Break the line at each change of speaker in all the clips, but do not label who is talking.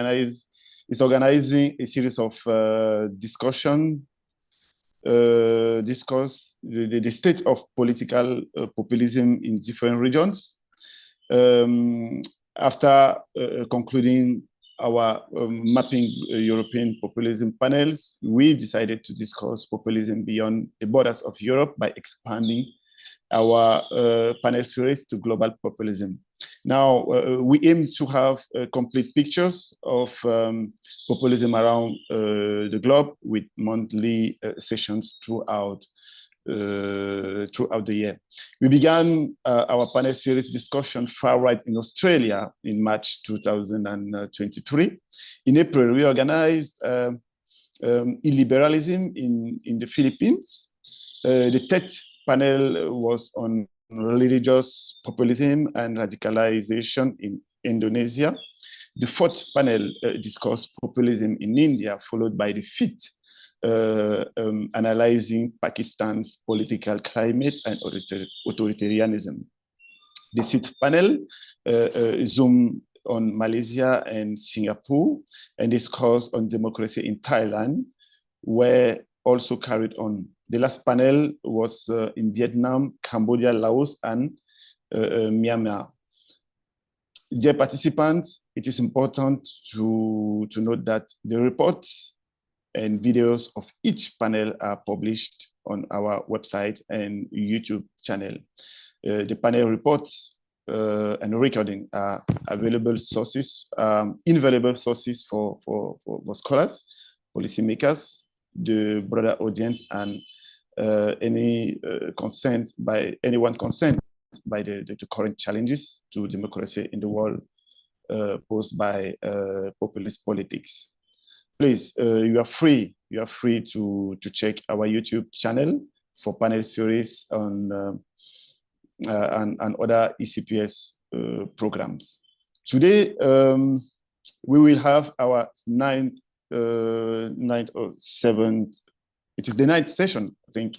is organizing a series of discuss the state of political populism in different regions. After concluding our mapping European populism panels, we decided to discuss populism beyond the borders of Europe by expanding our panel series to global populism. Now, we aim to have complete pictures of populism around the globe with monthly sessions throughout the year. We began our panel series discussion far right in Australia in March 2023. In April, we organized illiberalism in the Philippines. The third panel was on religious populism and radicalization in Indonesia. The fourth panel discussed populism in India, followed by the fifth analyzing Pakistan's political climate and authoritarianism. The sixth panel zoomed on Malaysia and Singapore and discussed on democracy in Thailand, were also carried on. The last panel was in Vietnam, Cambodia, Laos, and Myanmar. Dear participants, it is important to note that the reports and videos of each panel are published on our website and YouTube channel. The panel reports and recording are available sources, invaluable sources for scholars, policymakers, the broader audience, and anyone concerned by the current challenges to democracy in the world posed by populist politics. Please, you are free to check our YouTube channel for panel series on and other ECPS programs. Today, we will have our ninth or seventh. It is the ninth session, I think,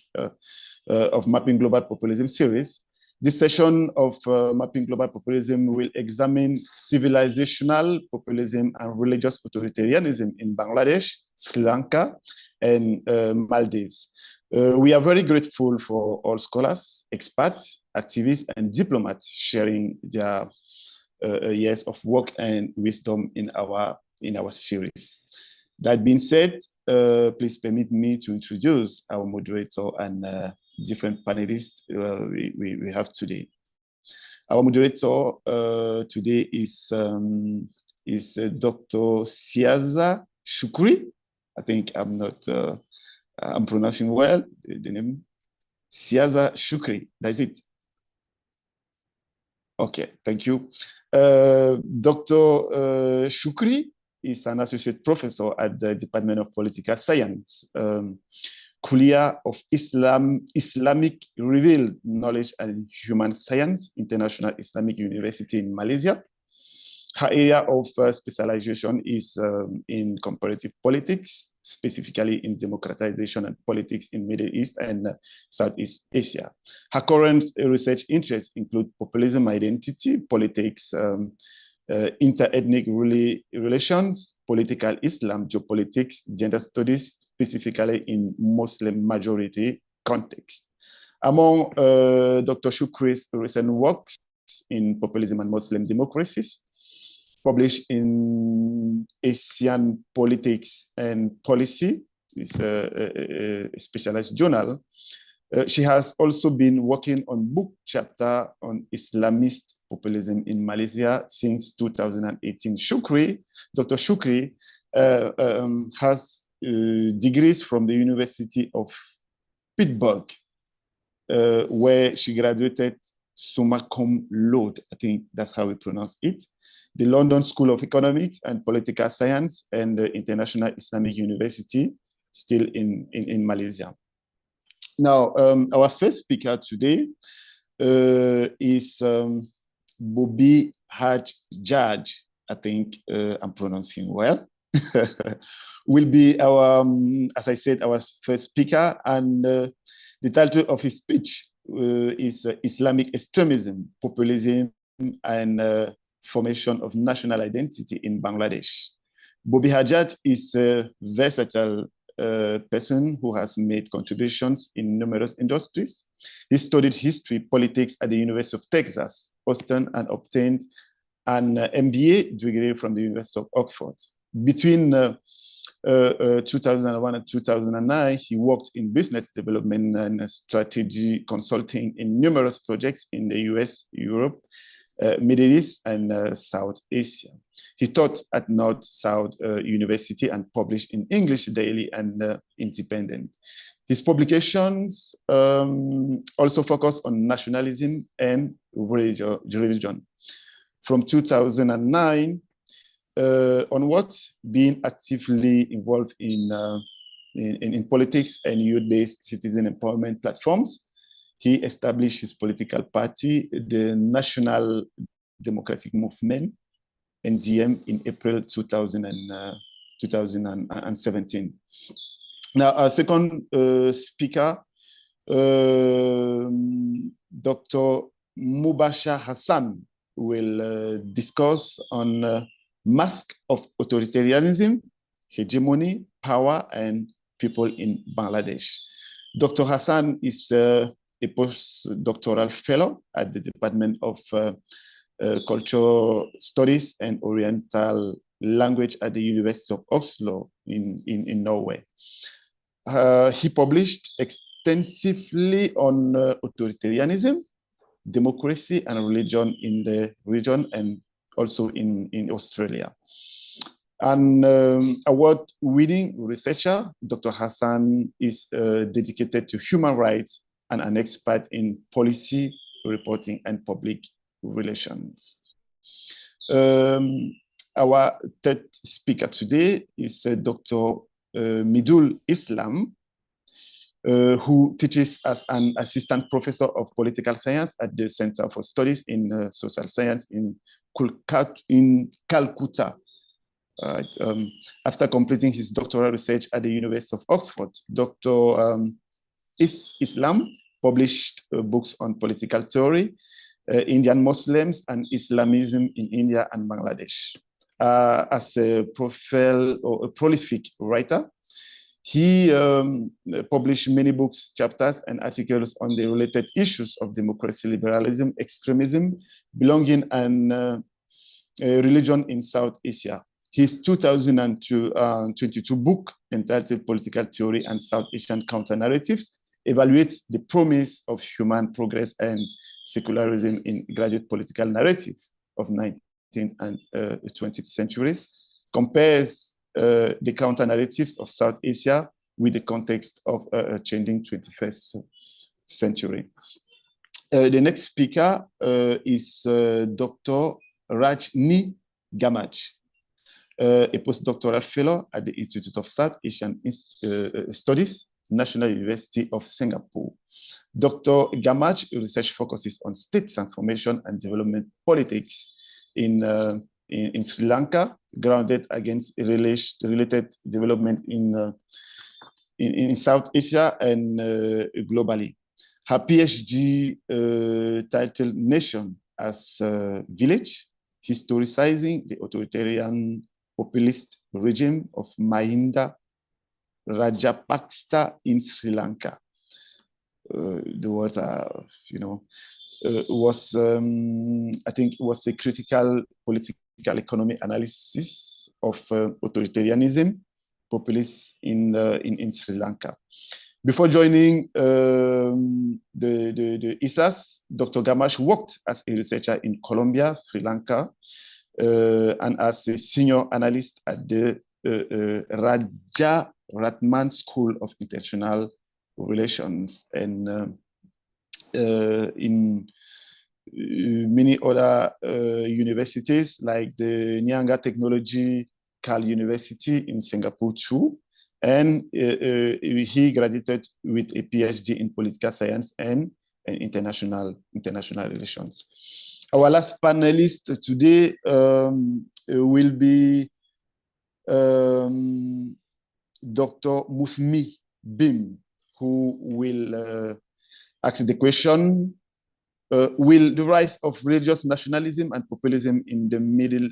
of Mapping Global Populism series. This session of Mapping Global Populism will examine civilizational populism and religious authoritarianism in Bangladesh, Sri Lanka, and Maldives. We are very grateful for all scholars, experts, activists, and diplomats sharing their years of work and wisdom in our series. That being said, please permit me to introduce our moderator and different panelists we have today. Our moderator today is Dr. Siaza Shukri. I think I'm pronouncing well the name. Siaza Shukri, that's it. Okay, thank you. Dr. Shukri is an associate professor at the Department of Political Science, Kuliah of Islamic Revealed Knowledge and Human Science, International Islamic University in Malaysia. Her area of specialization is in comparative politics, specifically in democratization and politics in Middle East and Southeast Asia. Her current research interests include populism, identity, politics, inter-ethnic relations, political Islam, geopolitics, gender studies, specifically in Muslim majority context. Among Dr. Shukri's recent works in populism and Muslim democracies, published in Asian Politics and Policy, is a specialized journal. She has also been working on book chapter on Islamist populism in Malaysia since 2018. Dr. Shukri has degrees from the University of Pittsburgh, where she graduated summa cum laude. I think that's how we pronounce it. The London School of Economics and Political Science and the International Islamic University, still in Malaysia. Now, our first speaker today is Bobby Hajjaj. I think I'm pronouncing well. Will be our, as I said, our first speaker, and the title of his speech is Islamic Extremism, Populism, and Formation of National Identity in Bangladesh. Bobby Hajat is a versatile person who has made contributions in numerous industries. He studied history, politics at the University of Texas, Austin, and obtained an MBA degree from the University of Oxford. Between 2001 and 2009, he worked in business development and strategy consulting in numerous projects in the US, Europe, Middle East, and South Asia. He taught at North-South University and published in English Daily and Independent. His publications also focus on nationalism and religion. From 2009 onwards, being actively involved in politics and youth-based citizen empowerment platforms, he established his political party, the National Democratic Movement, NDM, in April 2017. Now, our second speaker, Dr. Mubashir Hassan, will discuss on mask of authoritarianism, hegemony, power, and people in Bangladesh. Dr. Hassan is a postdoctoral fellow at the Department of Cultural Studies and Oriental Language at the University of Oslo in Norway. He published extensively on authoritarianism, democracy, and religion in the region and also in Australia. An award-winning researcher, Dr. Hassan is dedicated to human rights and an expert in policy reporting and public relations. Our third speaker today is Dr. Midul Islam, who teaches as an assistant professor of political science at the Center for Studies in Social Science in Calcutta. After completing his doctoral research at the University of Oxford, Dr. Islam published books on political theory, Indian Muslims, and Islamism in India and Bangladesh. As a prolific writer, he published many books, chapters, and articles on the related issues of democracy, liberalism, extremism, belonging, and religion in South Asia. His 2022 book, entitled Political Theory and South Asian Counter-Narratives, evaluates the promise of human progress and secularism in graduate political narrative of 19th and 20th centuries, compares the counter-narratives of South Asia with the context of a changing 21st century. The next speaker is Dr. Rajni Gamaj, a postdoctoral fellow at the Institute of South Asian Studies, National University of Singapore. Dr. Gamaj's research focuses on state transformation and development politics in Sri Lanka, grounded against related development in South Asia and globally. Her PhD titled Nation as a Village, historicizing the authoritarian populist regime of Mahinda Rajapaksa in Sri Lanka. The words are, I think it was a critical political economy analysis of authoritarianism, populists in Sri Lanka. Before joining the ISAS, Dr. Gamash worked as a researcher in Colombia, Sri Lanka, and as a senior analyst at the Raja Ratman School of International Relations, and in many other universities like the Nyanga Technological University in Singapore too. And he graduated with a PhD in political science and international relations. Our last panelist today will be Dr. Musmi Bim, who will ask the question, will the rise of religious nationalism and populism in the Middle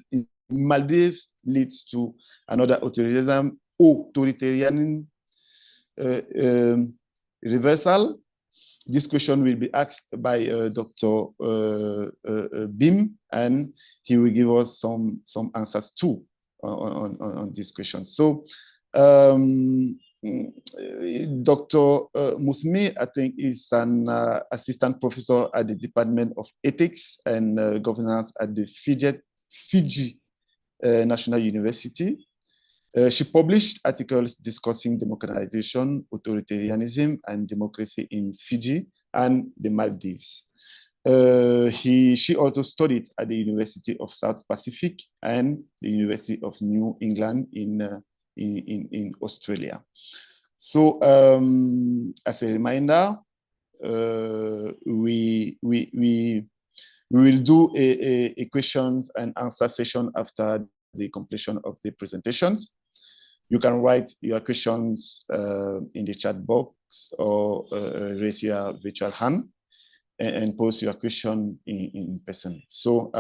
Maldives leads to another authoritarian reversal. This question will be asked by Dr. Bim, and he will give us some answers too on this question. So Dr. Musmi, I think, is an assistant professor at the Department of Ethics and Governance at the Fiji National University. She published articles discussing democratization, authoritarianism, and democracy in Fiji and the Maldives. She also studied at the University of South Pacific and the University of New England in Australia. So, as a reminder, we will do a questions and answer session after the completion of the presentations. You can write your questions in the chat box or raise your virtual hand and post your question in person. So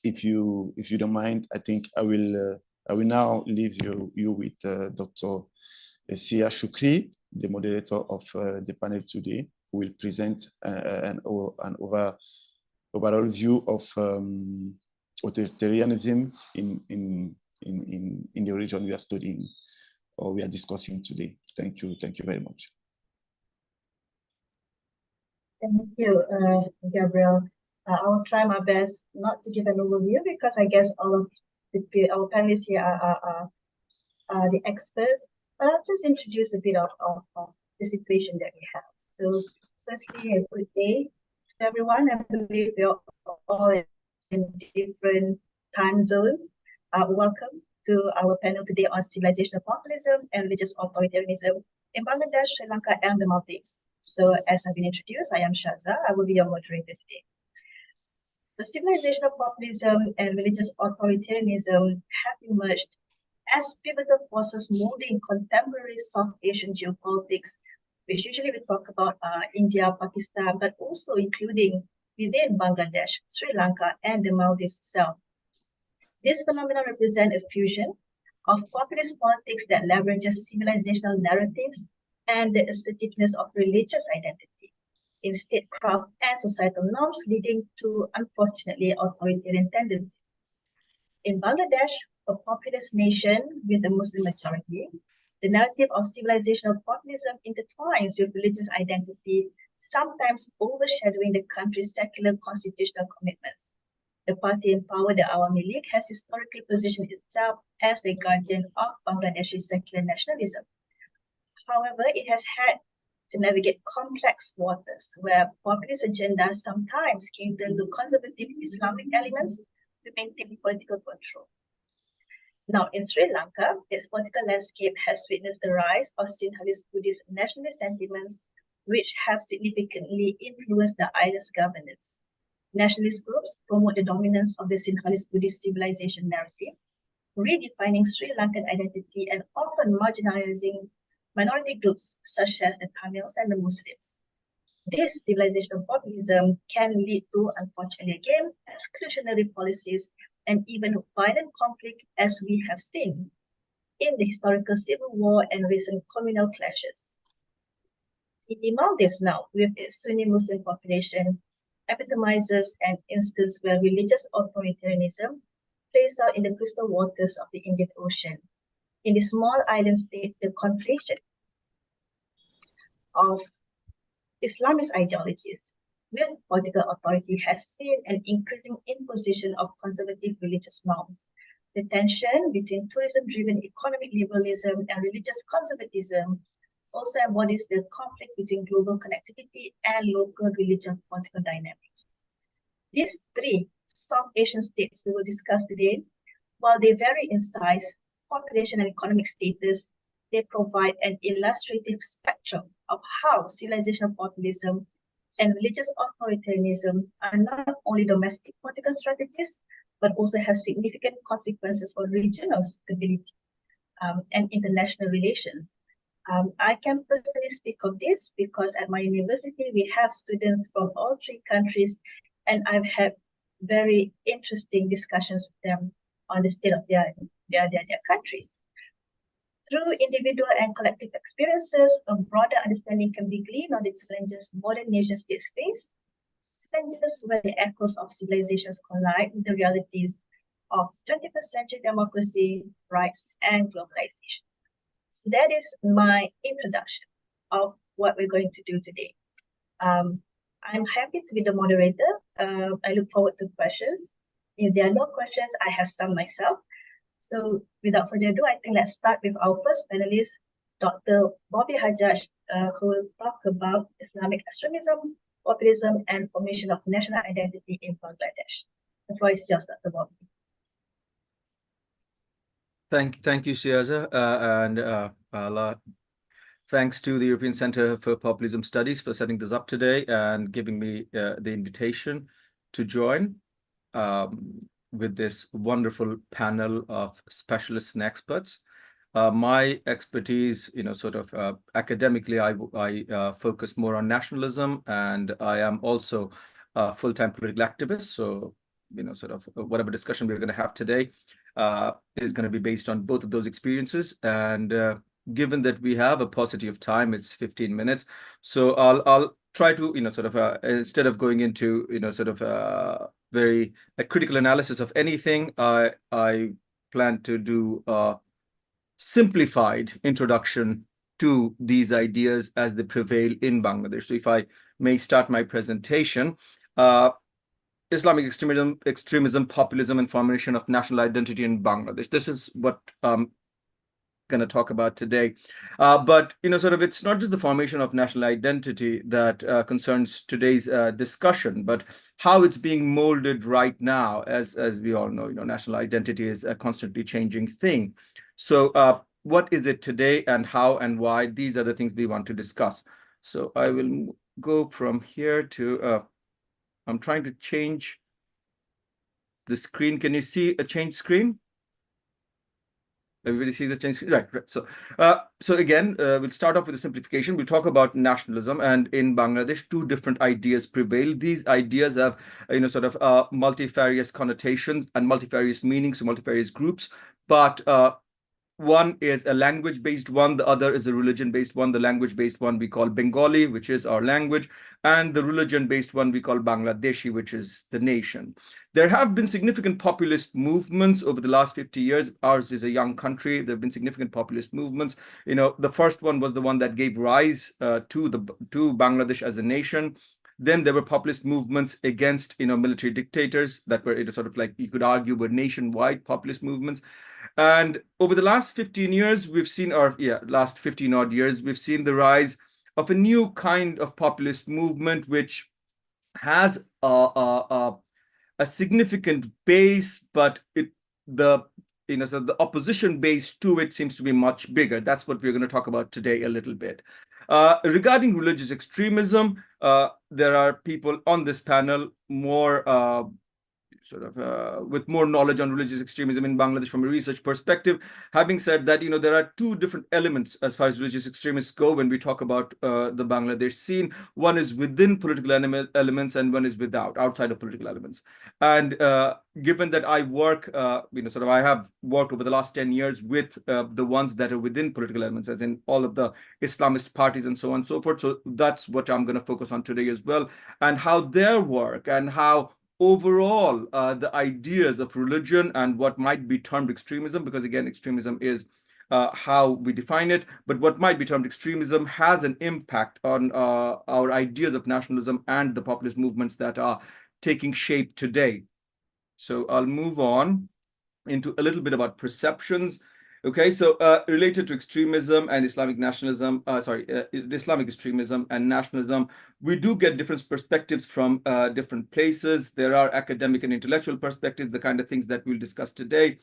if you don't mind, I think I will now leave you with Dr. Sia Shukri, the moderator of the panel today, who will present an overall view of authoritarianism in the region we are studying or we are discussing today. Thank you very much.
Thank you, Gabriel. I will try my best not to give an overview because I guess all of our panelists here are the experts. But I'll just introduce a bit of the situation that we have. So, firstly, a good day to everyone. I believe you're all in different time zones. Welcome to our panel today on civilizational populism and religious authoritarianism in Bangladesh, Sri Lanka, and the Maldives. So, as I've been introduced, I am Shaza. I will be your moderator today. The civilizational populism and religious authoritarianism have emerged as pivotal forces molding contemporary South Asian geopolitics, which usually we talk about India, Pakistan, but also including within Bangladesh, Sri Lanka, and the Maldives itself. This phenomenon represents a fusion of populist politics that leverages civilizational narratives and the assertiveness of religious identity in statecraft and societal norms, leading to, unfortunately, authoritarian tendencies. In Bangladesh, a populous nation with a Muslim majority, the narrative of civilizational populism intertwines with religious identity, sometimes overshadowing the country's secular constitutional commitments. The party in power, the Awami League, has historically positioned itself as a guardian of Bangladeshi secular nationalism. However, it has had to navigate complex waters where populist agendas sometimes cater to conservative Islamic elements to maintain political control. Now, in Sri Lanka, its political landscape has witnessed the rise of Sinhalese Buddhist nationalist sentiments, which have significantly influenced the island's governance. Nationalist groups promote the dominance of the Sinhalese Buddhist civilization narrative, redefining Sri Lankan identity and often marginalizing minority groups such as the Tamils and the Muslims. This civilizational populism can lead to, unfortunately again, exclusionary policies and even violent conflict, as we have seen in the historical civil war and recent communal clashes. In the Maldives now, with its Sunni Muslim population, epitomizes an instance where religious authoritarianism plays out in the crystal waters of the Indian Ocean. In the small island state, the conflation of Islamist ideologies with political authority has seen an increasing imposition of conservative religious norms. The tension between tourism-driven economic liberalism and religious conservatism also embodies the conflict between global connectivity and local religious political dynamics. These three South Asian states we will discuss today, while they vary in size, population, and economic status, they provide an illustrative spectrum of how civilizational populism and religious authoritarianism are not only domestic political strategies, but also have significant consequences for regional stability and international relations. I can personally speak of this because at my university, we have students from all three countries, and I've had very interesting discussions with them on the state of their countries. Through individual and collective experiences, a broader understanding can be gleaned on the challenges modern nation-states face, challenges where the echoes of civilizations collide with the realities of 21st century democracy, rights, and globalization. So that is my introduction of what we're going to do today. I'm happy to be the moderator. I look forward to questions. If there are no questions, I have some myself. So without further ado, I think let's start with our first panelist, Dr. Bobby Hajjaj, who will talk about Islamic extremism, populism, and formation of national identity in Bangladesh. The floor is yours, Dr. Bobby.
Thank you, Siaza, thanks to the European Center for Populism Studies for setting this up today and giving me the invitation to join with this wonderful panel of specialists and experts. My expertise, academically, I focus more on nationalism, and I am also a full-time political activist. So, whatever discussion we're going to have today is going to be based on both of those experiences. And given that we have a paucity of time, it's 15 minutes. So I'll try to, instead of going into, very critical analysis of anything, I plan to do a simplified introduction to these ideas as they prevail in Bangladesh. So if I may start my presentation, Islamic extremism, populism, and formation of national identity in Bangladesh. This is what I'm going to talk about today. But, it's not just the formation of national identity that concerns today's discussion, but how it's being molded right now. As we all know, national identity is a constantly changing thing. So what is it today, and how and why? These are the things we want to discuss. So I will go from here to... I'm trying to change the screen. Can you see a change screen? Everybody sees a change screen, right? So again, we'll start off with a simplification. We'll talk about nationalism, and in Bangladesh, two different ideas prevail. These ideas have, multifarious connotations and multifarious meanings to multifarious groups, but one is a language-based one, the other is a religion-based one. The language-based one we call Bengali, which is our language, and the religion-based one we call Bangladeshi, which is the nation. There have been significant populist movements over the last 50 years. Ours is a young country. There have been significant populist movements. The first one was the one that gave rise to Bangladesh as a nation. Then there were populist movements against, military dictators that were you could argue were nationwide populist movements. And over the last 15 years, we've seen, last 15 odd years, we've seen the rise of a new kind of populist movement, which has a significant base, but the opposition base to it seems to be much bigger. That's what we're going to talk about today a little bit. Regarding religious extremism, there are people on this panel more with more knowledge on religious extremism in Bangladesh from a research perspective. Having said that, there are two different elements as far as religious extremists go when we talk about the Bangladesh scene. One is within political elements, and one is outside of political elements. And given that I work, I have worked over the last 10 years with the ones that are within political elements, as in all of the Islamist parties and so on and so forth. So that's what I'm going to focus on today as well, and how their work and how overall the ideas of religion and what might be termed extremism, because again, extremism is how we define it, but what might be termed extremism has an impact on our ideas of nationalism and the populist movements that are taking shape today. So I'll move on into a little bit about perceptions. Okay, so related to extremism and Islamic nationalism, Islamic extremism and nationalism, we do get different perspectives from different places. There are academic and intellectual perspectives, the kind of things that we'll discuss today.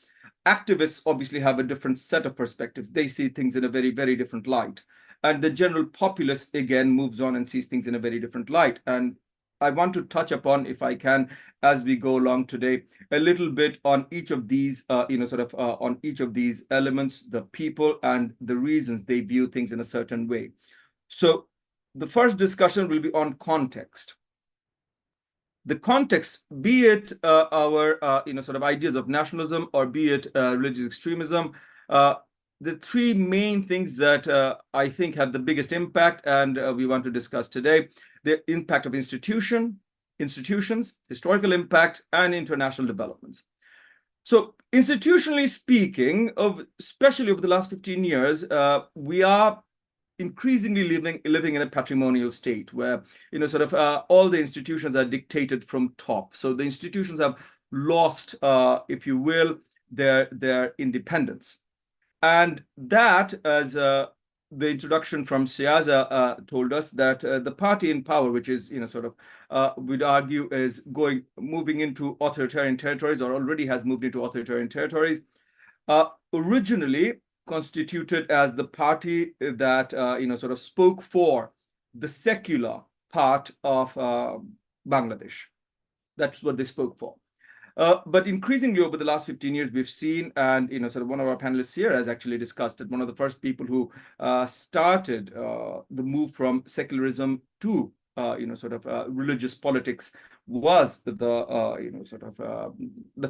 Activists obviously have a different set of perspectives. They see things in a very, very different light. And the general populace, again, moves on and sees things in a very different light. And I want to touch upon, if I can, as we go along today, a little bit on each of these, on each of these elements, the people and the reasons they view things in a certain way. So the first discussion will be on context. the context, be it our sort of ideas of nationalism or be it religious extremism, the three main things that I think have the biggest impact, and we want to discuss today: the impact of institutions, historical impact, and international developments. So institutionally speaking, especially over the last 15 years, we are increasingly living in a patrimonial state where all the institutions are dictated from top. So the institutions have lost, if you will, their independence. And that, as the introduction from Siaza told us, that the party in power, which is, we'd argue is moving into authoritarian territories, or already has moved into authoritarian territories, originally constituted as the party that, spoke for the secular part of Bangladesh. That's what they spoke for. But increasingly over the last 15 years, we've seen, and one of our panelists here has actually discussed that one of the first people who started the move from secularism to religious politics was the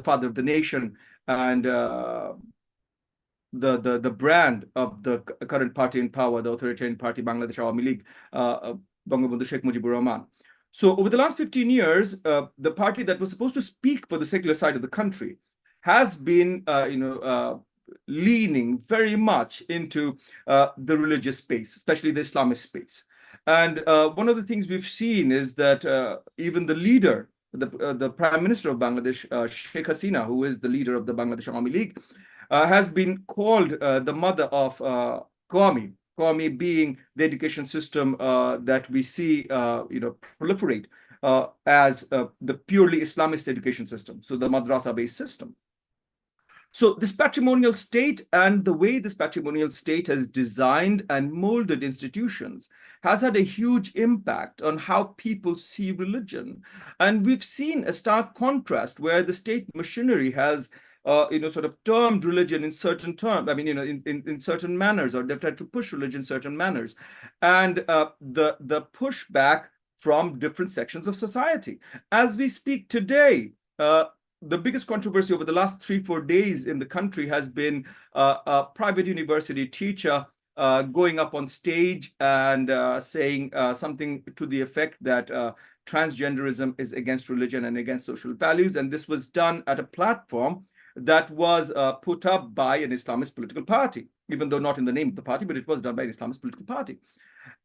father of the nation and the brand of the current party in power, the authoritarian party, Bangladesh Awami League, Bangabandhu Sheikh Mujibur Rahman. So over the last 15 years, the party that was supposed to speak for the secular side of the country has been, leaning very much into the religious space, especially the Islamist space. And one of the things we've seen is that even the leader, the Prime Minister of Bangladesh, Sheikh Hasina, who is the leader of the Bangladesh Awami League, has been called the mother of Qawmi. Qawmi being the education system that we see, proliferate as the purely Islamist education system, so the madrasa-based system. So this patrimonial state and the way this patrimonial state has designed and molded institutions has had a huge impact on how people see religion. And we've seen a stark contrast where the state machinery has termed religion in certain terms, in certain manners, or they've tried to push religion in certain manners. And the pushback from different sections of society. As we speak today, the biggest controversy over the last 3-4 days in the country has been a private university teacher going up on stage and saying something to the effect that transgenderism is against religion and against social values. And this was done at a platform that was put up by an Islamist political party, even though not in the name of the party, but it was done by an Islamist political party.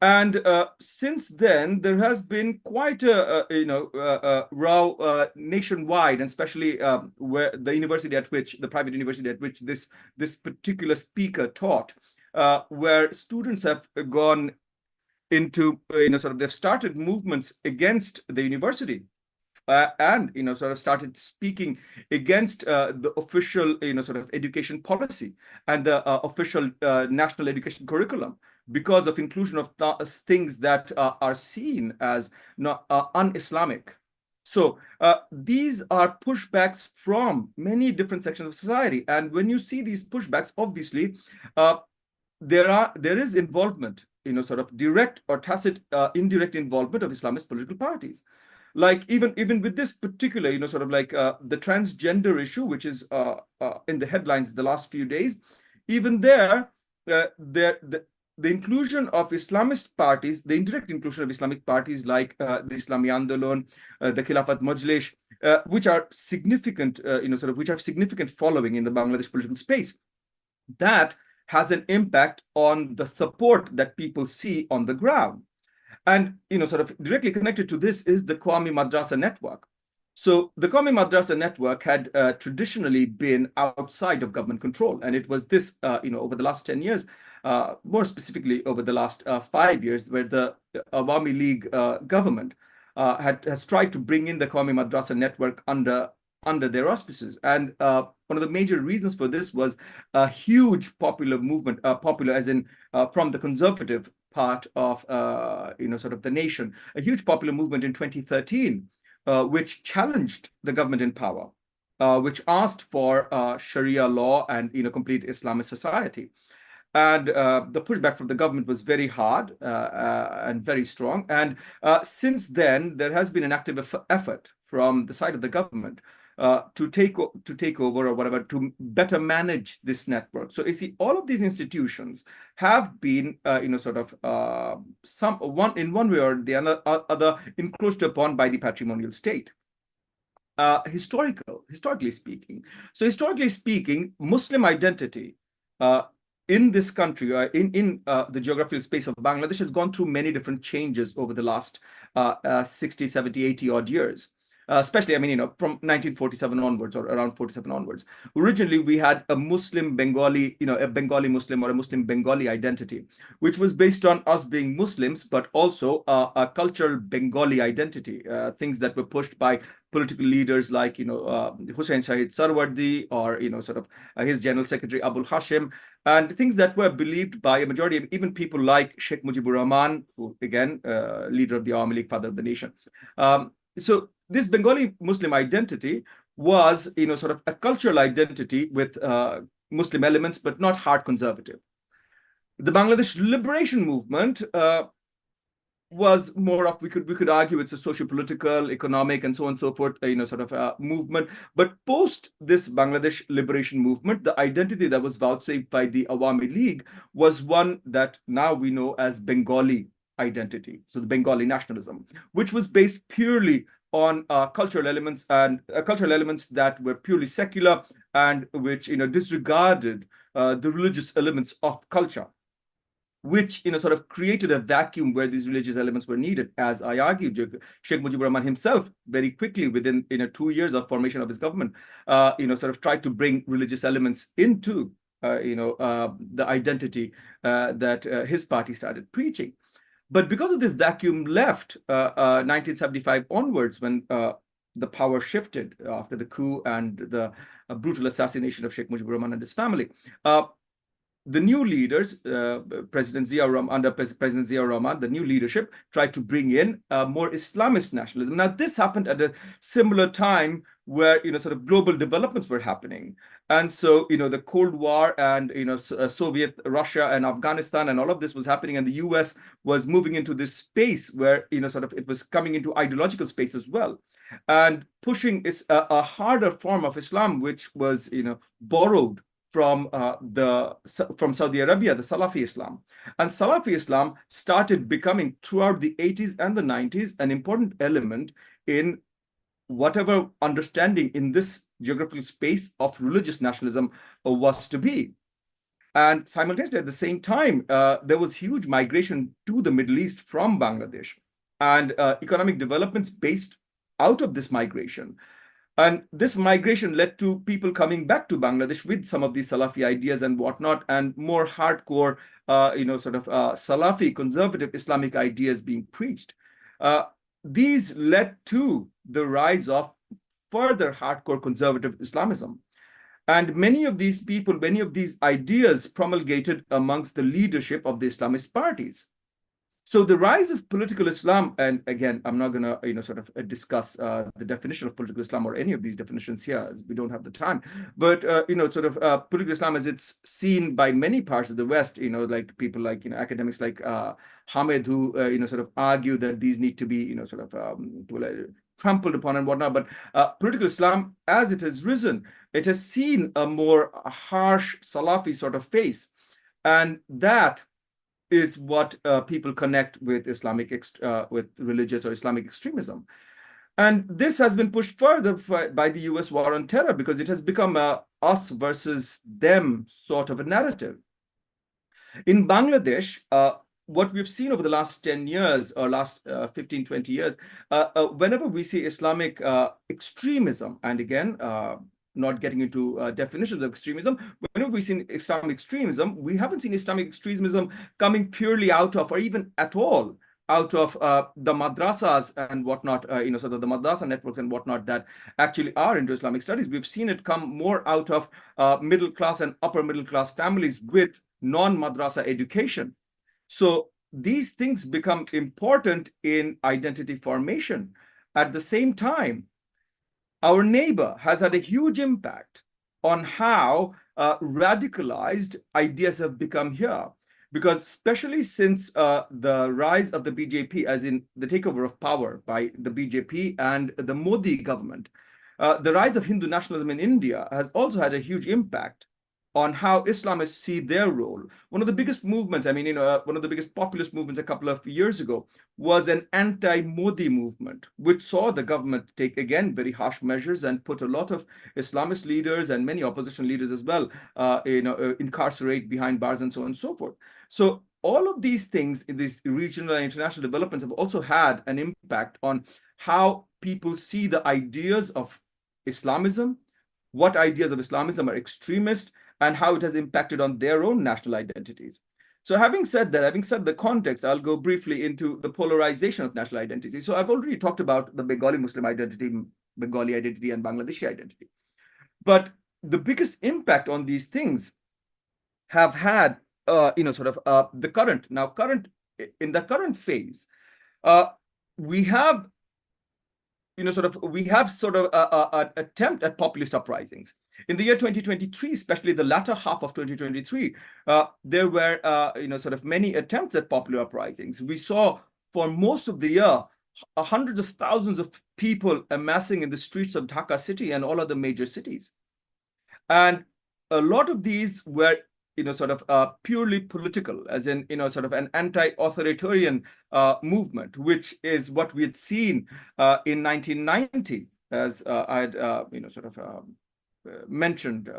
And since then, there has been quite a row nationwide, and especially where the private university at which this particular speaker taught, where students have gone into they've started movements against the university. And started speaking against the official education policy and the official national education curriculum because of inclusion of things that are seen as not un-Islamic. So these are pushbacks from many different sections of society, and when you see these pushbacks, obviously there is involvement, direct or tacit indirect involvement of Islamist political parties. Like even with this particular, the transgender issue, which is in the headlines the last few days, even there, the inclusion of Islamist parties, the indirect inclusion of Islamic parties like the Islami Andolon, the Khilafat Majlis, which are significant, which have significant following in the Bangladesh political space, that has an impact on the support that people see on the ground. And directly connected to this is the Qawmi Madrasa network. So the Qawmi Madrasa network had traditionally been outside of government control, and it was this over the last 10 years, more specifically over the last 5 years, where the Awami League government has tried to bring in the Qawmi Madrasa network under their auspices. And one of the major reasons for this was a huge popular movement, popular as in from the conservative part of the nation, a huge popular movement in 2013, which challenged the government in power, which asked for Sharia law and complete Islamist society. And the pushback from the government was very hard and very strong. And since then, there has been an active effort from the side of the government to take over or whatever, to better manage this network. So you see, all of these institutions have been, sort of in one way or the other encroached upon by the patrimonial state. Historically speaking. So historically speaking, Muslim identity in this country, in the geographical space of Bangladesh, has gone through many different changes over the last 60, 70, 80 odd years. Especially, from 1947 onwards, or around 47 onwards. Originally, we had a Muslim Bengali, a Bengali Muslim or a Muslim Bengali identity, which was based on us being Muslims, but also a cultural Bengali identity, things that were pushed by political leaders like, Hussein Shahid Sarwardi, or, sort of his General Secretary Abul Hashim, and things that were believed by a majority of even people like Sheikh Mujibur Rahman, who, again, leader of the Awami League, father of the nation. So this Bengali Muslim identity was, sort of a cultural identity with Muslim elements, but not hard conservative. The Bangladesh liberation movement was more of, we could argue it's a socio-political, economic, and so on and so forth, sort of a movement. But post this Bangladesh liberation movement, the identity that was vouchsafed by the Awami League was one that now we know as Bengali identity. So the Bengali nationalism, which was based purely on cultural elements that were purely secular, and which disregarded the religious elements of culture, which sort of created a vacuum where these religious elements were needed. As I argued, Sheikh Mujibur Rahman himself very quickly, within 2 years of formation of his government, sort of tried to bring religious elements into the identity that his party started preaching. But because of this vacuum left 1975 onwards, when the power shifted after the coup and the brutal assassination of Sheikh Mujibur Rahman and his family, the new leaders, President Zia Rahman, the new leadership tried to bring in more Islamist nationalism. Now, this happened at a similar time where sort of global developments were happening, and so the Cold War and Soviet Russia and Afghanistan and all of this was happening, and the U.S. was moving into this space where sort of it was coming into ideological space as well, and pushing a harder form of Islam, which was borrowed from Saudi Arabia, the Salafi Islam. And Salafi Islam started becoming, throughout the 80s and the 90s, an important element in whatever understanding in this geographical space of religious nationalism was to be. And simultaneously, at the same time, there was huge migration to the Middle East from Bangladesh, and economic developments based out of this migration. And this migration led to people coming back to Bangladesh with some of these Salafi ideas and whatnot, and more hardcore, sort of Salafi conservative Islamic ideas being preached. These led to the rise of further hardcore conservative Islamism. And many of these people, many of these ideas promulgated amongst the leadership of the Islamist parties. So the rise of political Islam, and again, I'm not going to sort of discuss the definition of political Islam or any of these definitions here, as we don't have the time. But sort of political Islam, as it's seen by many parts of the West, like people like academics like Hamed, who sort of argue that these need to be sort of trampled upon and whatnot. But political Islam, as it has risen, it has seen a more harsh Salafi sort of face, and that is what people connect with with religious or Islamic extremism. And this has been pushed further by the US war on terror, because it has become a us versus them sort of a narrative. In Bangladesh, what we've seen over the last 10 years or last 15, 20 years, whenever we see Islamic extremism, and again, not getting into definitions of extremism, whenever we've seen Islamic extremism, we haven't seen Islamic extremism coming purely out of, or even at all, out of the madrasas and whatnot, sort of the madrasa networks and whatnot that actually are into Islamic studies. We've seen it come more out of middle class and upper middle class families with non-madrasa education. So these things become important in identity formation. At the same time, our neighbor has had a huge impact on how radicalized ideas have become here. because especially since the rise of the BJP, as in the takeover of power by the BJP and the Modi government, the rise of Hindu nationalism in India has also had a huge impact on how Islamists see their role. One of the biggest movements, one of the biggest populist movements a couple of years ago was an anti-Modi movement, which saw the government take, again, very harsh measures and put a lot of Islamist leaders and many opposition leaders as well, incarcerate behind bars and so on and so forth. So all of these things, these regional and international developments, have also had an impact on how people see the ideas of Islamism, what ideas of Islamism are extremist, and how it has impacted on their own national identities. So having said that, having set the context, I'll go briefly into the polarization of national identity. So I've already talked about the Bengali Muslim identity, Bengali identity, and Bangladeshi identity. But the biggest impact on these things have had, the current, in the current phase, we have an attempt at populist uprisings. In the year 2023, especially the latter half of 2023, there were many attempts at popular uprisings. We saw for most of the year hundreds of thousands of people amassing in the streets of Dhaka city and all other major cities. And a lot of these were purely political, as in an anti-authoritarian movement, which is what we had seen in 1990, as I had mentioned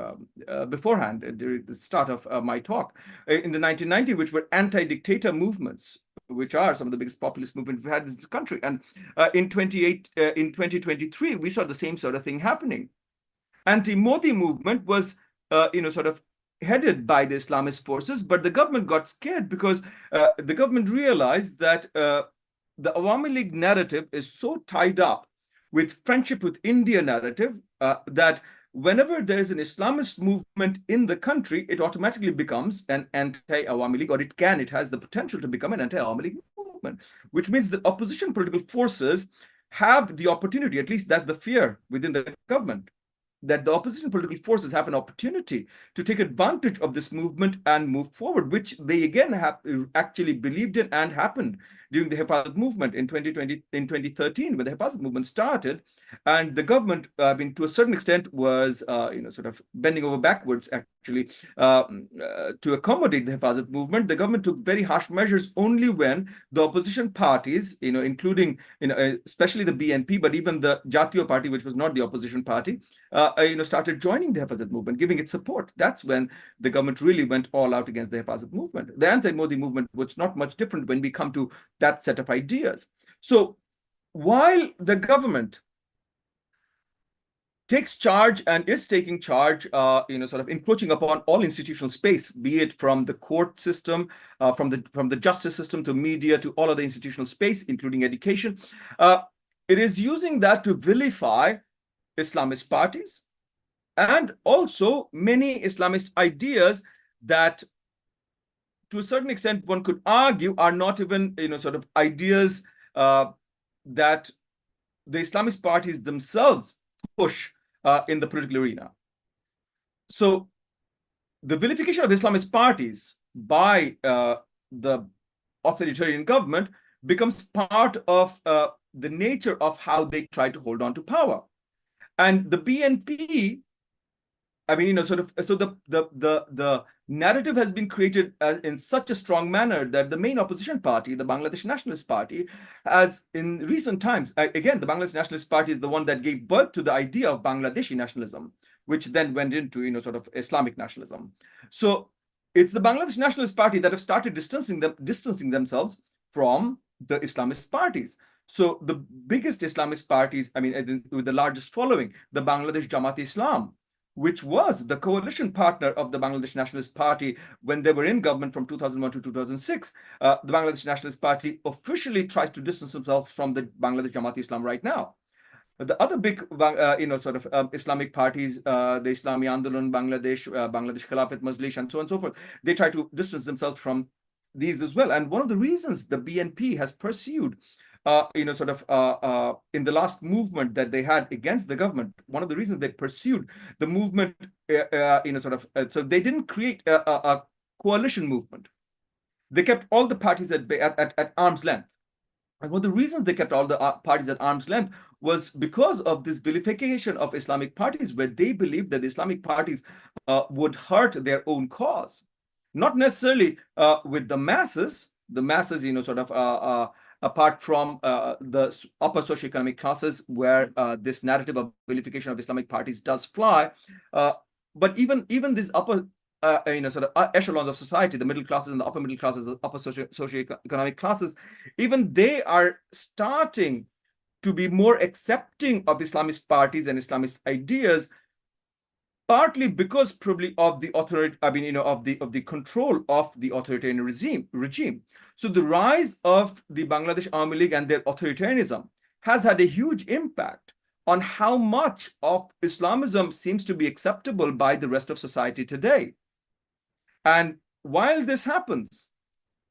beforehand during the start of my talk. In the 1990s, which were anti-dictator movements, which are some of the biggest populist movements we've had in this country. And in 2023, we saw the same sort of thing happening. Anti-Modi movement was headed by the Islamist forces, but the government got scared because the government realized that the Awami League narrative is so tied up with friendship with India narrative that whenever there is an Islamist movement in the country, it automatically becomes an anti-Awami League, or it has the potential to become an anti-Awami League movement, which means the opposition political forces have the opportunity, at least that's the fear within the government, that the opposition political forces have an opportunity to take advantage of this movement and move forward, which they again have actually believed in and happened during the Hifazat movement in 2013, when the Hifazat movement started, and the government, to a certain extent, was bending over backwards actually to accommodate the Hifazat movement. The government took very harsh measures only when the opposition parties, including especially the BNP, but even the Jatiyo Party, which was not the opposition party, started joining the Hifazat movement, giving it support. That's when the government really went all out against the Hifazat movement. The anti-Modi movement was not much different when we come to that set of ideas. So while the government takes charge and is taking charge, encroaching upon all institutional space, be it from the court system, from the justice system to media to all other institutional space, including education, it is using that to vilify Islamist parties and also many Islamist ideas that, to a certain extent, one could argue are not even ideas that the Islamist parties themselves push in the political arena. So the vilification of Islamist parties by the authoritarian government becomes part of the nature of how they try to hold on to power. And the BNP, so the narrative has been created in such a strong manner that the main opposition party, the Bangladesh Nationalist Party, has in recent times, again, the Bangladesh Nationalist Party is the one that gave birth to the idea of Bangladeshi nationalism, which then went into Islamic nationalism. So it's the Bangladesh Nationalist Party that have started distancing themselves from the Islamist parties. So the biggest Islamist parties, with the largest following, the Bangladesh Jamaat-e-Islam, which was the coalition partner of the Bangladesh Nationalist Party when they were in government from 2001 to 2006. The Bangladesh Nationalist Party officially tries to distance themselves from the Bangladesh Jamaat-e-Islam right now. The other big, Islamic parties, the Islami Andolan Bangladesh, Bangladesh Khilafat Majlis, and so on and so forth, they try to distance themselves from these as well. And one of the reasons the BNP has pursued in the last movement that they had against the government, one of the reasons they pursued the movement, so they didn't create a coalition movement. they kept all the parties at arm's length. And one of the reasons they kept all the parties at arm's length was because of this vilification of Islamic parties, where they believed that the Islamic parties would hurt their own cause, not necessarily with the masses. The masses, sort of apart from the upper socioeconomic classes, where this narrative of vilification of Islamic parties does fly, but even these upper sort of echelons of society, the middle classes and the upper middle classes, the upper socioeconomic classes, even they are starting to be more accepting of Islamist parties and Islamist ideas, partly because probably of the of the control of the authoritarian regime. So the rise of the Bangladesh Army League and their authoritarianism has had a huge impact on how much of Islamism seems to be acceptable by the rest of society today. And while this happens,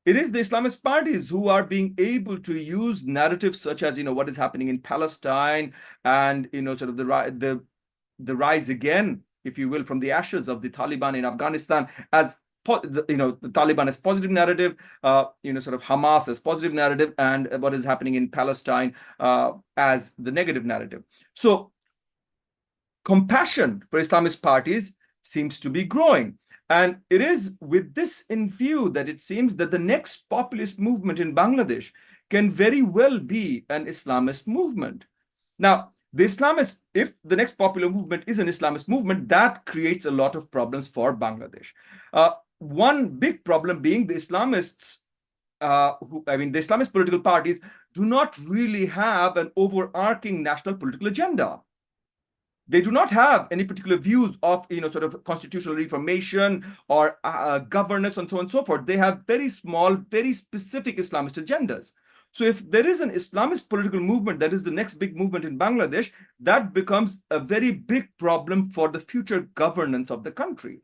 it is the Islamist parties who are being able to use narratives such as, what is happening in Palestine, and, sort of the rise again, if you will, from the ashes of the Taliban in Afghanistan, as the Taliban as positive narrative, sort of Hamas as positive narrative, and what is happening in Palestine as the negative narrative. So compassion for Islamist parties seems to be growing. And it is with this in view that it seems that the next populist movement in Bangladesh can very well be an Islamist movement. Now, if the next popular movement is an Islamist movement, that creates a lot of problems for Bangladesh. One big problem being the Islamists, the Islamist political parties do not really have an overarching national political agenda. They do not have any particular views of, sort of constitutional reformation or governance and so on and so forth. They have very small, very specific Islamist agendas. So if there is an Islamist political movement that is the next big movement in Bangladesh, that becomes a very big problem for the future governance of the country.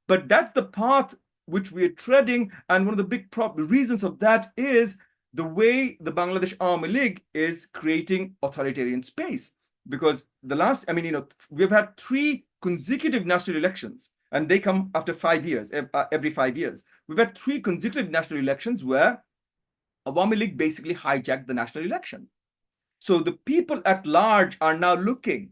But that's the path which we are treading. And one of the big reasons of that is the way the Bangladesh Army League is creating authoritarian space. Because we've had 3 consecutive national elections, and they come after 5 years, every 5 years. We've had 3 consecutive national elections where Awami League basically hijacked the national election. So the people at large are now looking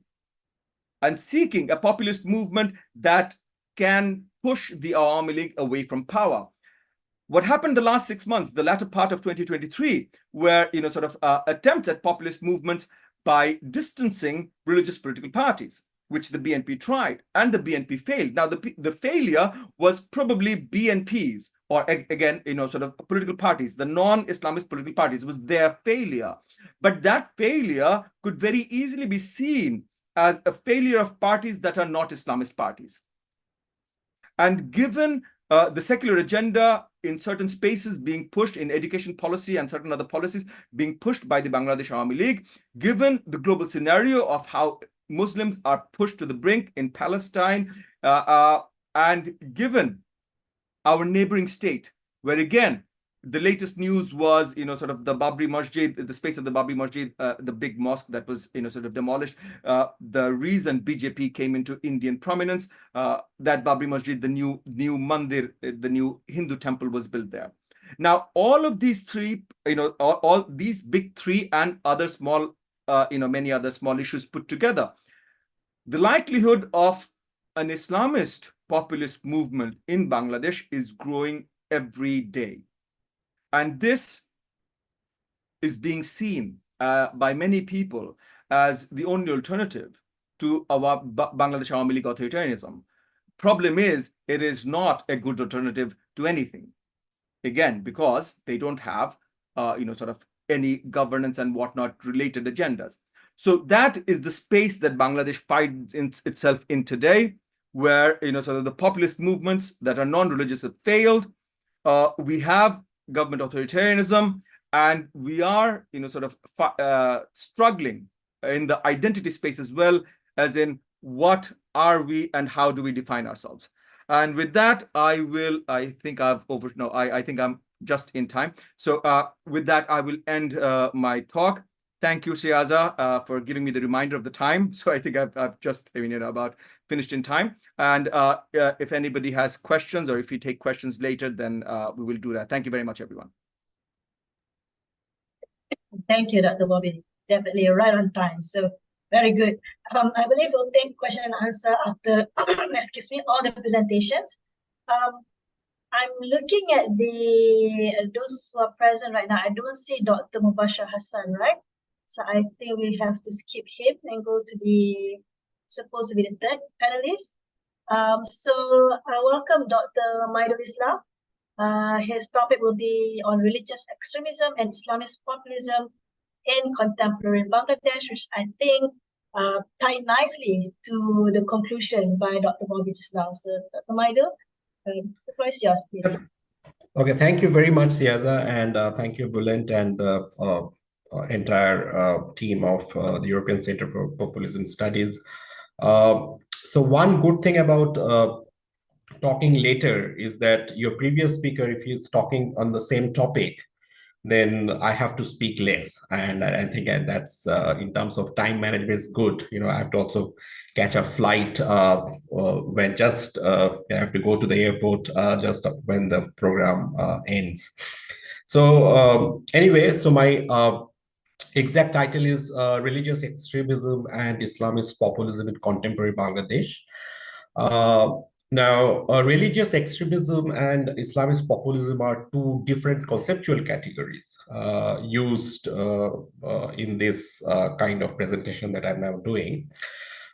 and seeking a populist movement that can push the Awami League away from power. What happened the last 6 months, the latter part of 2023, were sort of attempts at populist movements by distancing religious political parties, which the BNP tried, and the BNP failed. Now, the failure was probably BNP's, or again, sort of political parties, the non-Islamist political parties, was their failure. But that failure could very easily be seen as a failure of parties that are not Islamist parties. And given the secular agenda in certain spaces being pushed in education policy and certain other policies being pushed by the Bangladesh Army League, given the global scenario of how Muslims are pushed to the brink in Palestine, and given our neighboring state, where again, the latest news was, sort of the Babri Masjid, the space of the Babri Masjid, the big mosque that was, sort of demolished. The reason BJP came into Indian prominence, that Babri Masjid, the new mandir, the new Hindu temple was built there. Now, all of these 3, all these big 3 and other small, many other small issues put together, the likelihood of an Islamist populist movement in Bangladesh is growing every day. And this is being seen by many people as the only alternative to our Bangladesh Awami League authoritarianism. Problem is, it is not a good alternative to anything. Again, because they don't have, sort of any governance and whatnot related agendas. So that is the space that Bangladesh finds itself in today, where, sort of the populist movements that are non-religious have failed. We have government authoritarianism, and we are, sort of struggling in the identity space as well, as in what are we and how do we define ourselves. And with that, I think I'm just in time. So with that, I will end my talk. Thank you, Siaza, for giving me the reminder of the time. So I think I've just, about finished in time. And if anybody has questions or if you take questions later, then we will do that. Thank you very much, everyone.
Thank you, Dr. Bobby. Definitely right on time. So very good. I believe we'll take question and answer after, excuse me, all the presentations. I'm looking at those who are present right now. I don't see Dr. Mubashir Hassan, right? So I think we have to skip him and go to the supposed to be the third panelist. So I welcome Dr. Maidul Islam. His topic will be on religious extremism and Islamist populism in contemporary Bangladesh, which I think tied nicely to the conclusion by Dr. Bobby just now. So Dr. Maidul, the floor is yours, please.
Okay, thank you very much, Siaza, and thank you, Bulent, and the entire team of the European Center for Populism Studies. So one good thing about talking later is that your previous speaker, if he's talking on the same topic, then I have to speak less. And I think that's in terms of time management is good. I have to also catch a flight when just I have to go to the airport just when the program ends. So anyway, so my exact title is Religious Extremism and Islamist Populism in Contemporary Bangladesh. Now, religious extremism and Islamist populism are two different conceptual categories used in this kind of presentation that I'm now doing.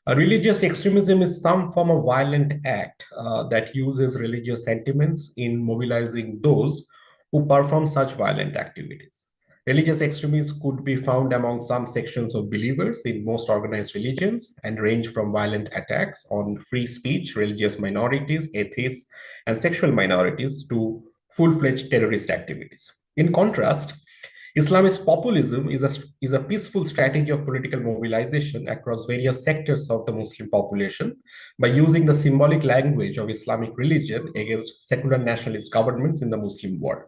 Religious extremism is some form of violent act that uses religious sentiments in mobilizing those who perform such violent activities. Religious extremism could be found among some sections of believers in most organized religions and range from violent attacks on free speech, religious minorities, atheists, and sexual minorities to full-fledged terrorist activities. In contrast, Islamist populism is a peaceful strategy of political mobilization across various sectors of the Muslim population by using the symbolic language of Islamic religion against secular nationalist governments in the Muslim world.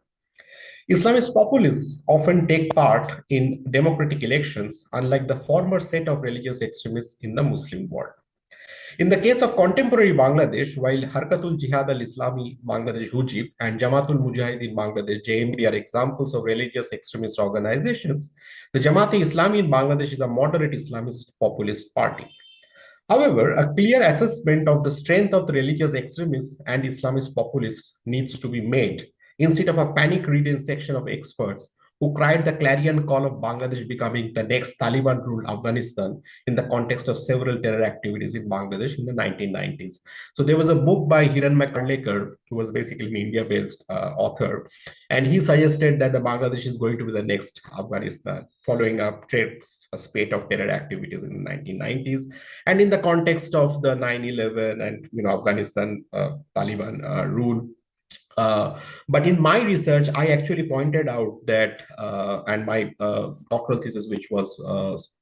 Islamist populists often take part in democratic elections, unlike the former set of religious extremists in the Muslim world. In the case of contemporary Bangladesh, while Harkatul Jihad al-Islami Bangladesh Hujib and Jamatul Mujahideen Bangladesh JMB are examples of religious extremist organizations, the Jamaat-e-Islami in Bangladesh is a moderate Islamist populist party. However, a clear assessment of the strength of the religious extremists and Islamist populists needs to be made, instead of a panic-ridden section of experts who cried the clarion call of Bangladesh becoming the next Taliban-ruled Afghanistan in the context of several terror activities in Bangladesh in the 1990s. So there was a book by Hiranmay Karlekar, who was basically an India-based author, and he suggested that the Bangladesh is going to be the next Afghanistan, following up a spate of terror activities in the 1990s, and in the context of the 9/11 and Afghanistan Taliban rule. But in my research, I actually pointed out that, and my doctoral thesis, which was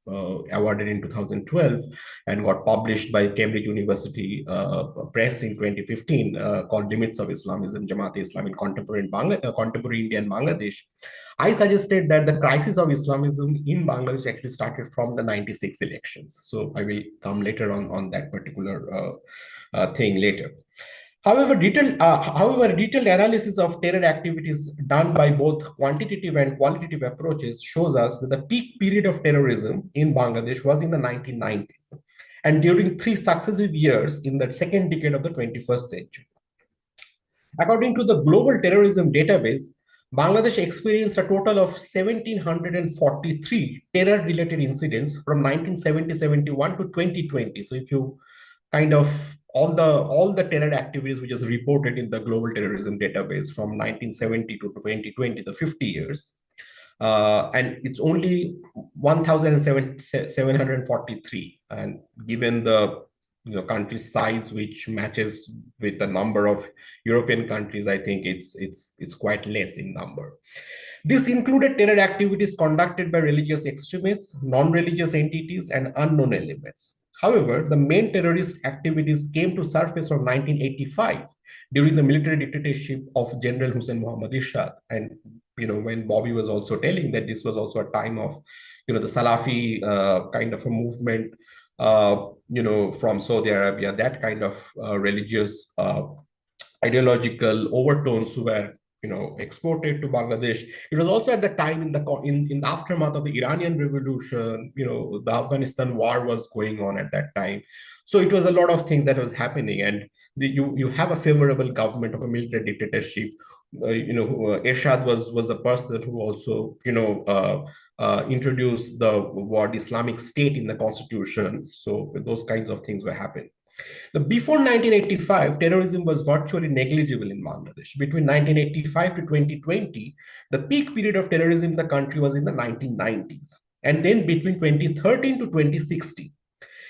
awarded in 2012 and got published by Cambridge University Press in 2015, called Limits of Islamism, Jamaat-e-Islam in Contemporary India and Bangladesh, I suggested that the crisis of Islamism in Bangladesh actually started from the 96 elections. So I will come later on that particular thing later. However, detailed analysis of terror activities done by both quantitative and qualitative approaches shows us that the peak period of terrorism in Bangladesh was in the 1990s and during 3 successive years in the second decade of the 21st century. According to the Global Terrorism Database, Bangladesh experienced a total of 1,743 terror-related incidents from 1970-71 to 2020. So if you kind of all the terror activities which is reported in the Global Terrorism Database from 1970 to 2020, the 50 years, and it's only 1,743. And given the country's size, which matches with the number of European countries, I think it's quite less in number. This included terror activities conducted by religious extremists, non-religious entities, and unknown elements. However, the main terrorist activities came to surface from 1985 during the military dictatorship of General Hussein Muhammad Irshad. And when Bobby was also telling that this was also a time of the Salafi kind of a movement, from Saudi Arabia, that kind of religious ideological overtones were exported to Bangladesh. It was also at the time in the aftermath of the Iranian Revolution, the Afghanistan war was going on at that time. So it was a lot of things that was happening, and you have a favorable government of a military dictatorship. Ershad was the person who also introduced the word Islamic State in the constitution. So those kinds of things were happening. Before 1985, terrorism was virtually negligible in Bangladesh. Between 1985 to 2020, the peak period of terrorism in the country was in the 1990s. And then between 2013 to 2016.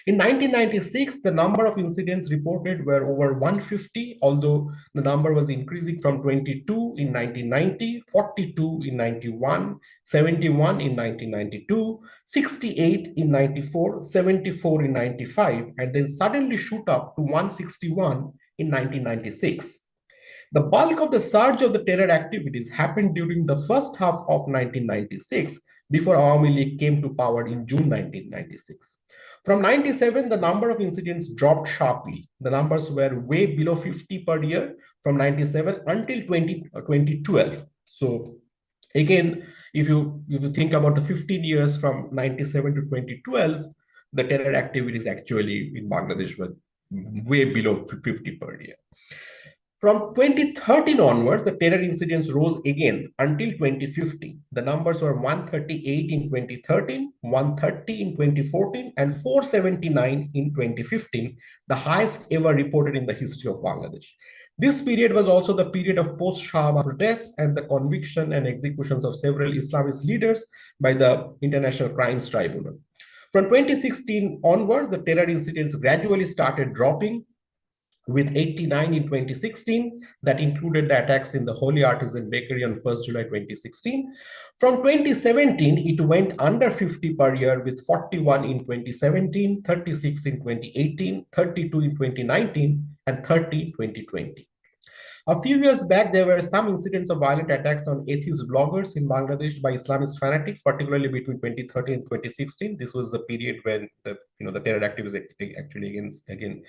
In 1996, the number of incidents reported were over 150, although the number was increasing from 22 in 1990, 42 in 91, 71 in 1992, 68 in 94, 74 in 95, and then suddenly shoot up to 161 in 1996. The bulk of the surge of the terror activities happened during the first half of 1996, before Awami League came to power in June 1996. From 97, the number of incidents dropped sharply. The numbers were way below 50 per year from 97 until 2012. So again, if you think about the 15 years from 97 to 2012, the terror activities actually in Bangladesh were way below 50 per year. From 2013 onwards, the terror incidents rose again until 2015. The numbers were 138 in 2013, 130 in 2014, and 479 in 2015, the highest ever reported in the history of Bangladesh. This period was also the period of post-Shahbaz protests and the conviction and executions of several Islamist leaders by the International Crimes Tribunal. From 2016 onwards, the terror incidents gradually started dropping, with 89 in 2016, that included the attacks in the Holy Artisan Bakery on 1st July 2016. From 2017, it went under 50 per year, with 41 in 2017, 36 in 2018, 32 in 2019, and 30 in 2020. A few years back, there were some incidents of violent attacks on atheist bloggers in Bangladesh by Islamist fanatics, particularly between 2013 and 2016. This was the period when the terror activities actually again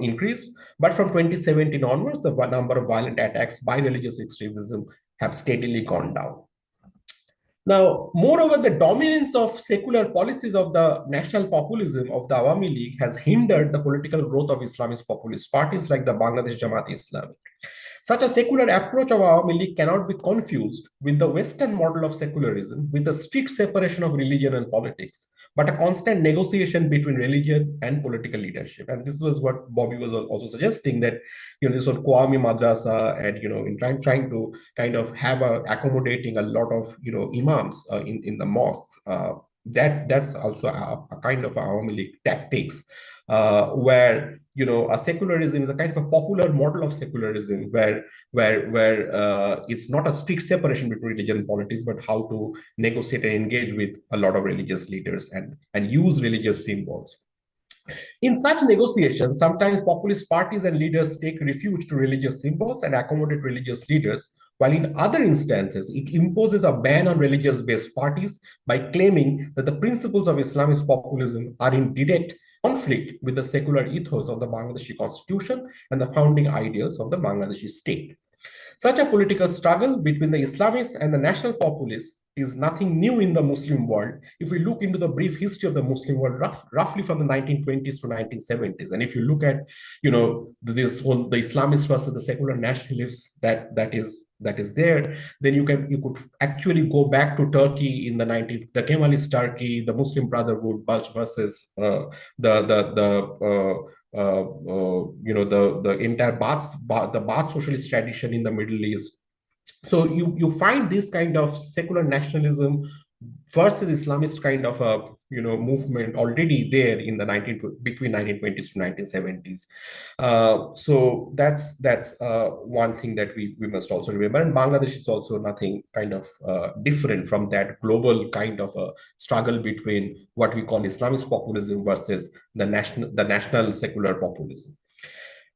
increased. But from 2017 onwards, the number of violent attacks by religious extremism have steadily gone down. Now, moreover, the dominance of secular policies of the national populism of the Awami League has hindered the political growth of Islamist populist parties like the Bangladesh Jamaat-e-Islami. Such a secular approach of Awami League cannot be confused with the Western model of secularism, with a strict separation of religion and politics, but a constant negotiation between religion and political leadership. And this was what Bobby was also suggesting, that this sort of Qawmi Madrasa, and in trying to kind of have accommodating a lot of imams in the mosques. That's also a kind of Awami League tactics, where a secularism is a kind of a popular model of secularism, where it's not a strict separation between religion and politics, but how to negotiate and engage with a lot of religious leaders and use religious symbols. In such negotiations, sometimes populist parties and leaders take refuge to religious symbols and accommodate religious leaders, while in other instances, it imposes a ban on religious-based parties by claiming that the principles of Islamist populism are in direct conflict with the secular ethos of the Bangladeshi constitution and the founding ideals of the Bangladeshi state. Such a political struggle between the Islamists and the national populists is nothing new in the Muslim world. If we look into the brief history of the Muslim world, roughly from the 1920s to 1970s, and if you look at the Islamists versus the secular nationalists that is there, then you could actually go back to Turkey in the Kemalist Turkey, the Muslim Brotherhood versus the entire Baath socialist tradition in the Middle East. So you find this kind of secular nationalism versus Islamist kind of a movement already there in the between 1920s to 1970s. So that's one thing that we must also remember. And Bangladesh is also nothing kind of different from that global kind of a struggle between what we call Islamist populism versus the national secular populism.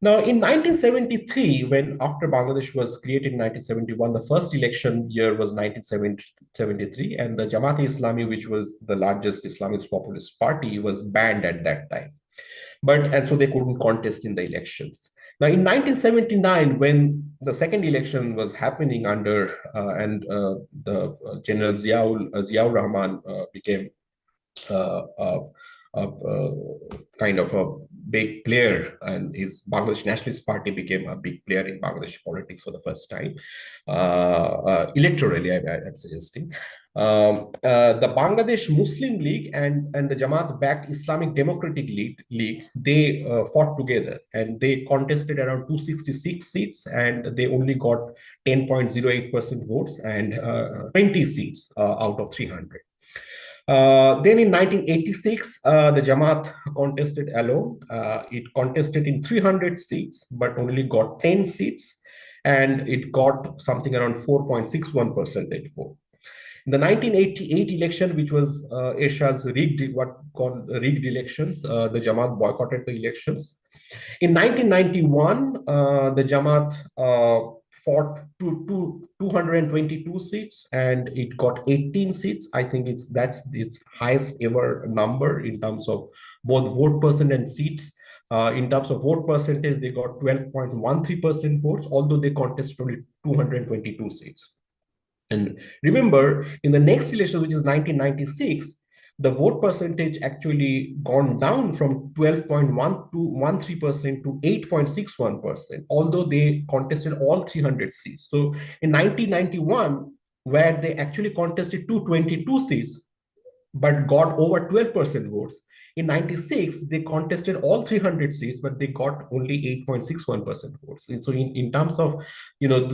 Now, in 1973, when after Bangladesh was created in 1971, the first election year was 1973, and the Jamaat-e-Islami, which was the largest Islamist populist party, was banned at that time. And so they couldn't contest in the elections. Now, in 1979, when the second election was happening under the General Ziaur Rahman became kind of a big player, and his Bangladesh Nationalist Party became a big player in Bangladesh politics for the first time, electorally, I'm suggesting. The Bangladesh Muslim League and the Jamaat-backed Islamic Democratic League, they fought together, and they contested around 266 seats, and they only got 10.08% votes and 20 seats out of 300. Then in 1986, the Jamaat contested alone. It contested in 300 seats, but only got 10 seats, and it got something around 4.61% vote. In the 1988 election, which was Asia's what called rigged elections, the Jamaat boycotted the elections. In 1991, the Jamaat fought to 222 seats, and it got 18 seats. I think that's its highest ever number in terms of both vote percent and seats. In terms of vote percentage, they got 12.13% votes, although they contested only 222 seats. And remember, in the next election, which is 1996, the vote percentage actually gone down from 12.13% to 8.61%, although they contested all 300 seats. So in 1991, where they actually contested 222 seats, but got over 12% votes, in 96, they contested all 300 seats, but they got only 8.61% votes. And so in terms of,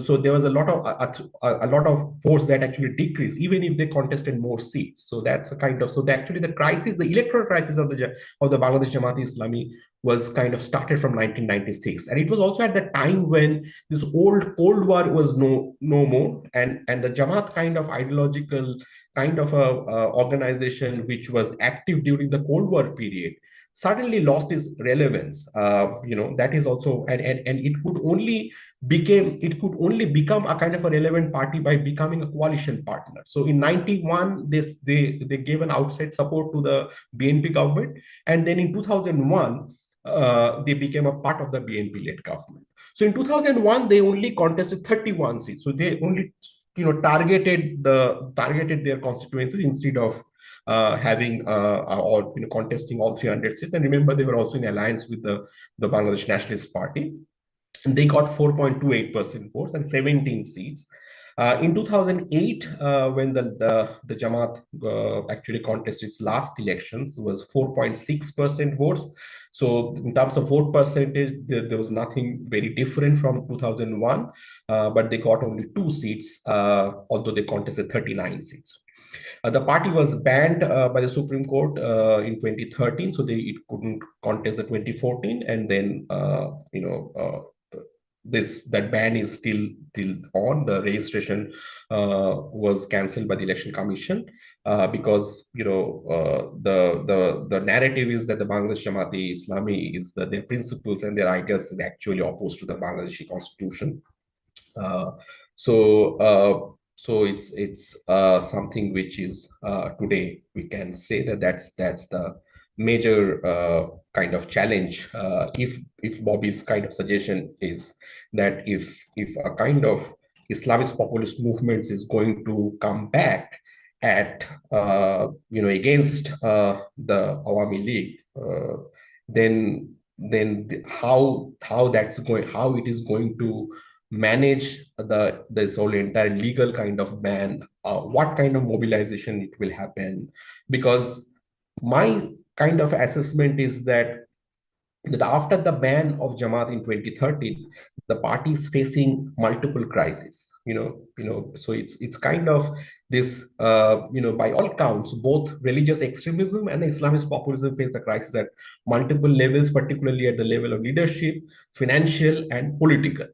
so there was a lot of votes that actually decreased, even if they contested more seats. So that's a kind of, actually the crisis, the electoral crisis of the Bangladesh Jamaat-e-Islami was kind of started from 1996. And it was also at the time when this old Cold War was no more, and the Jamaat kind of ideological kind of a organization which was active during the Cold War period suddenly lost its relevance. That is also, and it could only become a kind of a relevant party by becoming a coalition partner. So in 91, they gave an outside support to the BNP government, and then in 2001, they became a part of the BNP-led government. So in 2001, they only contested 31 seats. So they only targeted their constituencies instead of having or contesting all 300 seats. And remember, they were also in alliance with the Bangladesh Nationalist Party. And they got 4.28% votes and 17 seats. In 2008, when the Jamaat actually contested its last elections, was 4.6% votes. So in terms of vote percentage, there was nothing very different from 2001, but they got only 2 seats, although they contested 39 seats. The party was banned by the Supreme Court in 2013, so it couldn't contest the 2014, and then that ban is still on. The registration was cancelled by the Election Commission because the narrative is that the Bangladesh Jamaat-e-Islami is that their principles and their ideas is actually opposed to the Bangladeshi constitution. So it's something which is today we can say that's the major kind of challenge. If Bobby's kind of suggestion is that if a kind of Islamist populist movements is going to come back at against the Awami League, then how it is going to manage this whole entire legal kind of ban, what kind of mobilization it will happen. Because my kind of assessment is that after the ban of Jamaat in 2013, the party is facing multiple crises. So it's kind of this, by all counts, both religious extremism and Islamist populism face a crisis at multiple levels, particularly at the level of leadership, financial, and political.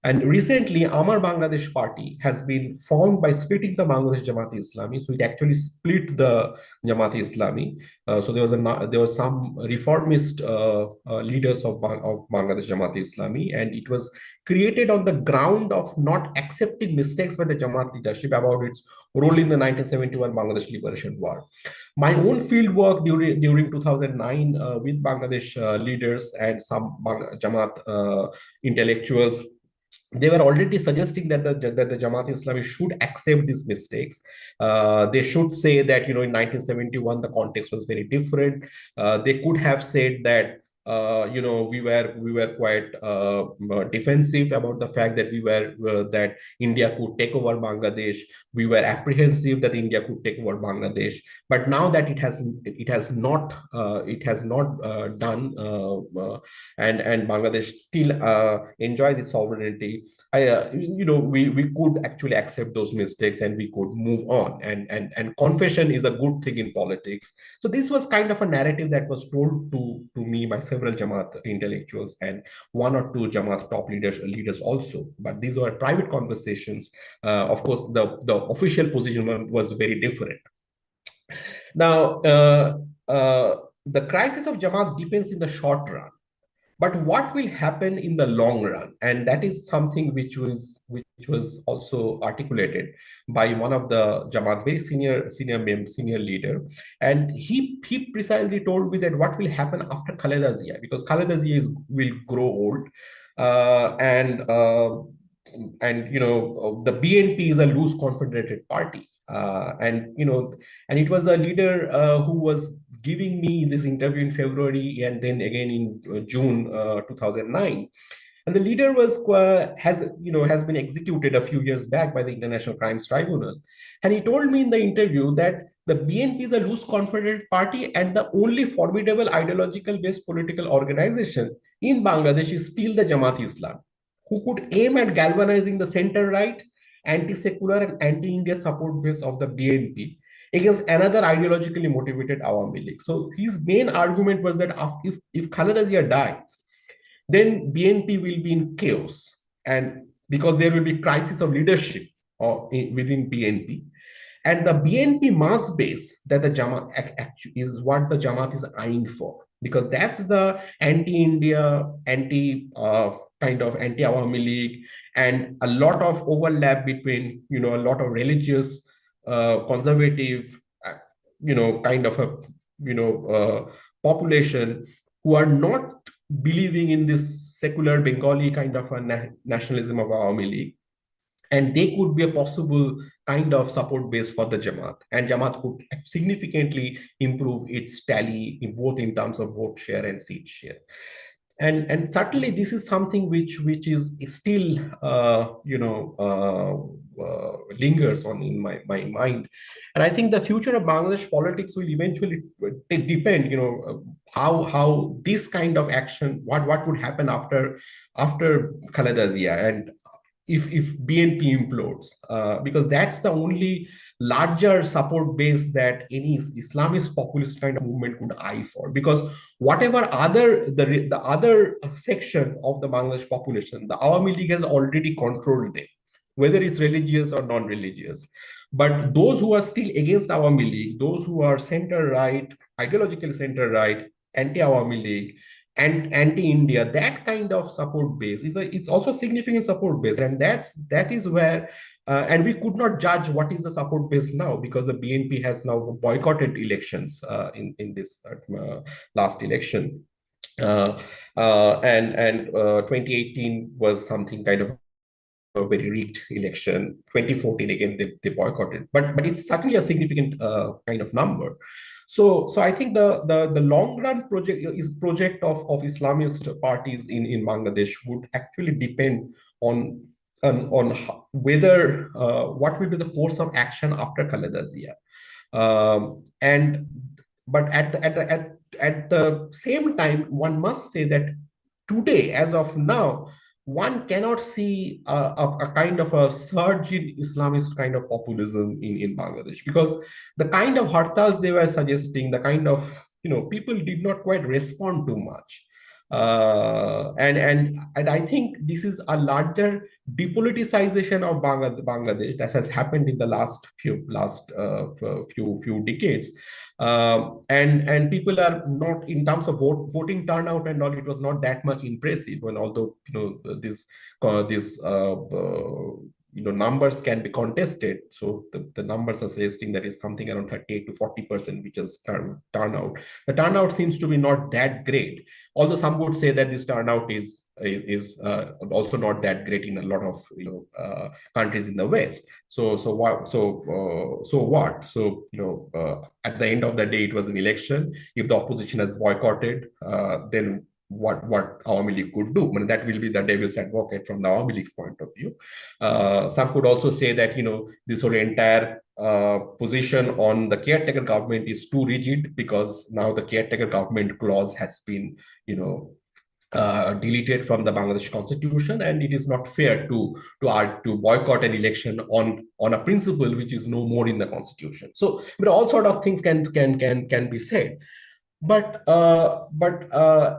And recently, Amar Bangladesh Party has been formed by splitting the Bangladesh Jamaat-e-Islami. So it actually split the Jamaat-e-Islami. So there was some reformist leaders of Bangladesh Jamaat-e-Islami, and it was created on the ground of not accepting mistakes by the Jamaat leadership about its role in the 1971 Bangladesh Liberation War. My own field work during 2009 with Bangladesh leaders and some Jamaat intellectuals, they were already suggesting that the Jamaat-e-Islami should accept these mistakes. They should say that, in 1971 the context was very different. They could have said that we were quite defensive about the fact that that India could take over Bangladesh. We were apprehensive that India could take over Bangladesh. But now that it has not done, and Bangladesh still enjoys its sovereignty, we could actually accept those mistakes and we could move on. And confession is a good thing in politics. So this was kind of a narrative that was told to me by several Jamaat intellectuals and one or two Jamaat top leaders also. But these were private conversations. Of course, the official position was very different. Now, the crisis of Jamaat depends in the short run. But what will happen in the long run? And that is something which was also articulated by one of the Jamaat, very senior leader. And he precisely told me that what will happen after Khaleda Zia, because Khaleda Zia will grow old. And the BNP is a loose confederated party. And it was a leader who was giving me this interview in February and then again in June 2009. And the leader has been executed a few years back by the International Crimes Tribunal. And he told me in the interview that the BNP is a loose confederated party and the only formidable ideological based political organization in Bangladesh is still the Jamaat-e-Islam, who could aim at galvanizing the center-right, anti-secular and anti-India support base of the BNP against another ideologically motivated Awami League. So his main argument was that if Khaleda Zia dies, then BNP will be in chaos, and because there will be crisis of leadership within BNP. And the BNP mass base that the Jamaat is what the Jamaat is eyeing for, because that's the anti-India, kind of anti-Awami League, and a lot of overlap between, a lot of religious, conservative, kind of a, population who are not believing in this secular Bengali kind of a nationalism of Awami League. And they could be a possible kind of support base for the Jamaat. And Jamaat could significantly improve its tally both in terms of vote share and seat share. And certainly this is something which is still lingers on in my mind. And I think the future of Bangladesh politics will eventually depend, how this kind of action, what would happen after Khaleda Zia, and if BNP implodes, because that's the only larger support base that any Islamist populist kind of movement could eye for. Because whatever the other section of the Bangladesh population, the Awami League has already controlled them, whether it's religious or non-religious. But those who are still against Awami League, those who are center-right, ideologically center-right, anti-Awami League, and anti-India, that kind of support base is also a significant support base. And that is where, and we could not judge what is the support base now, because the BNP has now boycotted elections in this last election. And 2018 was something kind of a very rigged election. 2014 again they boycotted, but it's certainly a significant kind of number. So I think the long run project of Islamist parties in Bangladesh would actually depend on whether what will be the course of action after Khaleda Zia, but at the same time, one must say that today, as of now, one cannot see a kind of a surge in Islamist kind of populism in Bangladesh, because the kind of hartals they were suggesting, the kind of, people did not quite respond too much. And I think this is a larger depoliticization of Bangladesh that has happened in the last few decades. And people are not, in terms of voting turnout and all, it was not that much impressive. And although this numbers can be contested, so the numbers are suggesting that is something around 38 to 40% which is turnout. The turnout seems to be not that great, although some would say that this turnout is also not that great in a lot of countries in the West. So what? So at the end of the day, it was an election. If the opposition has boycotted, then what Awami League could do? I mean, that will be the devil's advocate from the Awami League's point of view. Some could also say that this whole entire position on the caretaker government is too rigid, because now the caretaker government clause has been deleted from the Bangladesh constitution, and it is not fair to boycott an election on a principle which is no more in the constitution. So all sort of things can be said. But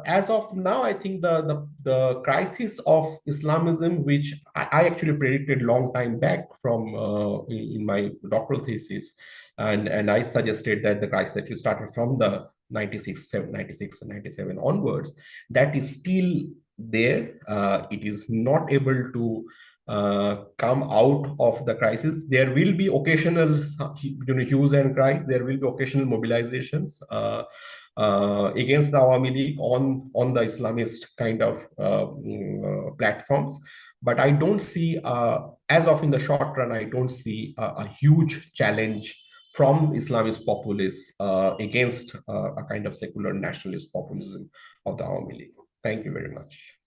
as of now, I think the crisis of Islamism, which I actually predicted long time back from in my doctoral thesis, and I suggested that the crisis actually started from the 96 and 97 onwards, that is still there. It is not able to come out of the crisis. There will be occasional hues and cries. There will be occasional mobilizations against the Awami League on the Islamist kind of platforms. But I don't see, as of in the short run, I don't see a huge challenge from Islamist populists against a kind of secular nationalist populism of the Awami League. Thank you very much.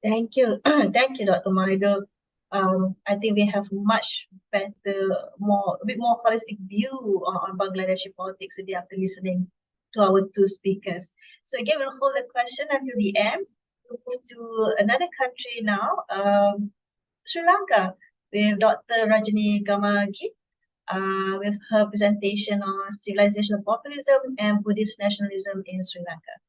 Thank you. Thank you, Dr. Maidul. I think we have much better, a bit more holistic view on Bangladeshi politics today after listening to our two speakers. So again, we'll hold the question until the end. We'll move to another country now, Sri Lanka, with Dr. Rajani Gamagi, with her presentation on civilizational populism and Buddhist nationalism in Sri Lanka.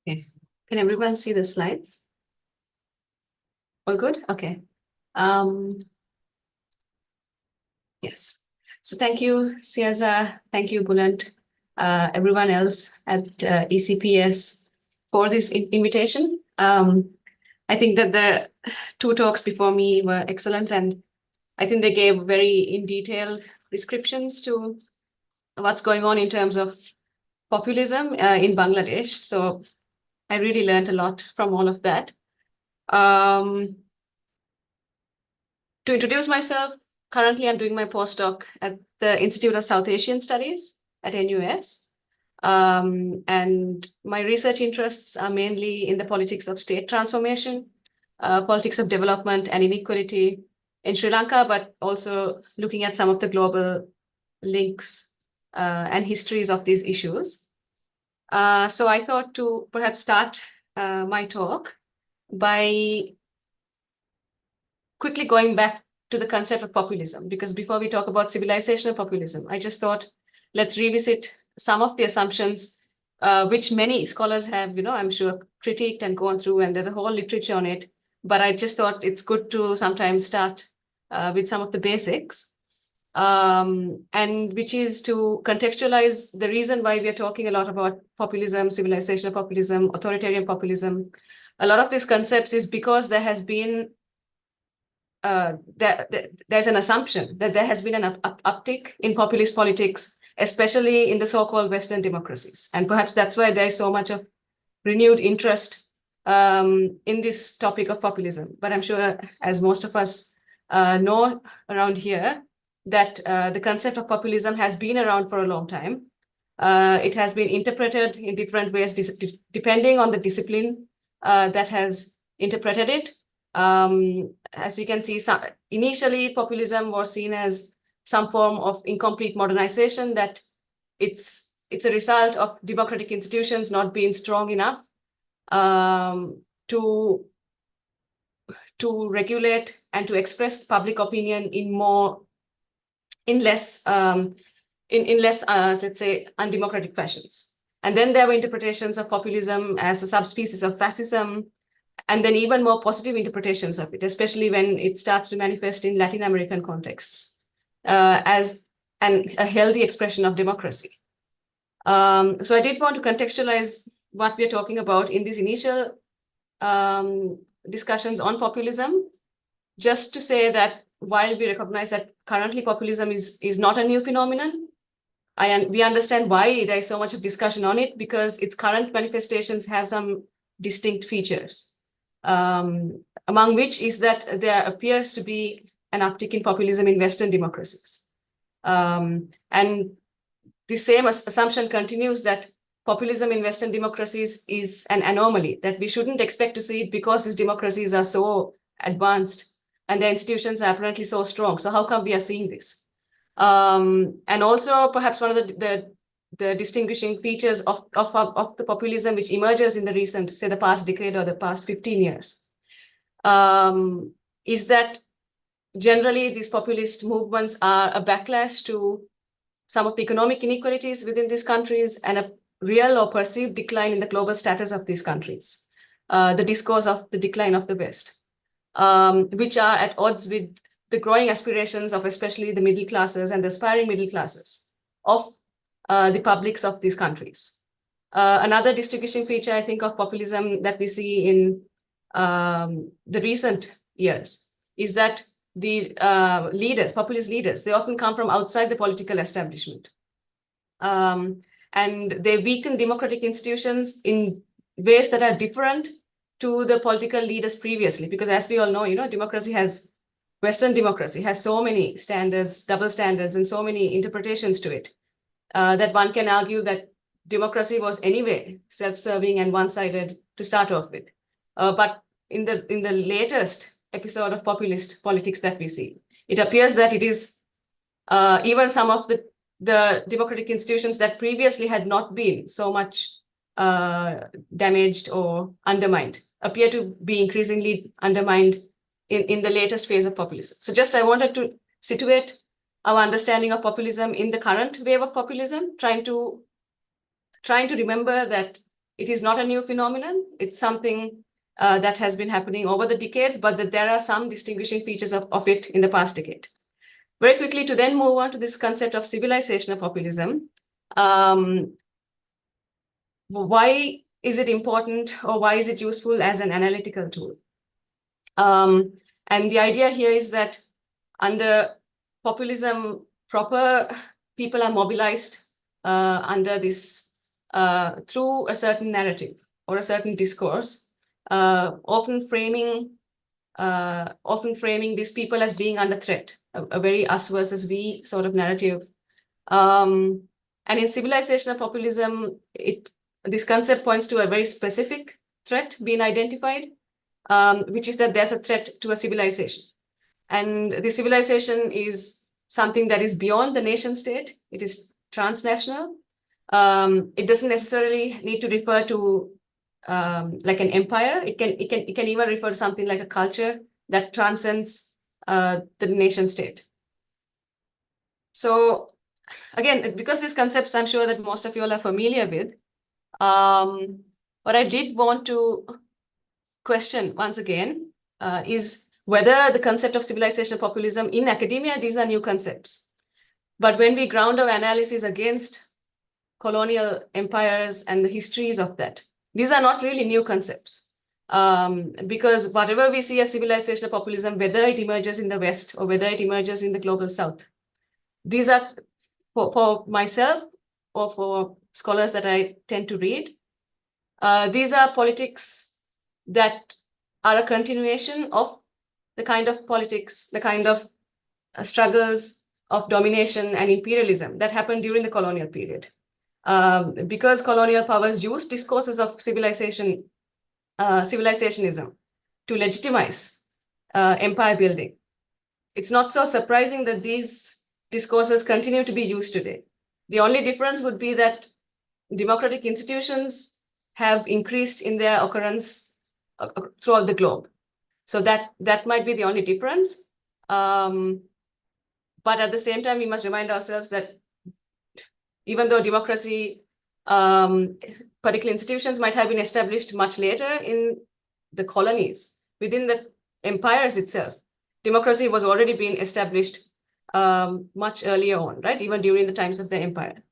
Okay. Can everyone see the slides? All good? Okay. Yes. So thank you, Siaza. Thank you, Bulent, everyone else at ECPS for this invitation. I think that the two talks before me were excellent, and I think they gave very in detail descriptions to what's going on in terms of populism in Bangladesh. So I really learned a lot from all of that. To introduce myself, currently I'm doing my postdoc at the Institute of South Asian Studies at NUS. And my research interests are mainly in the politics of state transformation, politics of development and inequality in Sri Lanka, but also looking at some of the global links and histories of these issues. So I thought to perhaps start my talk by quickly going back to the concept of populism, because before we talk about civilizational populism, I just thought let's revisit some of the assumptions which many scholars have, I'm sure, critiqued and gone through, and there's a whole literature on it. But I just thought it's good to sometimes start with some of the basics. And which is to contextualize the reason why we are talking a lot about populism, civilizational populism, authoritarian populism. A lot of these concepts is because there has been, there's an assumption that there has been an uptick in populist politics, especially in the so-called Western democracies. And perhaps that's why there's so much of renewed interest in this topic of populism. But I'm sure, as most of us know around here, that the concept of populism has been around for a long time. It has been interpreted in different ways, depending on the discipline that has interpreted it. As we can see, initially populism was seen as some form of incomplete modernization, that it's a result of democratic institutions not being strong enough to regulate and to express public opinion in less in less, let's say, undemocratic fashions. And then there were interpretations of populism as a subspecies of fascism, and then even more positive interpretations of it, especially when it starts to manifest in Latin American contexts as a healthy expression of democracy. So I did want to contextualize what we're talking about in these initial discussions on populism, just to say that while we recognize that currently populism is not a new phenomenon, we understand why there is so much of discussion on it, because its current manifestations have some distinct features, among which is that there appears to be an uptick in populism in Western democracies. And the same assumption continues that populism in Western democracies is an anomaly, that we shouldn't expect to see it because these democracies are so advanced and their institutions are apparently so strong. So how come we are seeing this? And also perhaps one of the distinguishing features of the populism which emerges in the recent, say the past decade or the past 15 years, is that generally these populist movements are a backlash to some of the economic inequalities within these countries and a real or perceived decline in the global status of these countries, the discourse of the decline of the West, which are at odds with the growing aspirations of especially the middle classes and the aspiring middle classes of the publics of these countries. Another distinguishing feature, I think, of populism that we see in the recent years is that the populist leaders, they often come from outside the political establishment. And they weaken democratic institutions in ways that are different to the political leaders previously. Because as we all know, Western democracy has so many standards, double standards, and so many interpretations to it, that one can argue that democracy was anyway self-serving and one-sided to start off with. But in the latest episode of populist politics that we see, it appears that it is even some of the democratic institutions that previously had not been so much damaged or undermined appear to be increasingly undermined in the latest phase of populism. So just I wanted to situate our understanding of populism in the current wave of populism, trying to remember that it is not a new phenomenon. It's something that has been happening over the decades, but that there are some distinguishing features of it in the past decade. Very quickly, to then move on to this concept of civilizational populism. Why is it important, or why is it useful as an analytical tool? And the idea here is that under populism proper, people are mobilized under this through a certain narrative or a certain discourse, often framing these people as being under threat, a very us versus we sort of narrative. And in civilizational populism, this concept points to a very specific threat being identified, which is that there's a threat to a civilization. And the civilization is something that is beyond the nation state. It is transnational. It doesn't necessarily need to refer to like an empire. It can even refer to something like a culture that transcends the nation state. So again, because these concepts I'm sure that most of you all are familiar with, what I did want to question once again is whether the concept of civilizational populism in academia, these are new concepts. But when we ground our analysis against colonial empires and the histories of that, these are not really new concepts. Because whatever we see as civilizational populism, whether it emerges in the West or whether it emerges in the global South, these are, for myself or for scholars that I tend to read, these are politics that are a continuation of the kind of politics, the kind of struggles of domination and imperialism that happened during the colonial period. Because colonial powers used discourses of civilizationism to legitimize empire building, it's not so surprising that these discourses continue to be used today. The only difference would be that democratic institutions have increased in their occurrence throughout the globe. So that might be the only difference. But at the same time, we must remind ourselves that even though democracy, particular institutions might have been established much later in the colonies, within the empires itself, democracy was already being established much earlier on, right? Even during the times of the empire.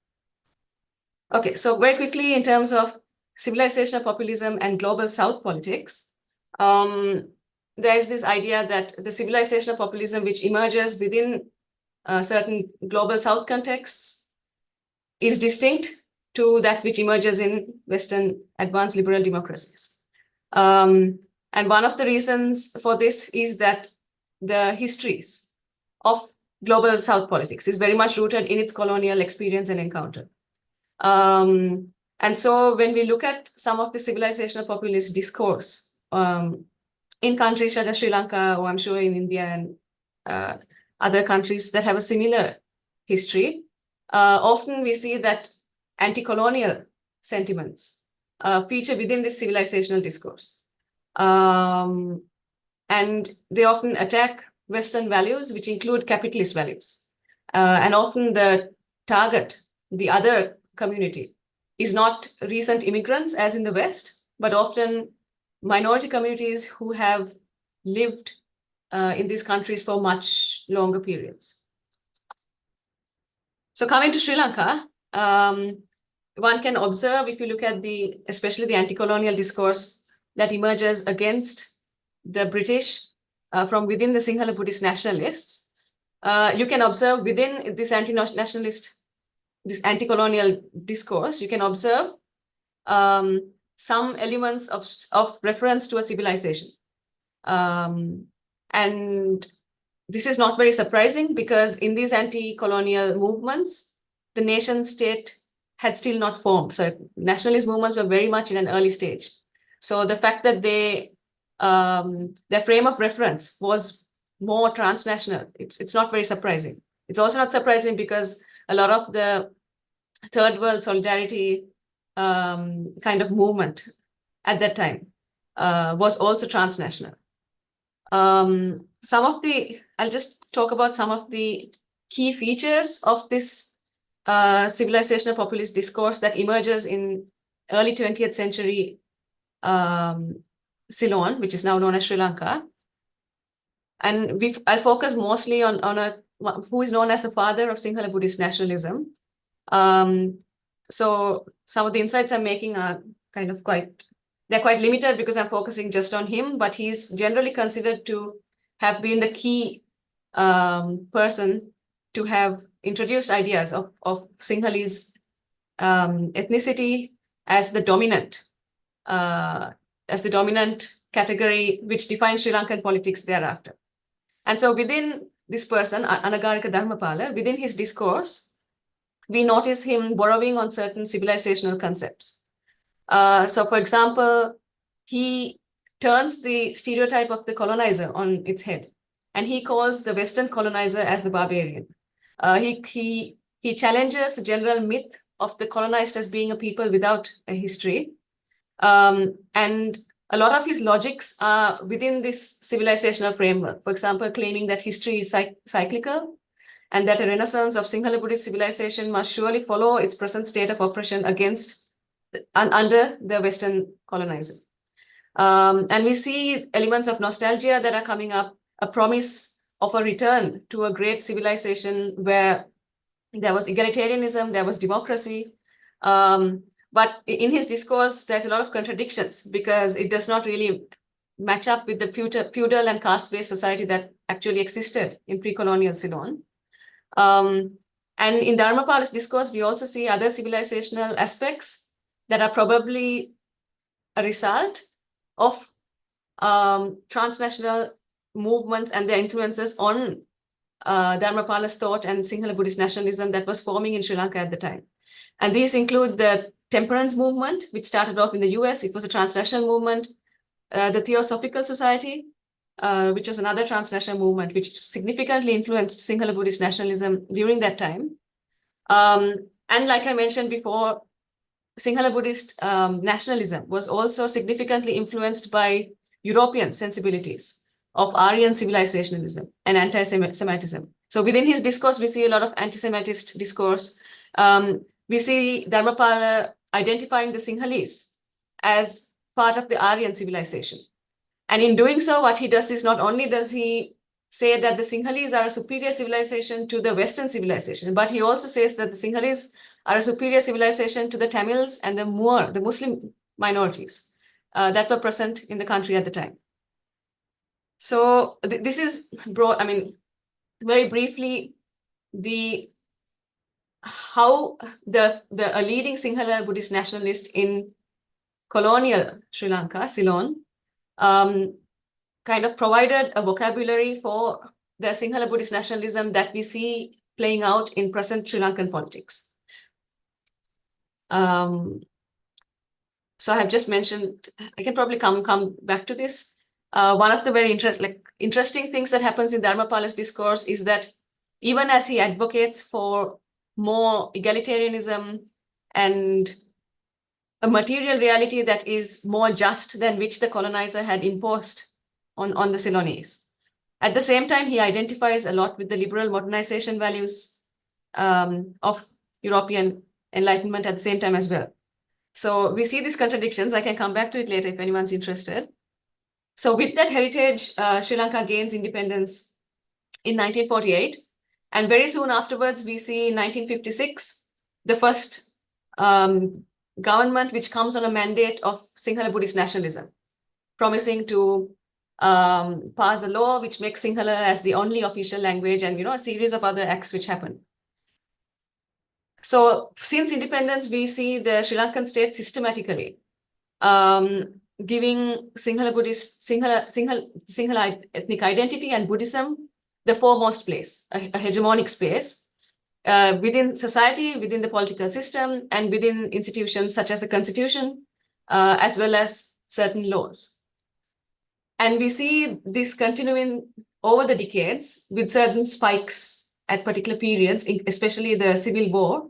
Okay, so very quickly in terms of civilizational populism and global South politics, there's this idea that the civilizational populism which emerges within certain global South contexts is distinct to that which emerges in Western advanced liberal democracies. And one of the reasons for this is that the histories of global South politics is very much rooted in its colonial experience and encounter. And so when we look at some of the civilizational populist discourse in countries such as Sri Lanka, or I'm sure in India and other countries that have a similar history, often we see that anti-colonial sentiments feature within this civilizational discourse. And they often attack Western values, which include capitalist values. And often the target, the other community, is not recent immigrants as in the West, but often minority communities who have lived in these countries for much longer periods. So coming to Sri Lanka, one can observe, if you look at especially the anti-colonial discourse that emerges against the British from within the Sinhala Buddhist nationalists, you can observe within this anti-nationalist, this anti-colonial discourse, you can observe some elements of reference to a civilization. And this is not very surprising because in these anti-colonial movements, the nation state had still not formed. So nationalist movements were very much in an early stage. So the fact that their frame of reference was more transnational, it's not very surprising. It's also not surprising because a lot of the third world solidarity kind of movement at that time was also transnational. I'll just talk about some of the key features of this civilizational populist discourse that emerges in early 20th century Ceylon, which is now known as Sri Lanka. And I'll focus mostly on who is known as the father of Sinhala Buddhist nationalism. So some of the insights I'm making are kind of they're quite limited because I'm focusing just on him, but he's generally considered to have been the key person to have introduced ideas of Sinhalese ethnicity as the dominant category which defines Sri Lankan politics thereafter. And so within this person, Anagarika Dharmapala, within his discourse, we notice him borrowing on certain civilizational concepts. So for example, he turns the stereotype of the colonizer on its head, and he calls the Western colonizer as the barbarian. He challenges the general myth of the colonized as being a people without a history. And a lot of his logics are within this civilizational framework. For example, claiming that history is cyclical and that a renaissance of Sinhala Buddhist civilization must surely follow its present state of oppression under the Western colonizer. And we see elements of nostalgia that are coming up, a promise of a return to a great civilization where there was egalitarianism, there was democracy. But in his discourse, there's a lot of contradictions because it does not really match up with the feudal and caste-based society that actually existed in pre-colonial Ceylon. And in Dharmapala's discourse, we also see other civilizational aspects that are probably a result of transnational movements and their influences on Dharmapala's thought and Sinhala Buddhist nationalism that was forming in Sri Lanka at the time. And these include the temperance movement, which started off in the US. It was a transnational movement. The Theosophical Society, which was another transnational movement, which significantly influenced Sinhala Buddhist nationalism during that time. And like I mentioned before, Sinhala Buddhist nationalism was also significantly influenced by European sensibilities of Aryan civilizationalism and anti-Semitism. So within his discourse, we see a lot of anti-Semitist discourse, we see Dharmapala identifying the Sinhalese as part of the Aryan civilization. And in doing so, what he does is not only does he say that the Sinhalese are a superior civilization to the Western civilization, but he also says that the Sinhalese are a superior civilization to the Tamils and the Muslim minorities that were present in the country at the time. So this is broad, I mean, very briefly, how a leading Sinhala Buddhist nationalist in colonial Sri Lanka, Ceylon, kind of provided a vocabulary for the Sinhala Buddhist nationalism that we see playing out in present Sri Lankan politics. So I have just mentioned, I can probably come back to this. One of the very interesting things that happens in Dharmapala's discourse is that even as he advocates for more egalitarianism and a material reality that is more just than which the colonizer had imposed on the Ceylonese. At the same time, he identifies a lot with the liberal modernization values of European Enlightenment at the same time as well. So we see these contradictions. I can come back to it later if anyone's interested. So with that heritage, Sri Lanka gains independence in 1948. And very soon afterwards, we see in 1956, the first government which comes on a mandate of Sinhala Buddhist nationalism, promising to pass a law which makes Sinhala as the only official language, and a series of other acts which happen. So since independence, we see the Sri Lankan state systematically giving Sinhala ethnic identity and Buddhism the foremost place, a hegemonic space within society, within the political system, and within institutions such as the constitution, as well as certain laws. And we see this continuing over the decades with certain spikes at particular periods, especially the Civil War.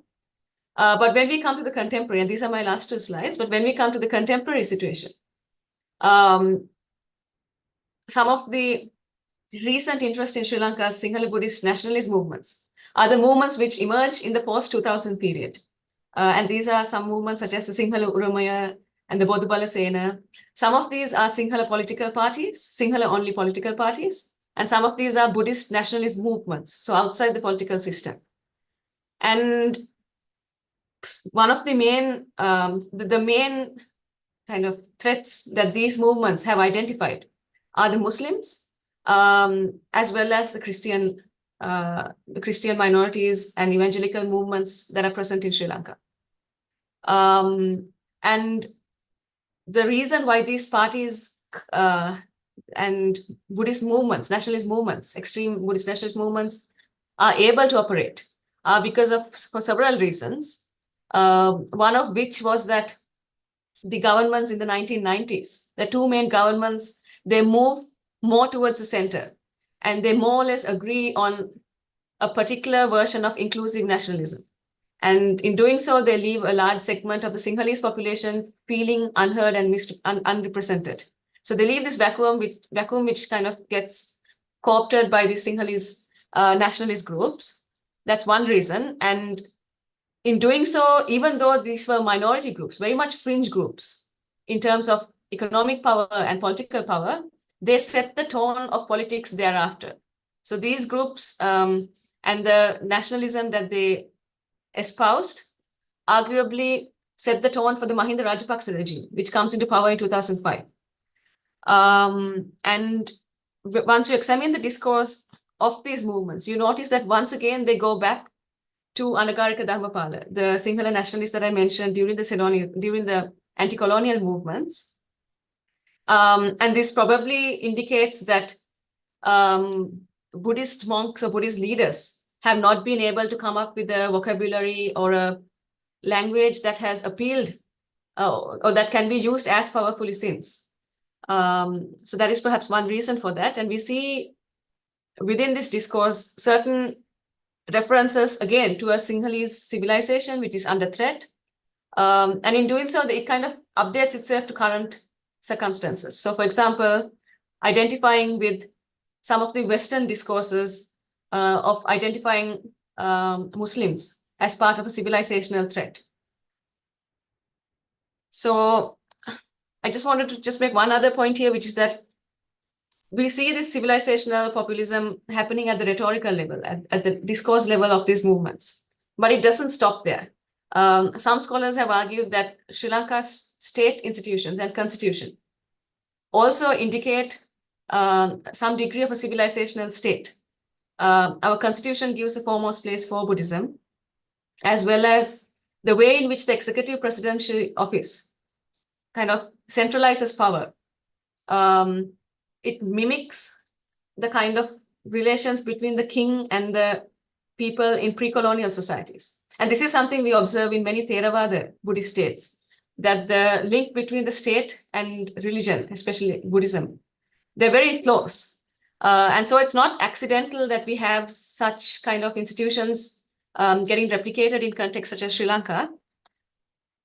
But when we come to the contemporary, and these are my last two slides, but when we come to the contemporary situation, some of the recent interest in Sri Lanka's Sinhala Buddhist nationalist movements are the movements which emerge in the post-2000 period. And these are some movements such as the Sinhala Uramaya and the Bodhubala Sena. Some of these are Sinhala political parties, Sinhala-only political parties, and some of these are Buddhist nationalist movements, so outside the political system. And one of the main, the main kind of threats that these movements have identified are the Muslims, as well as the Christian minorities and evangelical movements that are present in Sri Lanka. And the reason why these parties and Buddhist movements, nationalist movements, extreme Buddhist nationalist movements are able to operate for several reasons. One of which was that the governments in the 1990s, the two main governments, they move more towards the center, and they more or less agree on a particular version of inclusive nationalism. And in doing so, they leave a large segment of the Sinhalese population feeling unheard and unrepresented. So they leave this vacuum which kind of gets co-opted by the Sinhalese nationalist groups. That's one reason. And in doing so, even though these were minority groups, very much fringe groups in terms of economic power and political power, they set the tone of politics thereafter. So these groups and the nationalism that they espoused arguably set the tone for the Mahinda Rajapaksa regime, which comes into power in 2005. And once you examine the discourse of these movements, you notice that once again they go back to Anagarika Dharmapala, the Sinhala nationalists that I mentioned during the anti-colonial movements. And this probably indicates that Buddhist monks or Buddhist leaders have not been able to come up with a vocabulary or a language that has appealed or that can be used as powerfully since. So that is perhaps one reason for that. And we see within this discourse certain references again to a Sinhalese civilization which is under threat. And in doing so, it kind of updates itself to current circumstances. So for example, identifying with some of the Western discourses of identifying Muslims as part of a civilizational threat. So I just wanted to just make one other point here, which is that we see this civilizational populism happening at the rhetorical level, at the discourse level of these movements. But it doesn't stop there. Some scholars have argued that Sri Lanka's state institutions and constitution also indicate some degree of a civilizational state. Our constitution gives the foremost place for Buddhism, as well as the way in which the executive presidential office kind of centralizes power. It mimics the kind of relations between the king and the people in pre-colonial societies. And this is something we observe in many Theravada Buddhist states, that the link between the state and religion, especially Buddhism, they're very close. And so it's not accidental that we have such kind of institutions getting replicated in contexts such as Sri Lanka.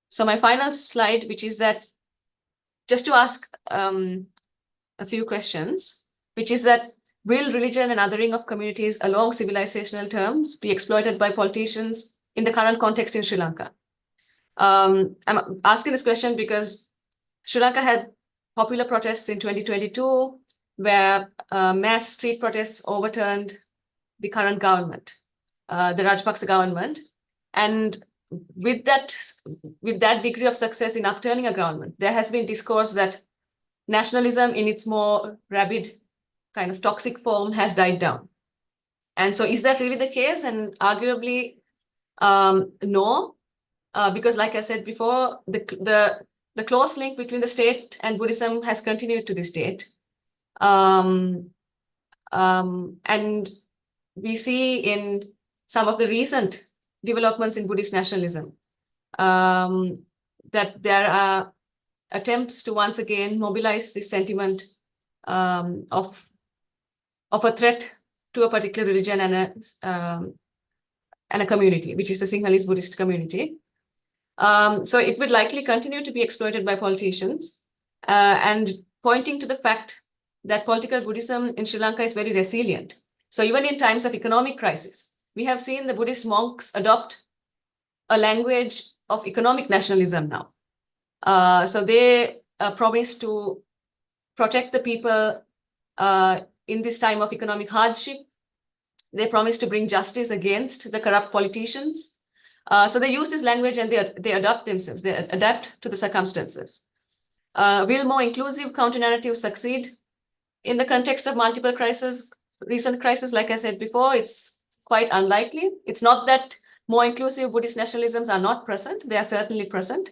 So my final slide, which is that just to ask a few questions, which is that will religion and othering of communities along civilizational terms be exploited by politicians in the current context in Sri Lanka? I'm asking this question because Sri Lanka had popular protests in 2022 where mass street protests overturned the current government, the Rajapaksa government. And with that degree of success in upturning a government, there has been discourse that nationalism in its more rabid kind of toxic form has died down. And so is that really the case? And arguably, no, because like I said before, the close link between the state and Buddhism has continued to this date. And we see in some of the recent developments in Buddhist nationalism that there are attempts to once again mobilize this sentiment of a threat to a particular religion and a community, which is the Sinhalese Buddhist community. So it would likely continue to be exploited by politicians, and pointing to the fact that political Buddhism in Sri Lanka is very resilient. So even in times of economic crisis, we have seen the Buddhist monks adopt a language of economic nationalism now. So they promise to protect the people in this time of economic hardship. They promise to bring justice against the corrupt politicians. So they use this language and they adapt themselves, they adapt to the circumstances. Will more inclusive counter-narratives succeed in the context of multiple crises, recent crises? Like I said before, it's quite unlikely. It's not that more inclusive Buddhist nationalisms are not present, they are certainly present,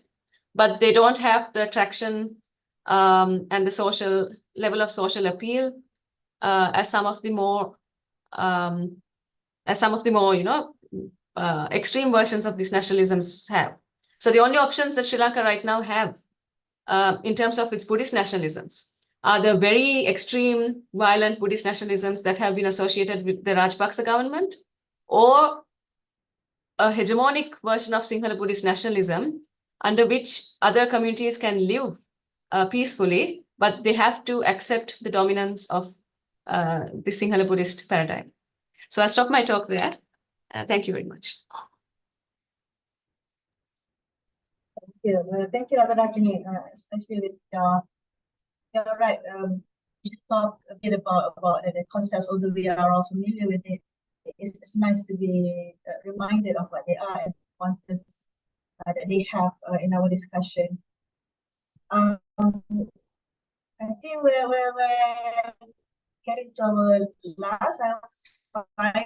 but they don't have the traction and the social level of social appeal as some of the more extreme versions of these nationalisms have. So the only options that Sri Lanka right now have in terms of its Buddhist nationalisms are the very extreme violent Buddhist nationalisms that have been associated with the Rajapaksa government, or a hegemonic version of Sinhala Buddhist nationalism under which other communities can live peacefully, but they have to accept the dominance of the Sinhala Buddhist paradigm. So I'll stop my talk there. Thank you very much.
Thank you, Radharajini, especially with you're right. You talked a bit about the concepts, although we are all familiar with it. It's nice to be reminded of what they are and context that they have in our discussion. I think we're getting to our last final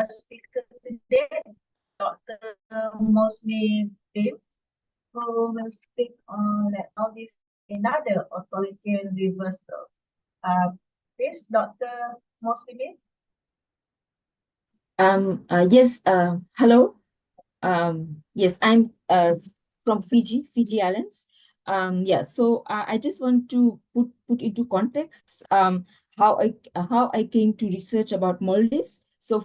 speaker today, Dr. Mosli Bim, who will speak on the Maldives, another authoritarian reversal. This Dr. Mosli Bim.
Yes, hello. Yes, I'm from Fiji Islands. Yeah, so I just want to put into context how I came to research about Maldives. So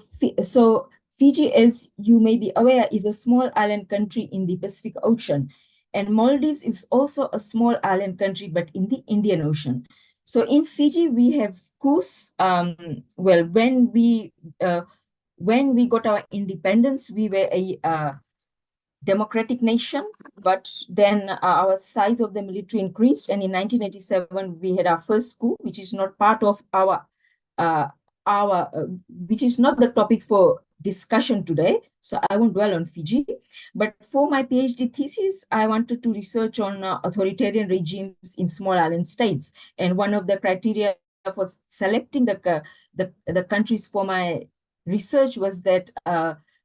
Fiji, as you may be aware, is a small island country in the Pacific Ocean, and Maldives is also a small island country, but in the Indian Ocean. So in Fiji, we have coups. Well, when we when we got our independence, we were a democratic nation, but then our size of the military increased, and in 1987 we had our first coup, which is not part of which is not the topic for discussion today, so I won't dwell on Fiji. But for my PhD thesis, I wanted to research on authoritarian regimes in small island states, and one of the criteria for selecting the countries for my research was that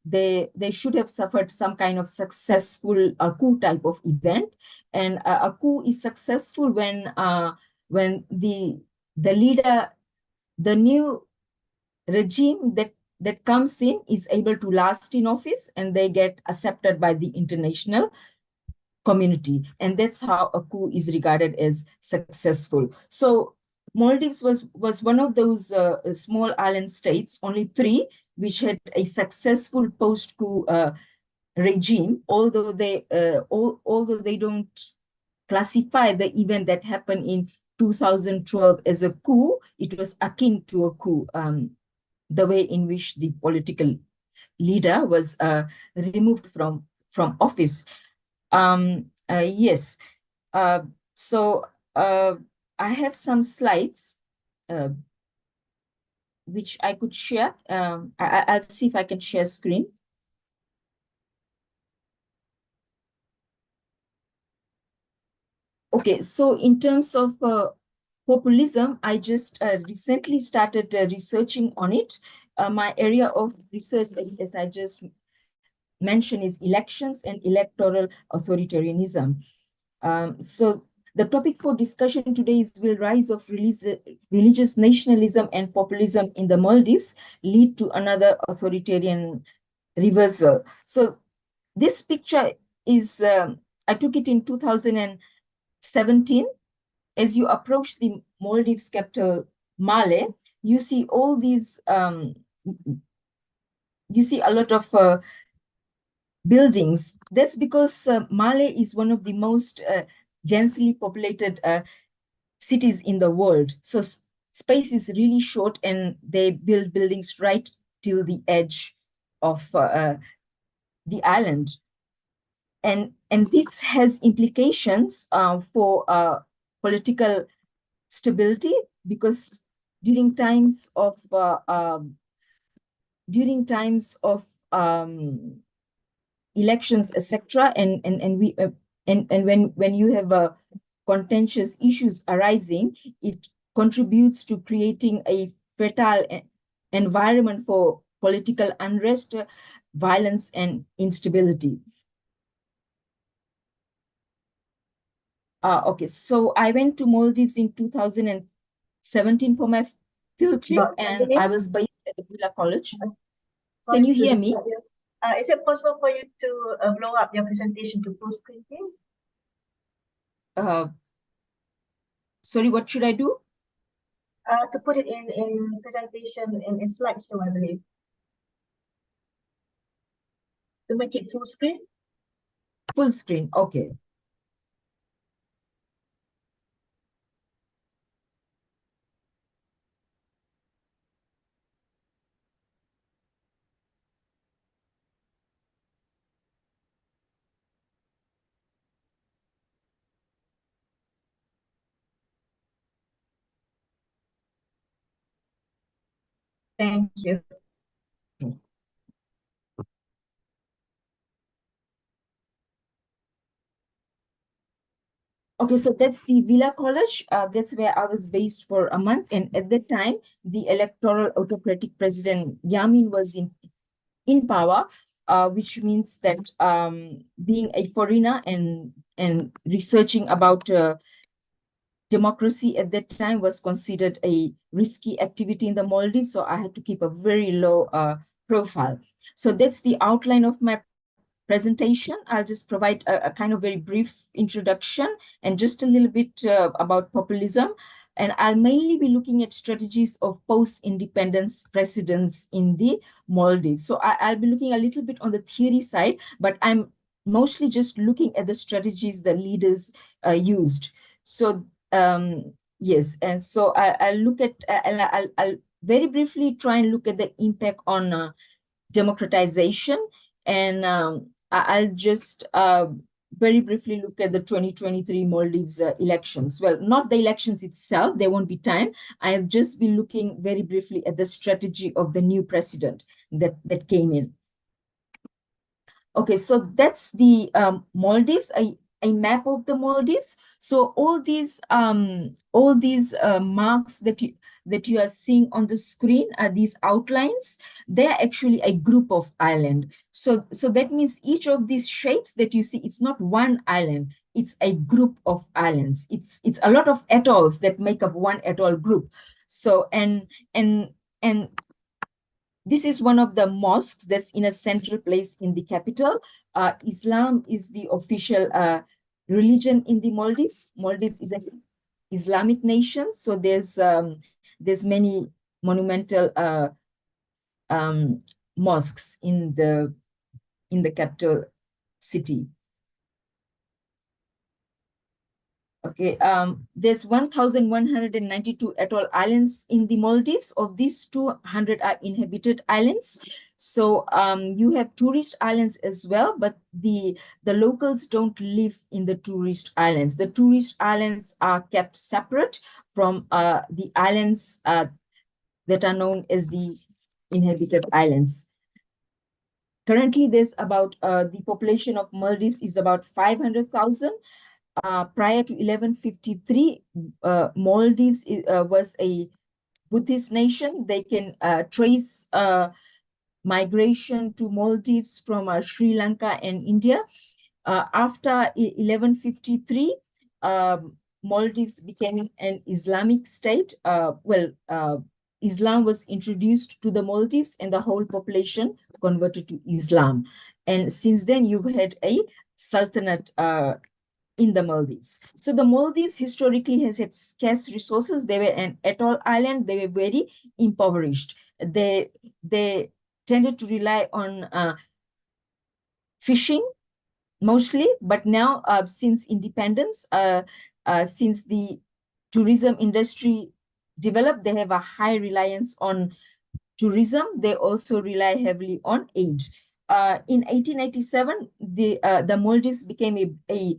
they should have suffered some kind of successful coup type of event, and a coup is successful when the leader, the new regime that comes in is able to last in office, and they get accepted by the international community, and that's how a coup is regarded as successful. So Maldives was one of those small island states, only 3, which had a successful post-coup regime, although they don't classify the event that happened in 2012 as a coup. It was akin to a coup, the way in which the political leader was removed from office. Yes. So I have some slides which I could share. I'll see if I can share screen. Okay, so in terms of populism, I just recently started researching on it. My area of research, as I just mentioned, is elections and electoral authoritarianism. So the topic for discussion today is: will rise of religious nationalism and populism in the Maldives lead to another authoritarian reversal? So this picture is, I took it in 2017. As you approach the Maldives capital, Male, you see all these, you see a lot of buildings. That's because Male is one of the most densely populated cities in the world. So space is really short, and they build buildings right till the edge of the island. And this has implications for political stability, because during times of elections, etc., and when you have contentious issues arising, it contributes to creating a fertile environment for political unrest, violence, and instability. Okay, so I went to Maldives in 2017 for my field trip, and I was based at the Villa College. Can you hear me?
Is it possible for you to blow up your presentation to full screen, please?
Sorry, what should I do?
To put it in presentation in slideshow, I believe. To make it full screen?
Full screen, okay.
Thank you.
Okay, so that's the Villa College. That's where I was based for a month. And at that time, the electoral autocratic president Yamin was in power, which means that being a foreigner and researching about democracy at that time was considered a risky activity in the Maldives. So I had to keep a very low profile. So that's the outline of my presentation. I'll just provide a kind of very brief introduction and just a little bit about populism. And I'll mainly be looking at strategies of post-independence presidents in the Maldives. So I'll be looking a little bit on the theory side, but I'm mostly just looking at the strategies the leaders used. So yes, and so I'll look at, I'll very briefly try and look at the impact on democratization. And I'll just very briefly look at the 2023 Maldives elections. Well, not the elections itself, there won't be time. I'll just be looking very briefly at the strategy of the new president that came in. Okay, so that's the Maldives, a map of the Maldives. So all these marks that you are seeing on the screen are these outlines. They are actually a group of island. So that means each of these shapes that you see, it's not one island, it's a group of islands. It's a lot of atolls that make up one atoll group. So and this is one of the mosques that's in a central place in the capital. Islam is the official religion in the Maldives. Maldives is an Islamic nation, so there's many monumental mosques in the capital city. Okay, there's 1,192 atoll islands in the Maldives. Of these, 200 are inhabited islands. So you have tourist islands as well, but the locals don't live in the tourist islands. The tourist islands are kept separate from the islands that are known as the inhabited islands. Currently, there's about the population of Maldives is about 500,000. Prior to 1153, Maldives was a Buddhist nation. They can trace migration to Maldives from Sri Lanka and India. After 1153, Maldives became an Islamic state. Islam was introduced to the Maldives and the whole population converted to Islam. And since then, you've had a sultanate in the Maldives. So the Maldives historically has had scarce resources. They were an atoll island. They were very impoverished. They tended to rely on fishing mostly, but now since independence, since the tourism industry developed, they have a high reliance on tourism. They also rely heavily on aid. In 1887, the Maldives became a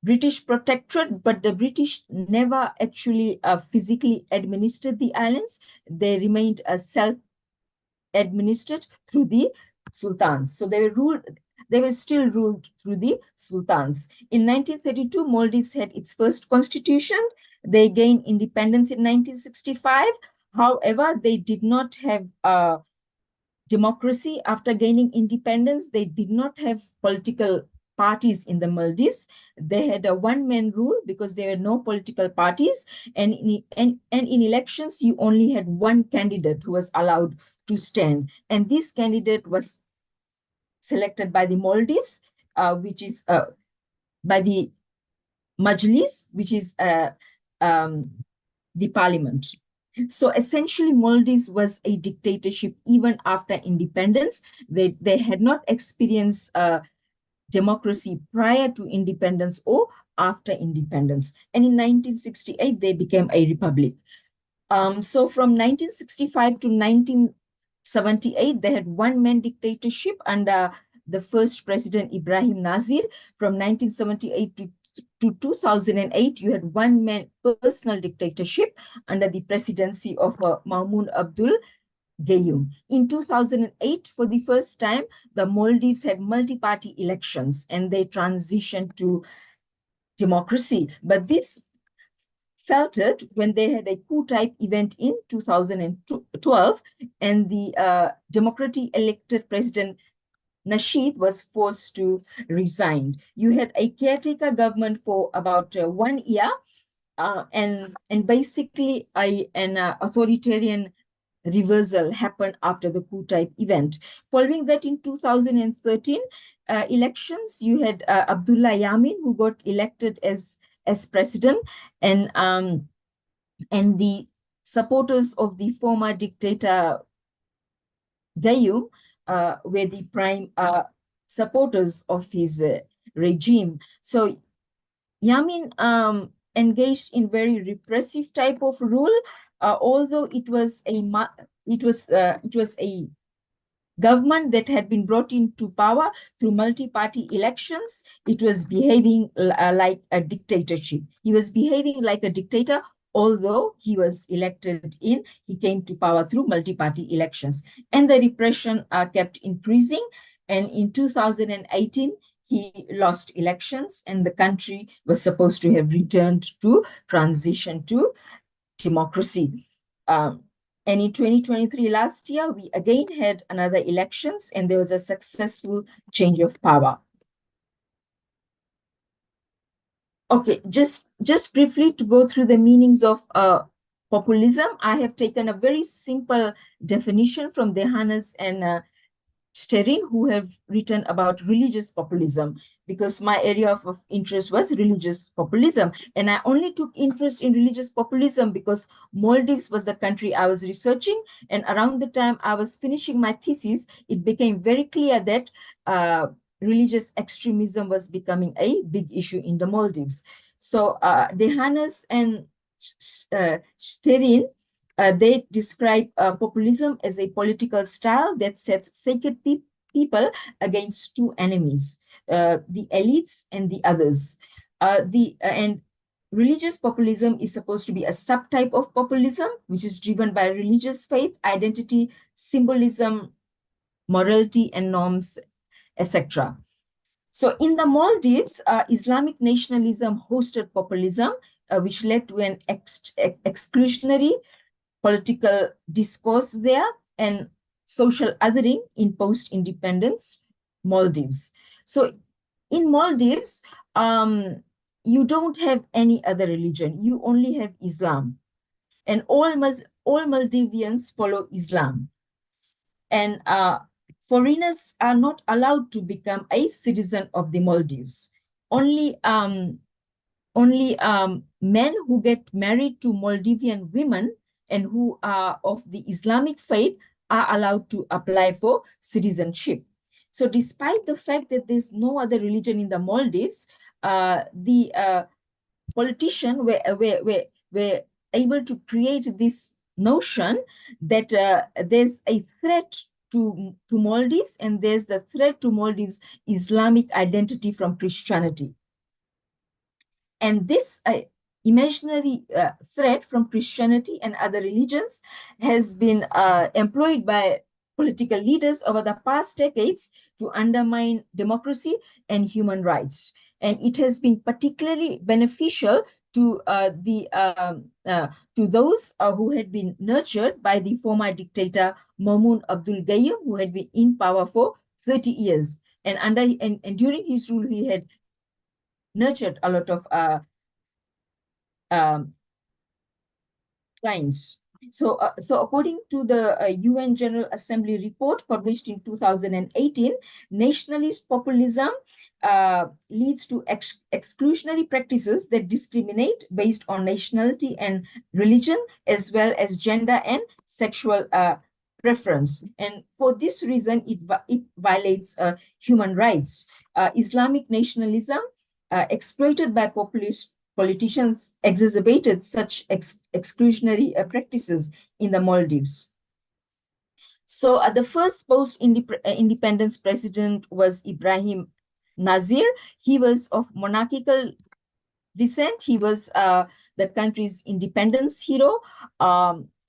British protectorate, but the British never actually physically administered the islands. They remained self-administered through the sultans. So they were still ruled through the sultans. In 1932, Maldives had its first constitution. They gained independence in 1965. However, they did not have democracy after gaining independence. They did not have political parties in the Maldives. They had a one-man rule because there were no political parties. And in elections, you only had one candidate who was allowed to stand. And this candidate was selected by the Maldives, which is by the Majlis, which is the parliament. So essentially, Maldives was a dictatorship even after independence. They had not experienced democracy prior to independence or after independence. And in 1968, they became a republic. So from 1965 to 1978, they had one-man dictatorship under the first president, Ibrahim Nazir. From 1978 to 2008, you had one-man personal dictatorship under the presidency of Maumoon Abdul Gayoom. In 2008, for the first time, the Maldives had multi-party elections and they transitioned to democracy. But this faltered when they had a coup-type event in 2012, and the democratically elected president Nasheed was forced to resign. You had a caretaker government for about 1 year, and basically an authoritarian reversal happened after the coup-type event. Following that, in 2013 elections, you had Abdullah Yamin, who got elected as president, and the supporters of the former dictator Gayoom were the prime supporters of his regime. So Yamin engaged in very repressive type of rule, although it was a government that had been brought into power through multi-party elections, it was behaving like a dictatorship. He was behaving like a dictator, although he was elected in, he came to power through multi-party elections. And the repression kept increasing. And in 2018, he lost elections and the country was supposed to have returned to transition to democracy. And in 2023, last year, we again had another elections and there was a successful change of power. Okay, just briefly to go through the meanings of populism, I have taken a very simple definition from Dehanas and Sterin, who have written about religious populism, because my area of interest was religious populism. And I only took interest in religious populism because Maldives was the country I was researching. And around the time I was finishing my thesis, it became very clear that religious extremism was becoming a big issue in the Maldives. So Dehanas and Sterin, they describe populism as a political style that sets sacred people against two enemies, the elites and the others. And religious populism is supposed to be a subtype of populism, which is driven by religious faith, identity, symbolism, morality, and norms, etc. So in the Maldives, Islamic nationalism hosted populism, which led to an exclusionary political discourse there and social othering in post-independence Maldives. So in Maldives, you don't have any other religion. You only have Islam. And all Maldivians follow Islam. And foreigners are not allowed to become a citizen of the Maldives. Only men who get married to Maldivian women and who are of the Islamic faith are allowed to apply for citizenship. So despite the fact that there's no other religion in the Maldives, the politicians were able to create this notion that there's a threat to Maldives, and there's the threat to Maldives' Islamic identity from Christianity. And this imaginary threat from Christianity and other religions has been employed by political leaders over the past decades to undermine democracy and human rights. And it has been particularly beneficial to those who had been nurtured by the former dictator Maumoon Abdul Gayoom, who had been in power for 30 years. And during his rule, he had nurtured a lot of clients. So according to the UN General Assembly report published in 2018, nationalist populism leads to exclusionary practices that discriminate based on nationality and religion, as well as gender and sexual preference. And for this reason, it violates human rights. Islamic nationalism, exploited by politicians, exacerbated such exclusionary practices in the Maldives. So the first post-independence president was Ibrahim Nazir. He was of monarchical descent. He was the country's independence hero.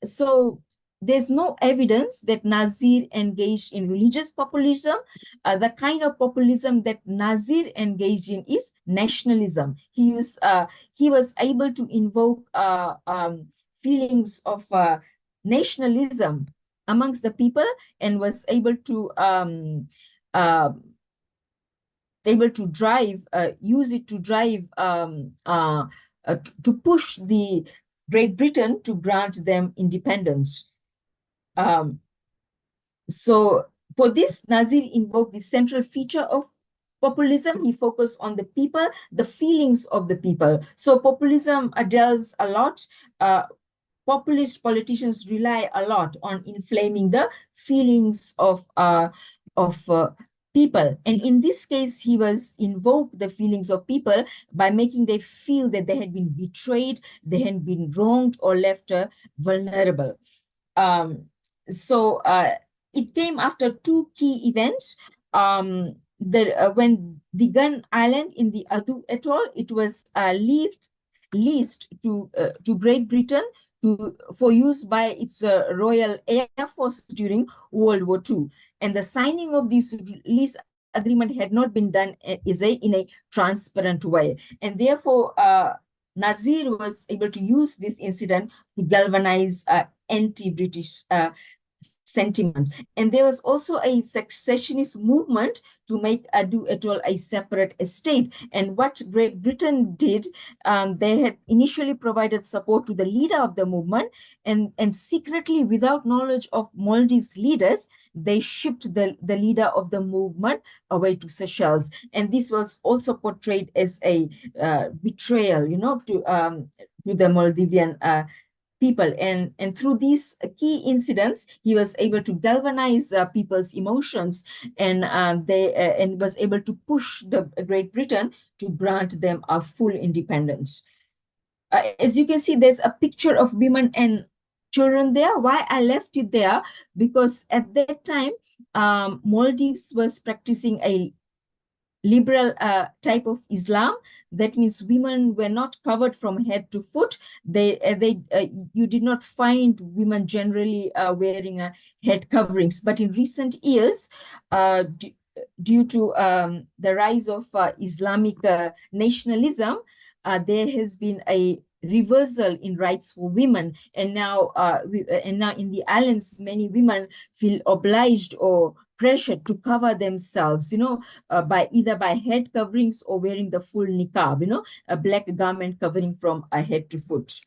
So there's no evidence that Nazir engaged in religious populism. The kind of populism that Nazir engaged in is nationalism. He was able to invoke feelings of nationalism amongst the people, and was able to use it to drive to push the Great Britain to grant them independence. So for this, Nazir invoked the central feature of populism. He focused on the people, the feelings of the people. So populism delves a lot. Populist politicians rely a lot on inflaming the feelings of people. And in this case, he was invoked the feelings of people by making them feel that they had been betrayed, they had been wronged or left vulnerable. it came after two key events. When the Gun Island in the Adu Atoll, it was leased to Great Britain for use by its Royal Air Force during World War II. And the signing of this lease agreement had not been done in a transparent way. And therefore, Nazir was able to use this incident to galvanize anti-British sentiment. And there was also a secessionist movement to make Adu Atoll a separate estate. And what Great Britain did, they had initially provided support to the leader of the movement, and secretly, without knowledge of Maldives leaders, they shipped the leader of the movement away to Seychelles. And this was also portrayed as a betrayal, to the Maldivian people. And through these key incidents, he was able to galvanize people's emotions, and and was able to push the Great Britain to grant them a full independence. As you can see, there's a picture of women and children there. Why I left it there? Because at that time, Maldives was practicing a liberal type of Islam. That means women were not covered from head to foot. You did not find women generally wearing head coverings. But in recent years, due to the rise of Islamic nationalism, there has been a reversal in rights for women, and now in the islands, many women feel obliged or pressured to cover themselves, by head coverings or wearing the full niqab, a black garment covering from head to foot.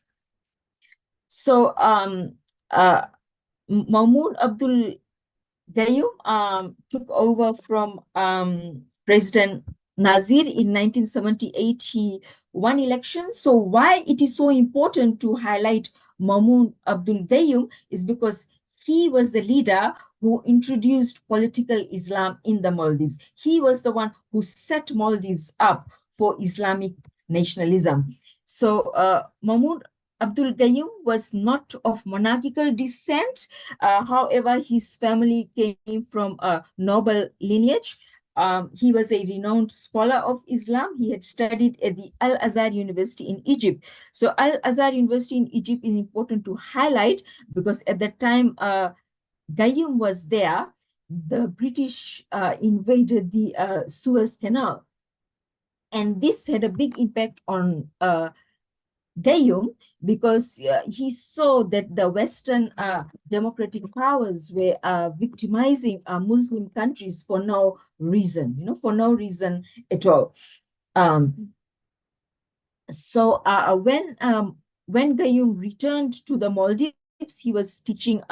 So Mahmoud Abdul Gayoom took over from President Nazir in 1978. He won elections. So why it is so important to highlight Mahmoud Abdul Gayoom is because he was the leader who introduced political Islam in the Maldives. He was the one who set Maldives up for Islamic nationalism. So Mahmoud Abdul Gayoom was not of monarchical descent. However, his family came from a noble lineage. He was a renowned scholar of Islam. He had studied at the Al-Azhar University in Egypt. So Al-Azhar University in Egypt is important to highlight because at that time, Gayoom was there. The British invaded the Suez Canal. And this had a big impact on Gayoom because he saw that the Western democratic powers were victimizing Muslim countries for no reason, for no reason at all. So when Gayoom returned to the Maldives, he was teaching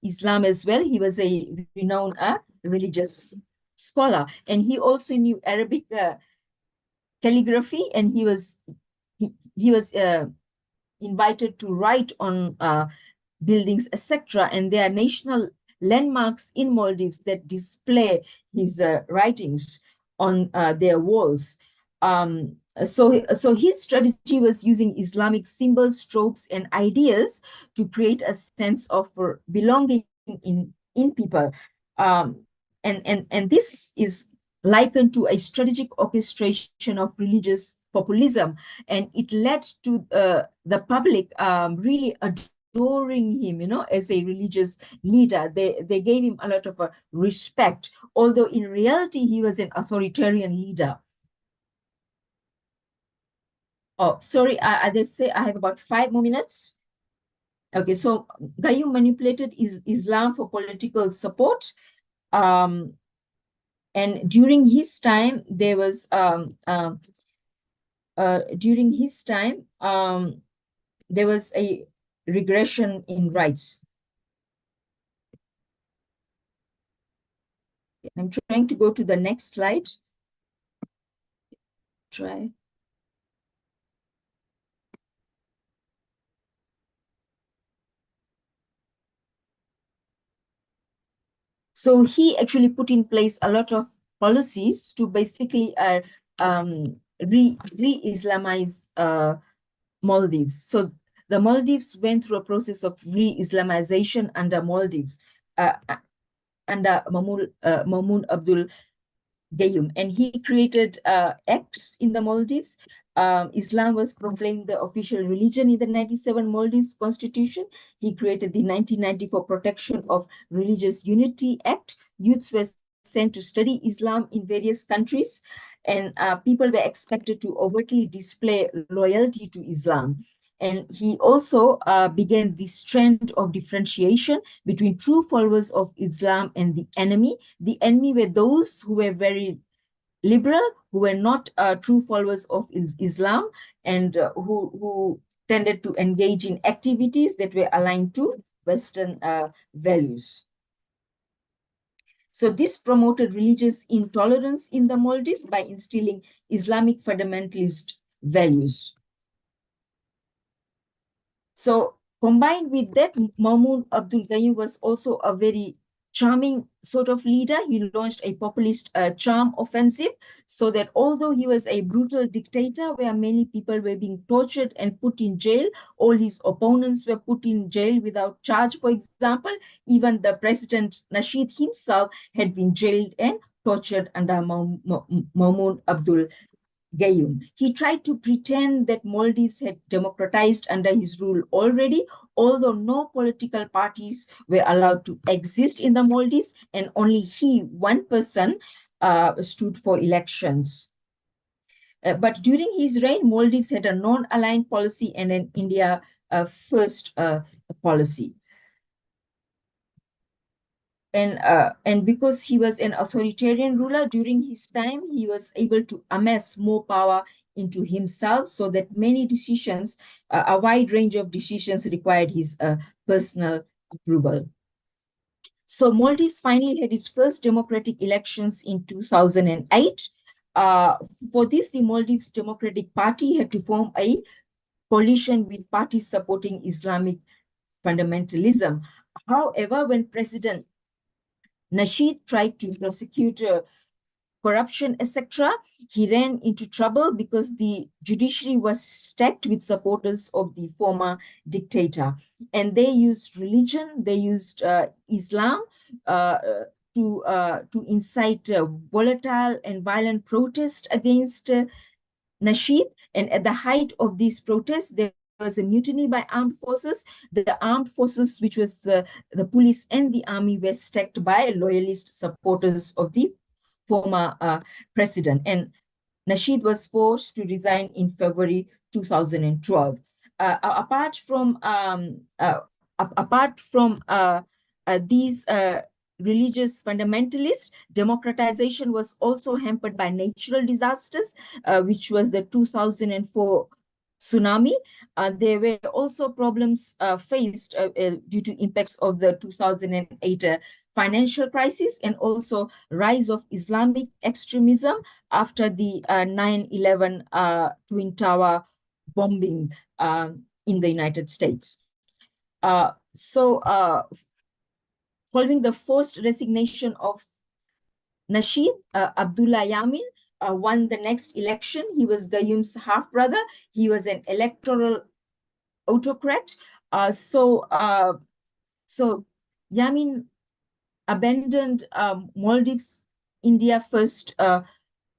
Islam as well. He was a renowned religious scholar, and he also knew Arabic calligraphy, and he was invited to write on buildings, etc. And there are national landmarks in Maldives that display his writings on their walls. So his strategy was using Islamic symbols, tropes, and ideas to create a sense of belonging in people. And this is likened to a strategic orchestration of religious populism, and it led to the public really adoring him, as a religious leader. They gave him a lot of respect, although in reality he was an authoritarian leader. Oh, sorry, they say I have about 5 more minutes. Okay, so Gayoom manipulated Islam for political support. And during his time, there was there was a regression in rights. I'm trying to go to the next slide. Try. So he actually put in place a lot of policies to basically re-Islamize Maldives. So the Maldives went through a process of re-Islamization under Maumoon Abdul Gayoom, and he created acts in the Maldives. Islam was proclaimed the official religion in the 97 Maldives Constitution. He created the 1994 Protection of Religious Unity Act. Youths were sent to study Islam in various countries, and people were expected to overtly display loyalty to Islam. And he also began this trend of differentiation between true followers of Islam and the enemy. The enemy were those who were very liberal, who were not true followers of Islam, and who tended to engage in activities that were aligned to Western values. So this promoted religious intolerance in the Maldives by instilling Islamic fundamentalist values. So combined with that, Maumoon Abdul Gayoom was also a very charming sort of leader. He launched a populist charm offensive, so that although he was a brutal dictator where many people were being tortured and put in jail, all his opponents were put in jail without charge, for example. Even the President Nasheed himself had been jailed and tortured under Maumoon Abdul Gayoom. He tried to pretend that Maldives had democratized under his rule already, although no political parties were allowed to exist in the Maldives, and only he, one person, stood for elections. But during his reign, Maldives had a non-aligned policy and an India first policy. And because he was an authoritarian ruler during his time, he was able to amass more power into himself, so that many decisions, a wide range of decisions, required his personal approval. So Maldives finally had its first democratic elections in 2008. For this, the Maldives Democratic Party had to form a coalition with parties supporting Islamic fundamentalism. However, when President Nasheed tried to prosecute corruption, etc., he ran into trouble because the judiciary was stacked with supporters of the former dictator. And they used religion, they used Islam to incite volatile and violent protest against Nasheed. And at the height of these protests, there was a mutiny by armed forces. The armed forces, which was the police and the army, were stacked by loyalist supporters of the former president. And Nasheed was forced to resign in February 2012. Apart from these religious fundamentalists, democratization was also hampered by natural disasters, which was the 2004 tsunami. There were also problems faced due to impacts of the 2008 financial crisis, and also rise of Islamic extremism after the 9/11 Twin Tower bombing in the United States. Following the forced resignation of Nasheed, Abdullah Yamin won the next election. He was Gayoom's half-brother. He was an electoral autocrat. So Yamin abandoned Maldives' India first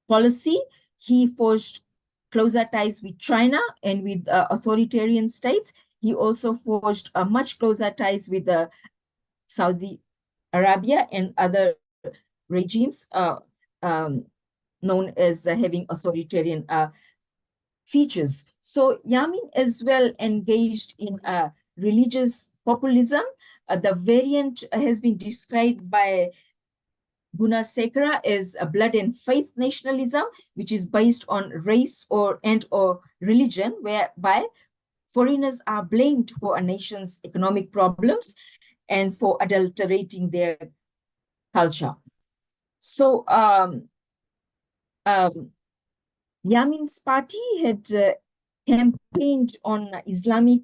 policy. He forged closer ties with China and with authoritarian states. He also forged much closer ties with Saudi Arabia and other regimes known as having authoritarian features. So Yamin as well engaged in religious populism. The variant has been described by Gunasekara as a blood and faith nationalism, which is based on race or religion, whereby foreigners are blamed for a nation's economic problems and for adulterating their culture. So Yamin's party had campaigned on Islamic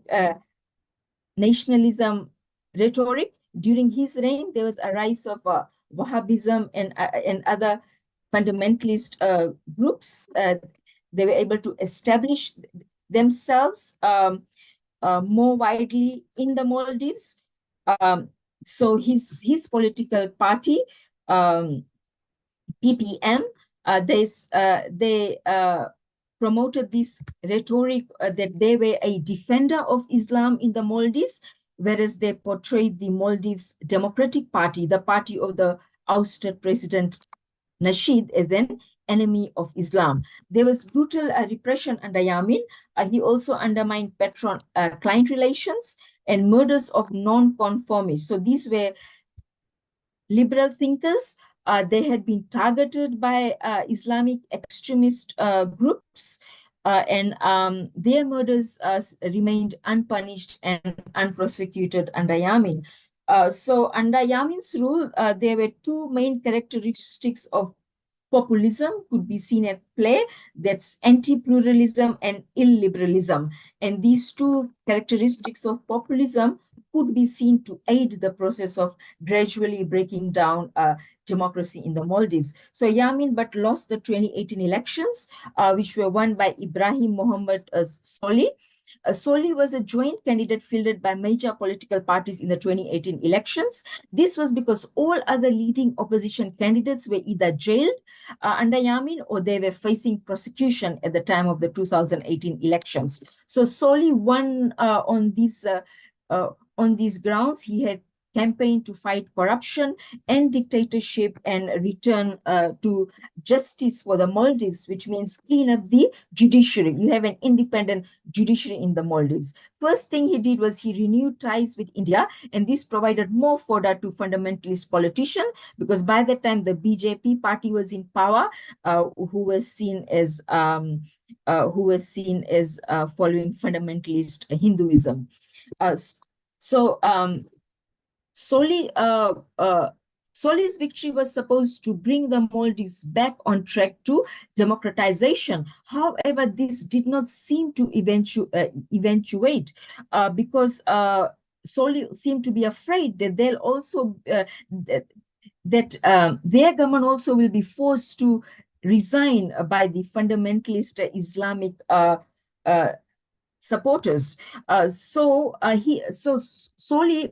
nationalism rhetoric. During his reign, there was a rise of Wahhabism and other fundamentalist groups. They were able to establish themselves more widely in the Maldives. So his political party, PPM, they promoted this rhetoric that they were a defender of Islam in the Maldives, whereas they portrayed the Maldives Democratic Party, the party of the ousted President Nasheed, as an enemy of Islam. There was brutal repression under Yamin. He also undermined patron-client relations and murders of non-conformists. So these were liberal thinkers. They had been targeted by Islamic extremist groups, and their murders remained unpunished and unprosecuted under Yamin. So under Yamin's rule, there were two main characteristics of populism could be seen at play. That's anti-pluralism and illiberalism. And these two characteristics of populism could be seen to aid the process of gradually breaking down democracy in the Maldives. So Yamin but lost the 2018 elections, which were won by Ibrahim Mohammed Soli. Soli was a joint candidate fielded by major political parties in the 2018 elections. This was because all other leading opposition candidates were either jailed under Yamin or they were facing prosecution at the time of the 2018 elections. So Soli won on these grounds. He had campaigned to fight corruption and dictatorship and return to justice for the Maldives, which means clean up the judiciary. You have an independent judiciary in the Maldives. First thing he did was he renewed ties with India, and this provided more fodder to fundamentalist politicians, because by that time the BJP party was in power, who was seen as following fundamentalist Hinduism. Soli's victory was supposed to bring the Maldives back on track to democratization. However, this did not seem to eventuate because Soli seemed to be afraid that they'll also their government also will be forced to resign by the fundamentalist Islamic supporters. Soli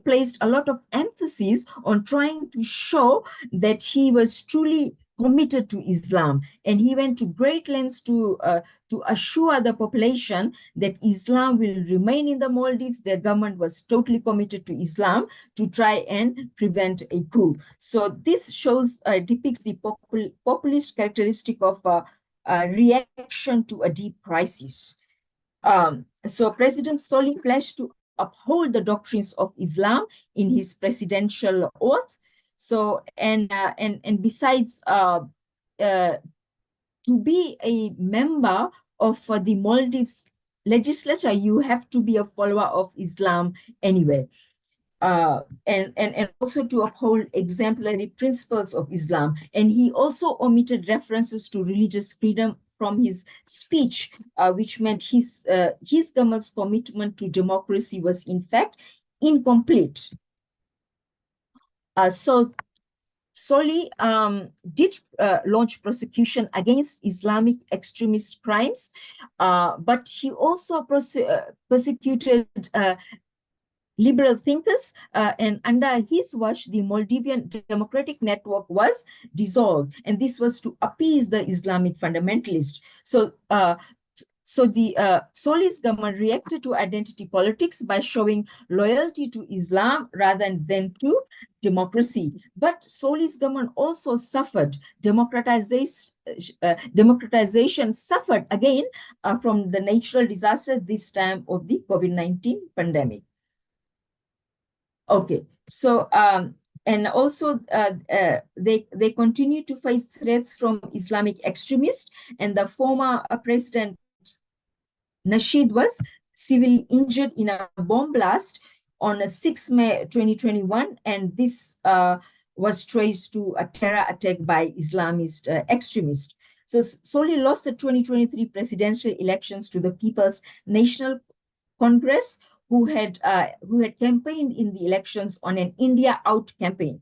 placed a lot of emphasis on trying to show that he was truly committed to Islam, and he went to great lengths to assure the population that Islam will remain in the Maldives. Their government was totally committed to Islam to try and prevent a coup. So this depicts the populist characteristic of reaction to a deep crisis. So President Soli pledged to uphold the doctrines of Islam in his presidential oath. So and besides, to be a member of the Maldives legislature, you have to be a follower of Islam anyway. And also to uphold exemplary principles of Islam. And he also omitted references to religious freedom from his speech, which meant his government's commitment to democracy was in fact incomplete. So Soli did launch prosecution against Islamic extremist crimes, but he also persecuted liberal thinkers, and under his watch, the Maldivian Democratic Network was dissolved, and this was to appease the Islamic fundamentalists. So, Soli's government reacted to identity politics by showing loyalty to Islam rather than to democracy. But Soli's government also suffered. Democratization suffered again from the natural disaster, this time of the COVID-19 pandemic. Okay, so and also they continue to face threats from Islamic extremists, and the former President Nasheed was severely injured in a bomb blast on 6 May 2021, and this was traced to a terror attack by Islamist extremists. So Soli lost the 2023 presidential elections to the People's National Congress, who had campaigned in the elections on an India out campaign,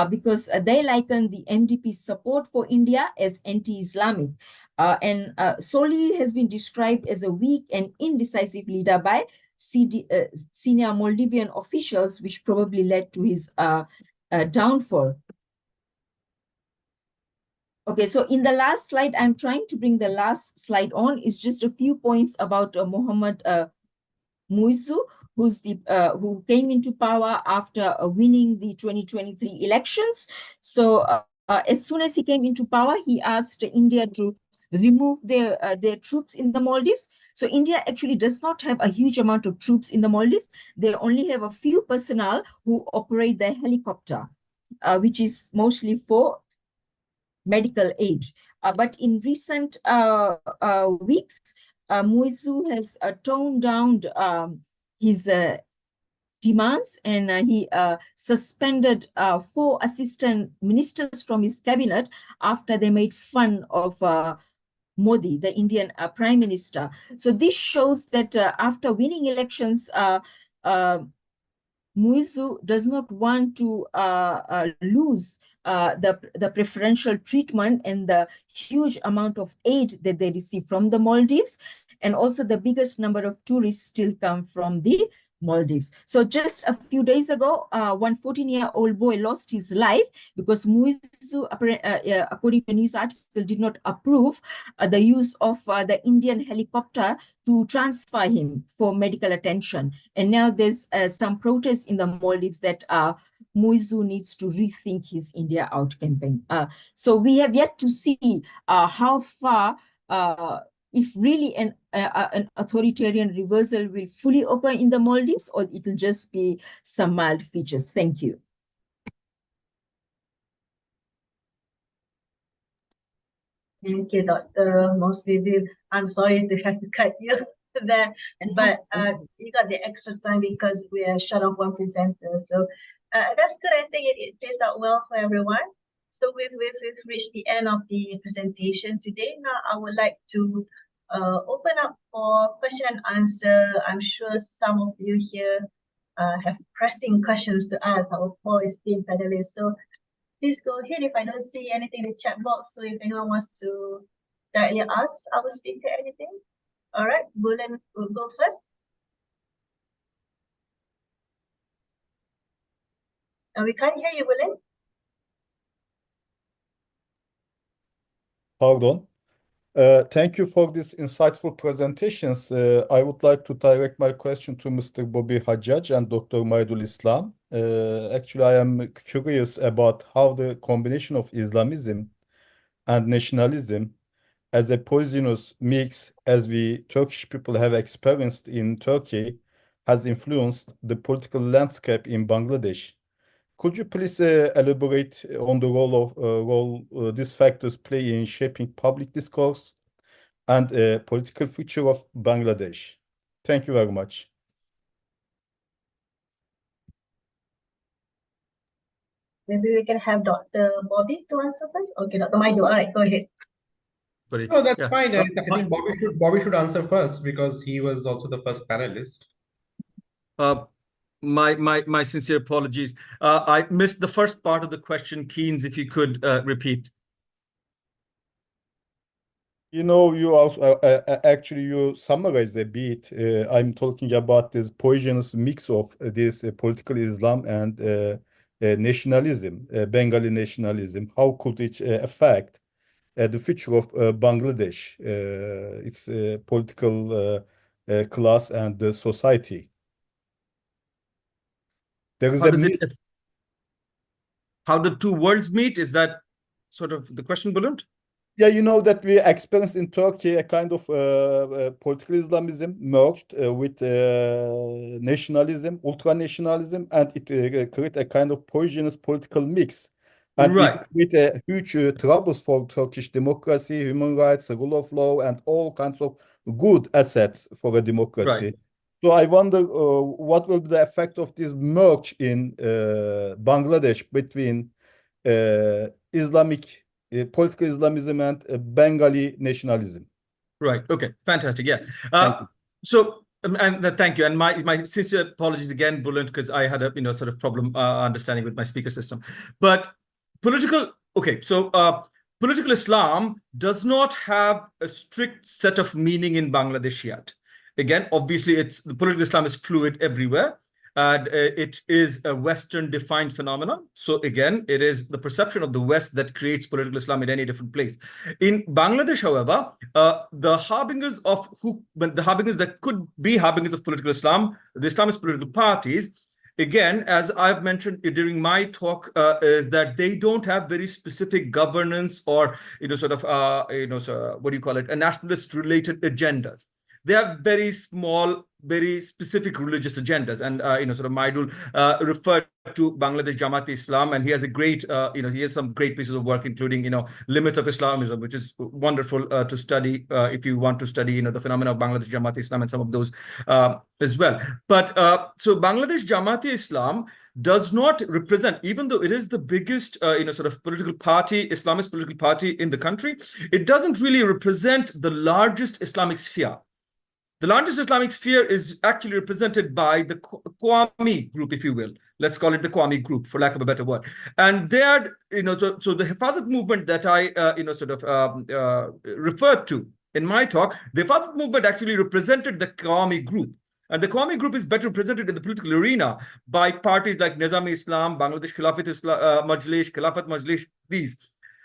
because they likened the MGP's support for India as anti-Islamic. And Soli has been described as a weak and indecisive leader by senior Maldivian officials, which probably led to his downfall. Okay, so in the last slide, I'm trying to bring the last slide on. It's just a few points about Mohammad Muizzu, who came into power after winning the 2023 elections. So as soon as he came into power, he asked India to remove their troops in the Maldives. So India actually does not have a huge amount of troops in the Maldives. They only have a few personnel who operate the helicopter, which is mostly for medical aid. But in recent weeks, Muizzu has toned down his demands, and he suspended 4 assistant ministers from his cabinet after they made fun of Modi, the Indian Prime Minister. So this shows that after winning elections, Muizzu does not want to lose the preferential treatment and the huge amount of aid that they receive from the Maldives. And also the biggest number of tourists still come from the Maldives. So just a few days ago, one 14-year-old boy lost his life because Muizzu, according to a news article, did not approve the use of the Indian helicopter to transfer him for medical attention. And now there's some protest in the Maldives that Muizzu needs to rethink his India Out campaign. So we have yet to see how far if really an authoritarian reversal will fully occur in the Maldives, or it will just be some mild features. Thank you.
Thank you, Dr. Moslibil. I'm sorry to have to cut you there, but you got the extra time because we are short of one presenter. So that's good. I think it plays out well for everyone. So we've reached the end of the presentation today. Now I would like to open up for question and answer. I'm sure some of you here have pressing questions to ask our 4 esteemed panelists. So please go ahead if I don't see anything in the chat box. So if anyone wants to directly ask our speaker anything. All right, Bulan will go first. And we can't hear you, Bulan.
Pardon. Thank you for these insightful presentations. I would like to direct my question to Mr. Bobby Hajjaj and Dr. Maidul Islam. Actually, I am curious about how the combination of Islamism and nationalism as a poisonous mix, as we Turkish people have experienced in Turkey, has influenced the political landscape in Bangladesh. Could you please elaborate on the role these factors play in shaping public discourse and political future of Bangladesh? Thank you very much.
Maybe we can have Dr. Bobby to answer first. Okay, Dr. Maidu, all right, go ahead.
No, that's fine. I think Bobby should answer first because he was also the first panelist.
My sincere apologies. I missed the first part of the question. Keynes, if you could repeat.
You know, you also actually you summarized a bit. I'm talking about this poisonous mix of this political Islam and nationalism, Bengali nationalism. How could it affect the future of Bangladesh, its political class and the society? There is
how the two worlds meet? Is that sort of the question, Bulent?
Yeah, you know that we experienced in Turkey a kind of political Islamism merged with nationalism, ultra-nationalism, and it created a kind of poisonous political mix. And
right.
It created huge troubles for Turkish democracy, human rights, rule of law, and all kinds of good assets for a democracy.
Right.
So I wonder what will be the effect of this merge in Bangladesh between Islamic political Islamism and Bengali nationalism.
Right. Okay. Fantastic. Yeah.
Thank you.
So, and thank you. And my sincere apologies again, Bulent, because I had a sort of problem understanding with my speaker system. But political. Okay. So, political Islam does not have a strict set of meaning in Bangladesh yet. Again, obviously, the political Islam is fluid everywhere, and it is a Western defined phenomenon. So again, it is the perception of the West that creates political Islam in any different place. In Bangladesh, however, the harbingers that could be harbingers of political Islam, the Islamist political parties, again, as I've mentioned during my talk, is that they don't have very specific governance or, what do you call it, a nationalist related agendas. They have very small, very specific religious agendas. And, Maidul referred to Bangladesh Jamaat-e-Islam, and he has a great, he has some great pieces of work, including, limits of Islamism, which is wonderful to study if you want to study, the phenomena of Bangladesh Jamaat-e-Islam and some of those as well. But so Bangladesh Jamaat-e-Islam does not represent, even though it is the biggest, political party, Islamist political party in the country, it doesn't really represent the largest Islamic sphere. The largest Islamic sphere is actually represented by the Qawmi group, if you will. Let's call it the Qawmi group, for lack of a better word. And they are, so the Hifazat movement that I, referred to in my talk, the Hifazat movement actually represented the Qawmi group. And the Qawmi group is better represented in the political arena by parties like Nizam-e-Islam, Bangladesh Khilafat Majlis, Khilafat Majlis, these.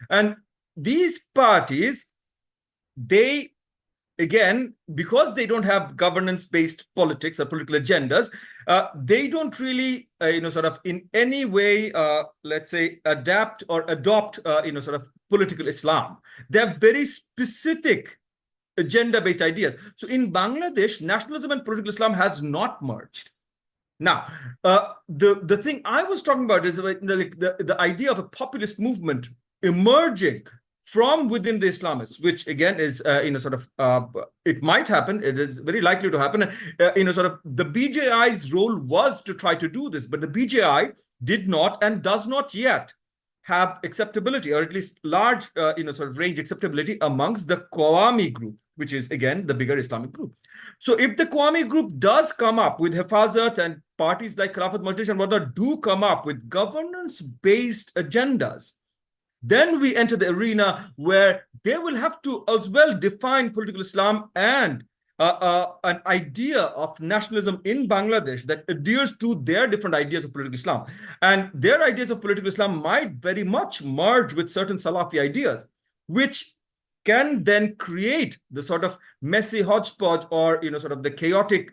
And these parties, they, again, because they don't have governance-based politics or political agendas, they don't really, in any way, let's say, adapt or adopt, political Islam. They have very specific agenda-based ideas. So in Bangladesh, nationalism and political Islam has not merged. Now, the thing I was talking about is the idea of a populist movement emerging from within the Islamists, which again is, it might happen. It is very likely to happen. The BJI's role was to try to do this, but the BJI did not and does not yet have acceptability, or at least large, range acceptability amongst the Qawami group, which is again the bigger Islamic group. So if the Qawami group does come up with Hifazat and parties like Khilafat Majlis and whatnot do come up with governance-based agendas, then we enter the arena where they will have to as well define political Islam and an idea of nationalism in Bangladesh that adheres to their different ideas of political Islam. And their ideas of political Islam might very much merge with certain Salafi ideas, which can then create the sort of messy hodgepodge or, the chaotic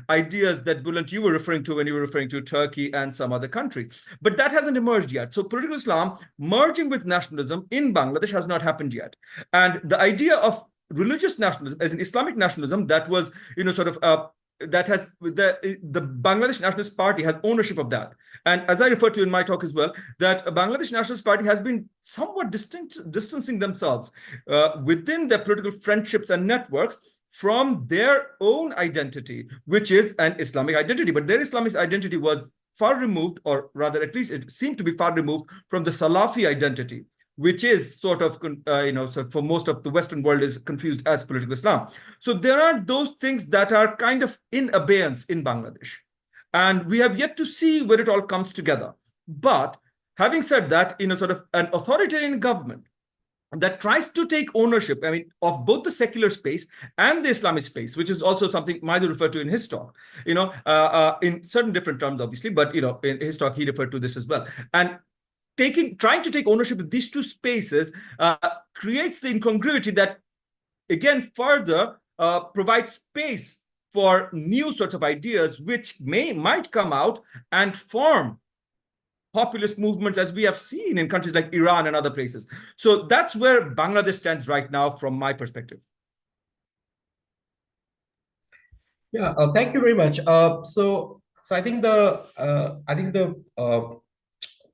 ideas that Bulent, you were referring to when you were referring to Turkey and some other countries. But that hasn't emerged yet. So political Islam merging with nationalism in Bangladesh has not happened yet. And the idea of religious nationalism as an Islamic nationalism that was, that has the Bangladesh Nationalist Party has ownership of that. And as I referred to in my talk as well, that Bangladesh Nationalist Party has been somewhat distancing themselves within their political friendships and networks from their own identity, which is an Islamic identity. But their Islamic identity was far removed, or rather, at least it seemed to be far removed from the Salafi identity, which is sort of, so for most of the Western world is confused as political Islam. So there are those things that are kind of in abeyance in Bangladesh. And we have yet to see where it all comes together. But having said that, an authoritarian government that tries to take ownership, of both the secular space and the Islamic space, which is also something Maidul referred to in his talk, in certain different terms, obviously, but, in his talk, he referred to this as well. And trying to take ownership of these two spaces creates the incongruity that, again, further provides space for new sorts of ideas, which might come out and form populist movements, as we have seen in countries like Iran and other places. So that's where Bangladesh stands right now, from my perspective.
Yeah, thank you very much. So I think the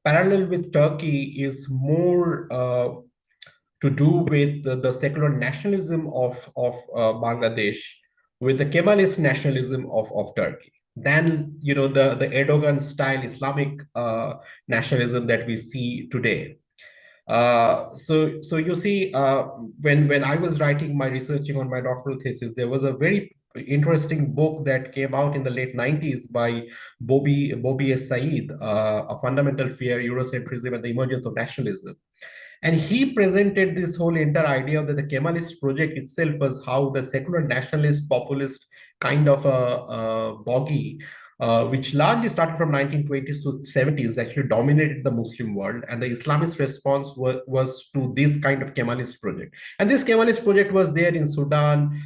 parallel with Turkey is more to do with the secular nationalism of Bangladesh with the Kemalist nationalism of Turkey than the Erdogan style Islamic nationalism that we see today. So you see, when I was writing my researching on my doctoral thesis, there was a very interesting book that came out in the late 90s by Bobby S. Said, A Fundamental Fear, Eurocentrism and the Emergence of Nationalism. And he presented this whole entire idea that the Kemalist project itself was how the secular nationalist populist kind of a bogey, which largely started from 1920s to 70s, actually dominated the Muslim world. And the Islamist response was to this kind of Kemalist project. And this Kemalist project was there in Sudan,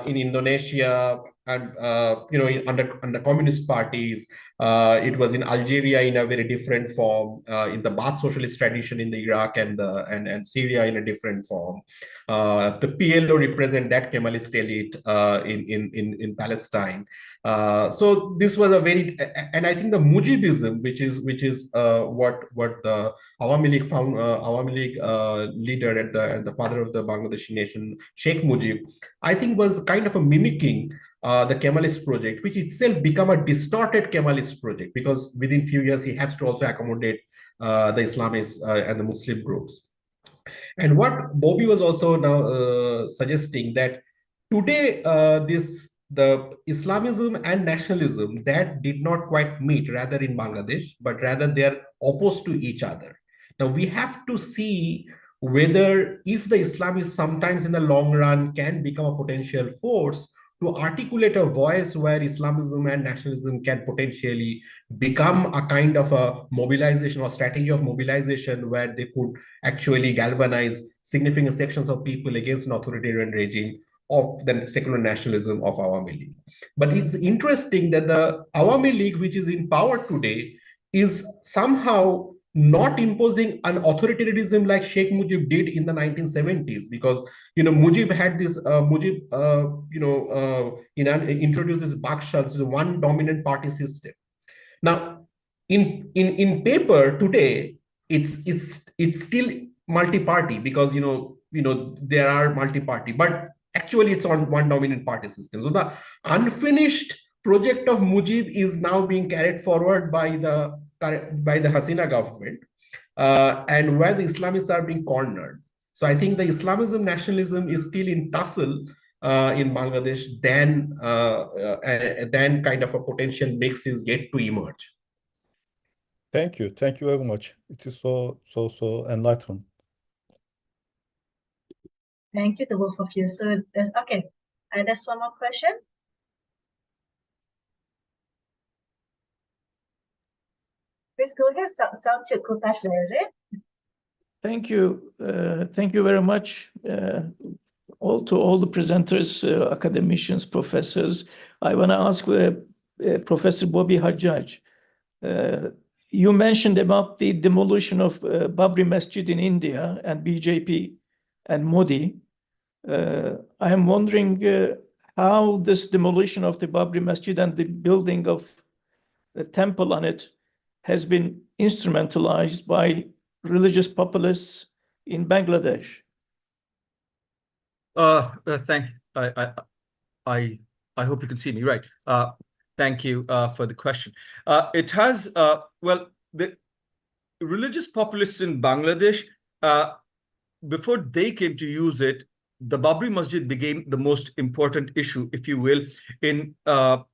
in Indonesia, and under communist parties. It was in Algeria in a very different form, in the Baath socialist tradition in the Iraq and Syria in a different form. The PLO represent that Kemalist elite in Palestine. So this was a very, and I think the Mujibism, which is what the Awami League leader and the father of the Bangladeshi nation, Sheikh Mujib, I think was kind of a mimicking the Kemalist project, which itself become a distorted Kemalist project, because within few years he has to also accommodate the Islamists and the Muslim groups. And what Bobby was also now suggesting, that today the Islamism and nationalism that did not quite meet rather in Bangladesh, but rather they are opposed to each other. Now we have to see whether if the Islamists sometimes in the long run can become a potential force to articulate a voice where Islamism and nationalism can potentially become a kind of a mobilization or strategy of mobilization where they could actually galvanize significant sections of people against an authoritarian regime of the secular nationalism of Awami League. But it's interesting that the Awami League, which is in power today, is somehow not imposing an authoritarianism like Sheikh Mujib did in the 1970s, because Mujib had this introduced this Baksha, this one dominant party system. Now, in paper today, it's still multi-party, because there are multi-party, but actually it's on one dominant party system. So the unfinished project of Mujib is now being carried forward by the Hasina government, and where the Islamists are being cornered. So I think the Islamism nationalism is still in tussle in Bangladesh, then kind of a potential mix is yet to emerge.
Thank you very much. It is so enlightening.
Thank you to both of you. So there's one more question. Please go ahead, Selçuk Kurtaşlı, is it?
Thank you. Thank you very much to all the presenters, academicians, professors. I want to ask Professor Bobby Hajjaj. You mentioned about the demolition of Babri Masjid in India and BJP and Modi. I am wondering how this demolition of the Babri Masjid and the building of the temple on it has been instrumentalized by religious populists in Bangladesh.
Thank you. I hope you can see me, right? Thank you for the question. It has, the religious populists in Bangladesh, before they came to use it, the Babri Masjid became the most important issue, if you will, in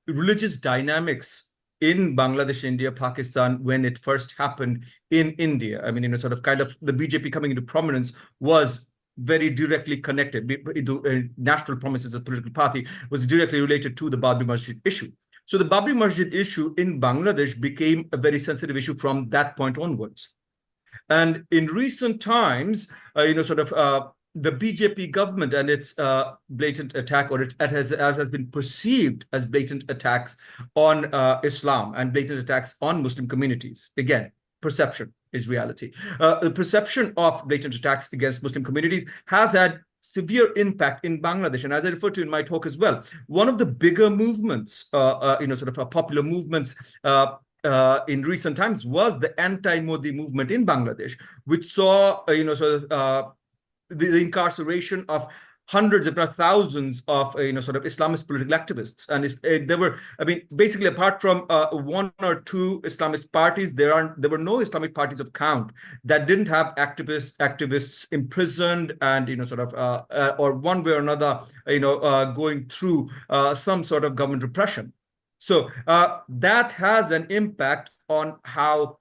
religious dynamics in Bangladesh, India, Pakistan, when it first happened in India. I mean, sort of kind of the BJP coming into prominence was very directly connected into national prominence as a political party, was directly related to the Babri Masjid issue. So the Babri Masjid issue in Bangladesh became a very sensitive issue from that point onwards. And in recent times, the BJP government and its blatant attack, or it has been perceived as blatant attacks on Islam and blatant attacks on Muslim communities. Again, perception is reality. The perception of blatant attacks against Muslim communities has had severe impact in Bangladesh. And as I referred to in my talk as well, one of the bigger movements, popular movements in recent times was the anti-Modi movement in Bangladesh, which saw, the incarceration of hundreds, if not thousands, of Islamist political activists. And there were, basically, apart from one or two Islamist parties, there were no Islamic parties of count that didn't have activists imprisoned and or one way or another going through some sort of government repression. So that has an impact on how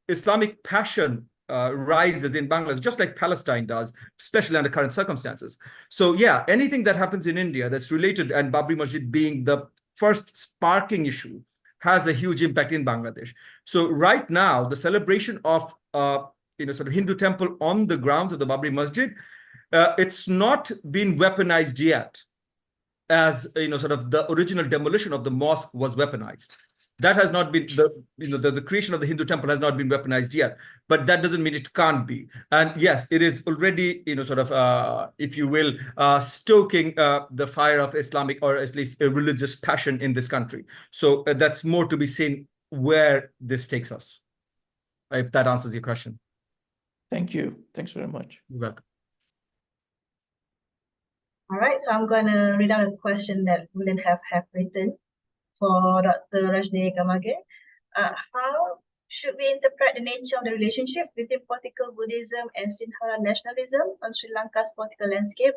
Islamic passion rises in Bangladesh, just like Palestine does, especially under current circumstances. So yeah, anything that happens in India that's related, and Babri Masjid being the first sparking issue, has a huge impact in Bangladesh. So right now, the celebration of sort of Hindu temple on the grounds of the Babri Masjid, it's not been weaponized yet, as sort of the original demolition of the mosque was weaponized. That has not been the creation of the Hindu temple has not been weaponized yet, but that doesn't mean it can't be. And yes, it is already sort of if you will stoking the fire of Islamic, or at least a religious passion in this country. So that's more to be seen where this takes us, if that answers your question.
Thank you. Thanks very much.
You're welcome.
All right, so I'm going to read out a question that William have written for Dr. Rajni Kamage. How should we interpret the nature of the relationship between political Buddhism and Sinhala nationalism on Sri Lanka's political landscape?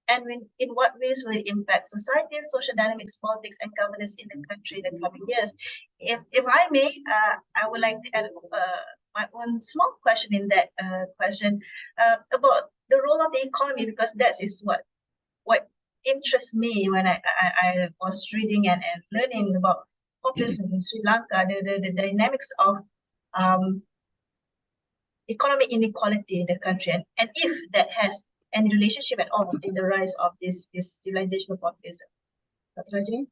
And in what ways will it impact society, social dynamics, politics, and governance in the country in the coming years? If I may, I would like to add my own small question in that question about the role of the economy, because that is what interests me when I was reading and learning about populism in Sri Lanka, the dynamics of economic inequality in the country, and if that has any relationship at all in the rise of this civilizational populism. Dr. Rajini?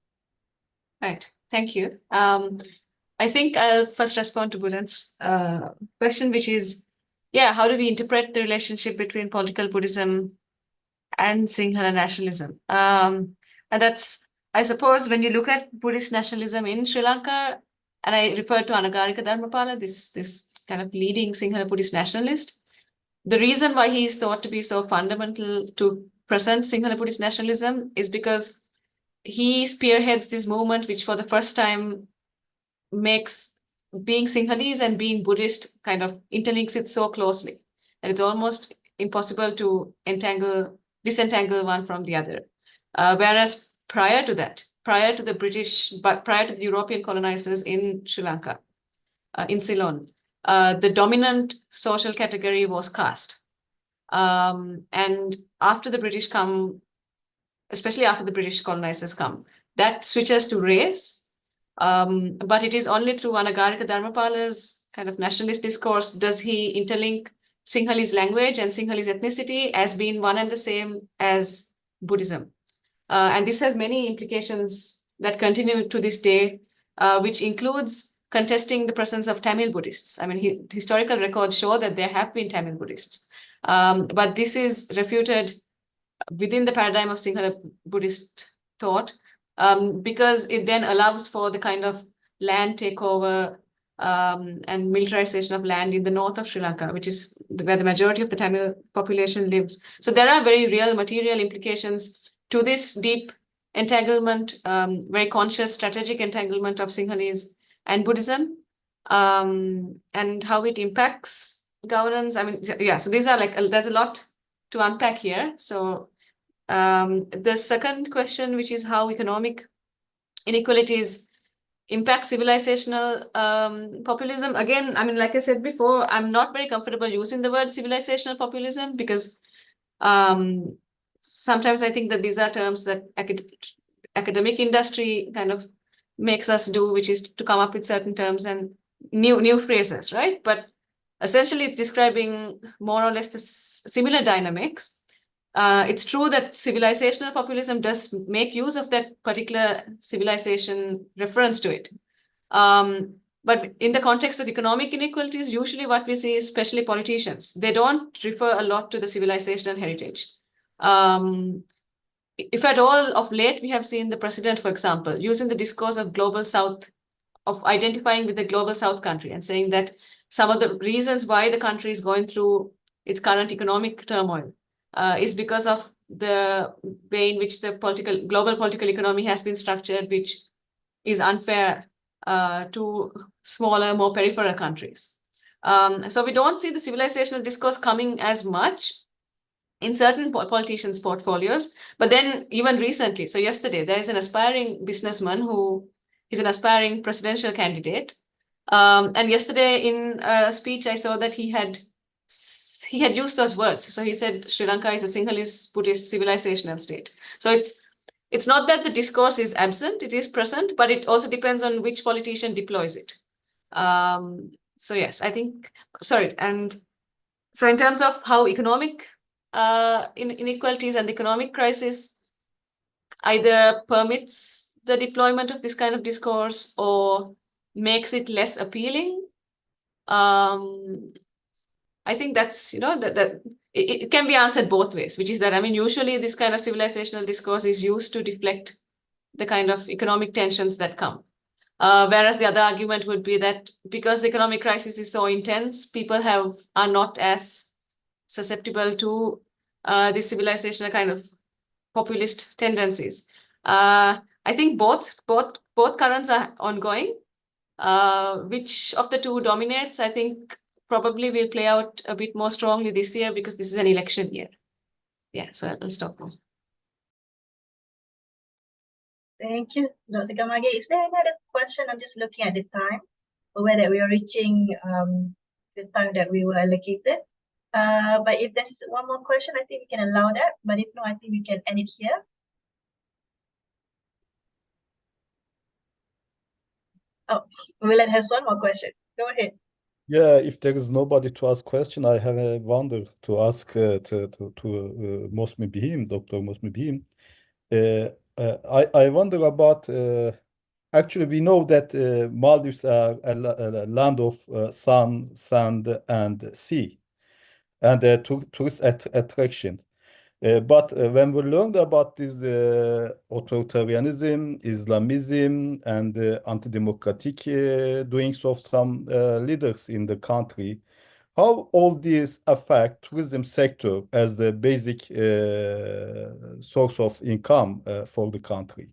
Right, thank you. I think I'll first respond to Bulent's question, which is, how do we interpret the relationship between political Buddhism and Sinhala nationalism? And that's, I suppose, when you look at Buddhist nationalism in Sri Lanka, and I refer to Anagarika Dharmapala, this kind of leading Sinhala Buddhist nationalist, the reason why he is thought to be so fundamental to present Sinhala Buddhist nationalism is because he spearheads this movement, which for the first time makes being Sinhalese and being Buddhist kind of interlinks it so closely that it's almost impossible to disentangle one from the other. Whereas prior to that, prior to the European colonizers in Sri Lanka, in Ceylon, the dominant social category was caste. And after the British come, especially after the British colonizers come, that switches to race. But it is only through Anagarika Dharmapala's kind of nationalist discourse does he interlink Sinhalese language and Sinhalese ethnicity as being one and the same as Buddhism. And this has many implications that continue to this day, which includes contesting the presence of Tamil Buddhists. I mean, historical records show that there have been Tamil Buddhists. But this is refuted within the paradigm of Sinhala Buddhist thought, because it then allows for the kind of land takeover and militarization of land in the north of Sri Lanka, which is where the majority of the Tamil population lives. So there are very real material implications to this deep entanglement, very conscious strategic entanglement of Sinhalese and Buddhism, and how it impacts governance. I mean, so these are there's a lot to unpack here. So the second question, which is how economic inequalities impact civilizational populism. Again, I mean, like I said before, I'm not very comfortable using the word civilizational populism because sometimes I think that these are terms that academic industry kind of makes us do, which is to come up with certain terms and new phrases, right? But essentially, it's describing more or less the similar dynamics. It's true that civilizational populism does make use of that particular civilization reference to it. But in the context of economic inequalities, usually what we see is especially politicians. They don't refer a lot to the civilizational heritage. If at all, of late, we have seen the president, for example, using the discourse of global South, of identifying with the global South country and saying that some of the reasons why the country is going through its current economic turmoil is because of the way in which the global political economy has been structured, which is unfair to smaller, more peripheral countries. So we don't see the civilizational discourse coming as much in certain politicians' portfolios. But then even recently, so yesterday, there is an aspiring businessman who is an aspiring presidential candidate. And yesterday in a speech, I saw that he had he had used those words. So he said Sri Lanka is a Sinhalese Buddhist civilizational state. So it's not that the discourse is absent, it is present, but it also depends on which politician deploys it. So yes, I think, sorry, and so in terms of how economic inequalities and the economic crisis either permits the deployment of this kind of discourse or makes it less appealing, I think that's, that it can be answered both ways, which is that, I mean, usually this kind of civilizational discourse is used to deflect the kind of economic tensions that come. Whereas the other argument would be that because the economic crisis is so intense, people are not as susceptible to this civilizational kind of populist tendencies. I think both currents are ongoing. Which of the two dominates, I think probably will play out a bit more strongly this year because this is an election year. Yeah, so I'll stop now.
Thank you, Dr. Gamage. Is there another question? I'm just looking at the time, whether we are reaching the time that we were allocated. But if there's one more question, I think we can allow that. But if not, I think we can end it here. Oh, Milan has one more question. Go ahead.
Yeah, if there is nobody to ask question, I have a wonder to ask to Mosmi Bihim, Dr. Mosmi Bihim. I wonder about actually we know that Maldives are a land of sun, sand, and sea, and tourist attraction. But when we learned about this authoritarianism, Islamism, and anti-democratic doings of some leaders in the country, how all these affect tourism sector as the basic source of income for the country?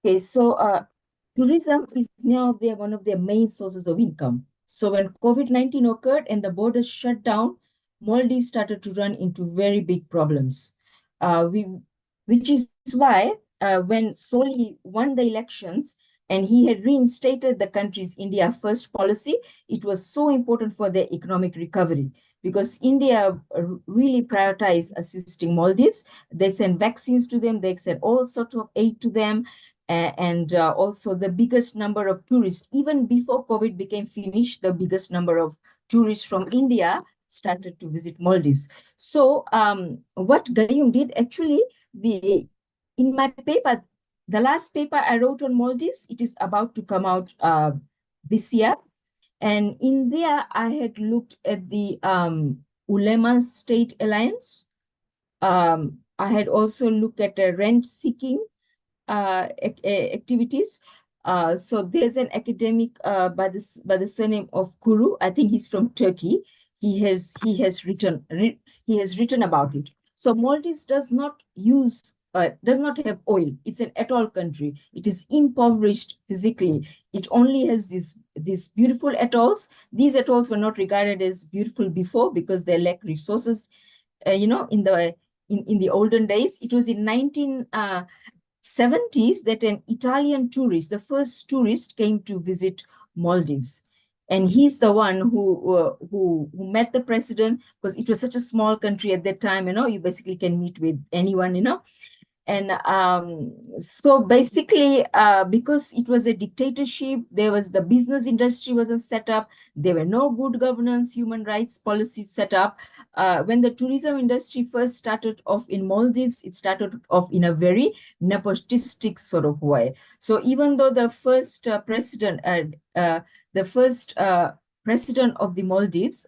Okay, so tourism is now one of their main sources of income. So when COVID-19 occurred and the borders shut down, Maldives started to run into very big problems. Which is why when Soli won the elections and he had reinstated the country's India First policy, it was so important for their economic recovery because India really prioritized assisting Maldives. They sent vaccines to them, they sent all sorts of aid to them. And also the biggest number of tourists, even before COVID became finished, the biggest number of tourists from India started to visit Maldives. So what Gayum did actually, in my paper, the last paper I wrote on Maldives, it is about to come out this year. And in there, I had looked at the Ulema State Alliance. I had also looked at rent-seeking activities. So there's an academic by the surname of Kuru. I think he's from Turkey. He has written about it. So Maldives does not have oil. It's an atoll country. It is impoverished physically. It only has these beautiful atolls. These atolls were not regarded as beautiful before because they lack resources. In the olden days, it was in 1970s that an Italian tourist, the first tourist, came to visit Maldives. And he's the one who met the president because it was such a small country at that time, you basically can meet with anyone, And so basically, because it was a dictatorship, the business industry wasn't set up. There were no good governance, human rights policies set up. When the tourism industry first started off in Maldives, it started off in a very nepotistic sort of way. So even though the first president of the Maldives,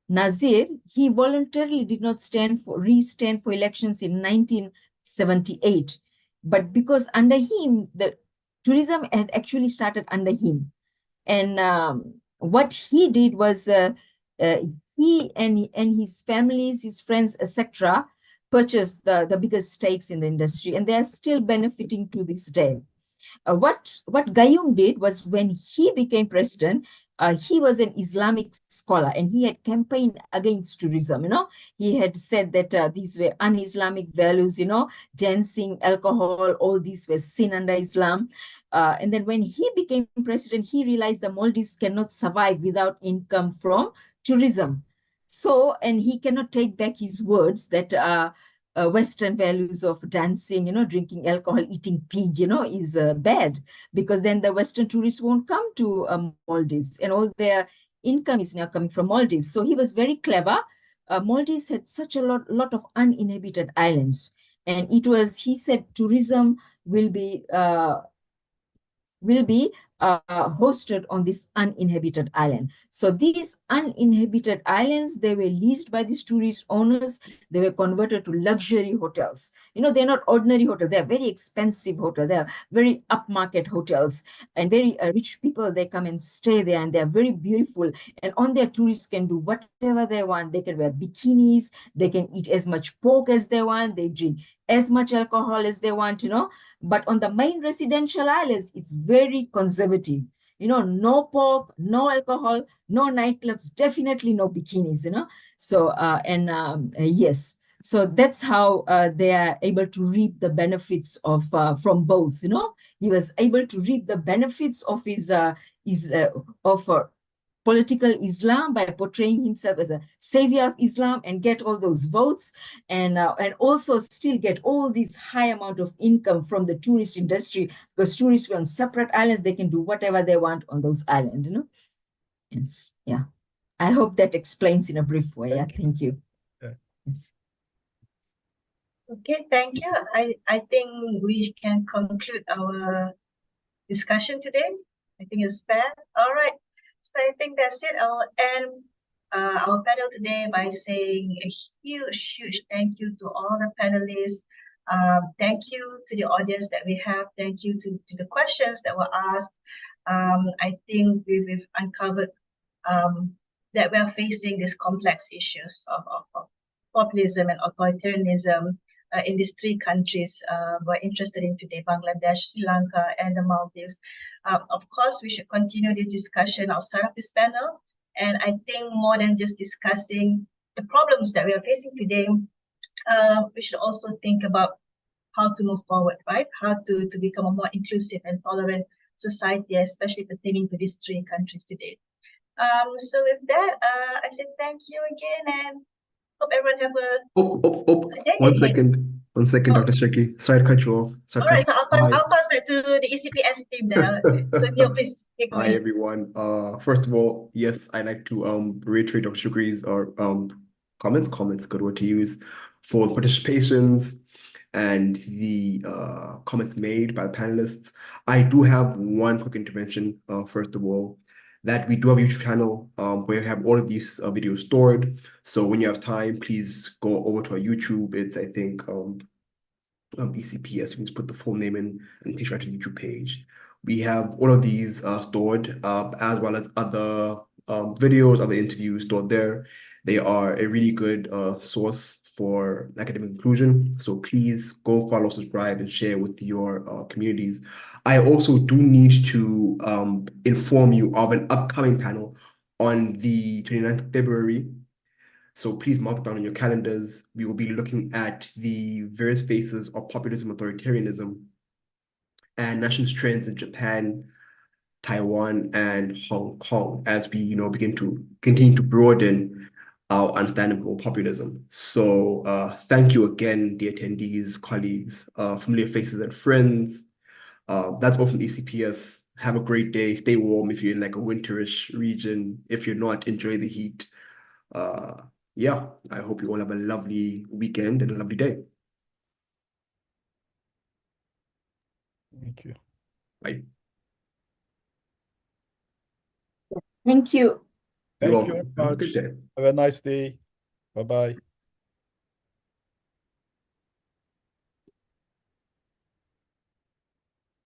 Nazir, he voluntarily did not re-stand for elections in 1978. But because under him, the tourism had actually started under him. And what he did was he and his families, his friends, etc., purchased the biggest stakes in the industry, and they are still benefiting to this day. What Gayum did was when he became president, he was an Islamic scholar, and he had campaigned against tourism. He had said that these were un-Islamic values, dancing, alcohol, all these were sin under Islam. And then when he became president, he realized the Maldives cannot survive without income from tourism. So, and he cannot take back his words that Western values of dancing, drinking alcohol, eating pig, is bad, because then the Western tourists won't come to Maldives, and all their income is now coming from Maldives. So he was very clever. Maldives had such a lot of uninhabited islands, and he said, tourism will be hosted on this uninhabited island. So these uninhabited islands, they were leased by these tourist owners. They were converted to luxury hotels. They're not ordinary hotels. They're very expensive hotels. They're very upmarket hotels, and very rich people, they come and stay there, and they're very beautiful. And on there, tourists can do whatever they want. They can wear bikinis. They can eat as much pork as they want. They drink as much alcohol as they want, But on the main residential islands, it's very conservative. No pork, no alcohol, no nightclubs, definitely no bikinis, So, yes. So that's how they are able to reap the benefits of from both, He was able to reap the benefits of his political Islam by portraying himself as a savior of Islam and get all those votes, and also still get all this high amount of income from the tourist industry, because tourists were on separate islands. They can do whatever they want on those islands, Yes, yeah. I hope that explains in a brief way. Thank you.
Yeah.
Yes.
Okay, thank you. I think we can conclude our discussion today. I think it's fair. All right. So I think that's it. I'll end our panel today by saying a huge thank you to all the panelists. Thank you to the audience that we have. Thank you to the questions that were asked. I think we've uncovered that we are facing these complex issues of populism and authoritarianism in these three countries we're interested in today: Bangladesh, Sri Lanka, and the Maldives. Of course, we should continue this discussion outside of this panel. And I think more than just discussing the problems that we are facing today, we should also think about how to move forward, right? How to become a more inclusive and tolerant society, especially pertaining to these three countries today. So with that, I say thank you again, and hope everyone have a good day.
One second, Dr. Shaki. Sorry to cut you off.
All right, so I'll pass back to the ECPS team now. So Neil, please take
Hi,
away.
everyone. First of all, yes, I'd like to reiterate Dr. Shukri's comments, good word to use, for the participations and the comments made by the panelists. I do have one quick intervention, first of all, that we do have a YouTube channel where we have all of these videos stored. So when you have time, please go over to our YouTube. It's, I think, ECPS. You can just put the full name in and paste right to the YouTube page. We have all of these stored, as well as other videos, other interviews stored there. They are a really good source for academic inclusion. So please go follow, subscribe, and share with your communities. I also do need to inform you of an upcoming panel on the 29th of February. So please mark it down on your calendars. We will be looking at the various phases of populism, authoritarianism, and nationalist trends in Japan, Taiwan, and Hong Kong as we, continue to broaden our understanding of populism. So thank you again, dear attendees, colleagues, familiar faces, and friends. That's all from ECPS. Have a great day. Stay warm if you're in like a winterish region. If you're not, enjoy the heat. Yeah, I hope you all have a lovely weekend and a lovely day.
Thank you.
Bye.
Thank you.
Thank you
You're
very
welcome. Have a
much.
good day.
Have a nice day. Bye-bye.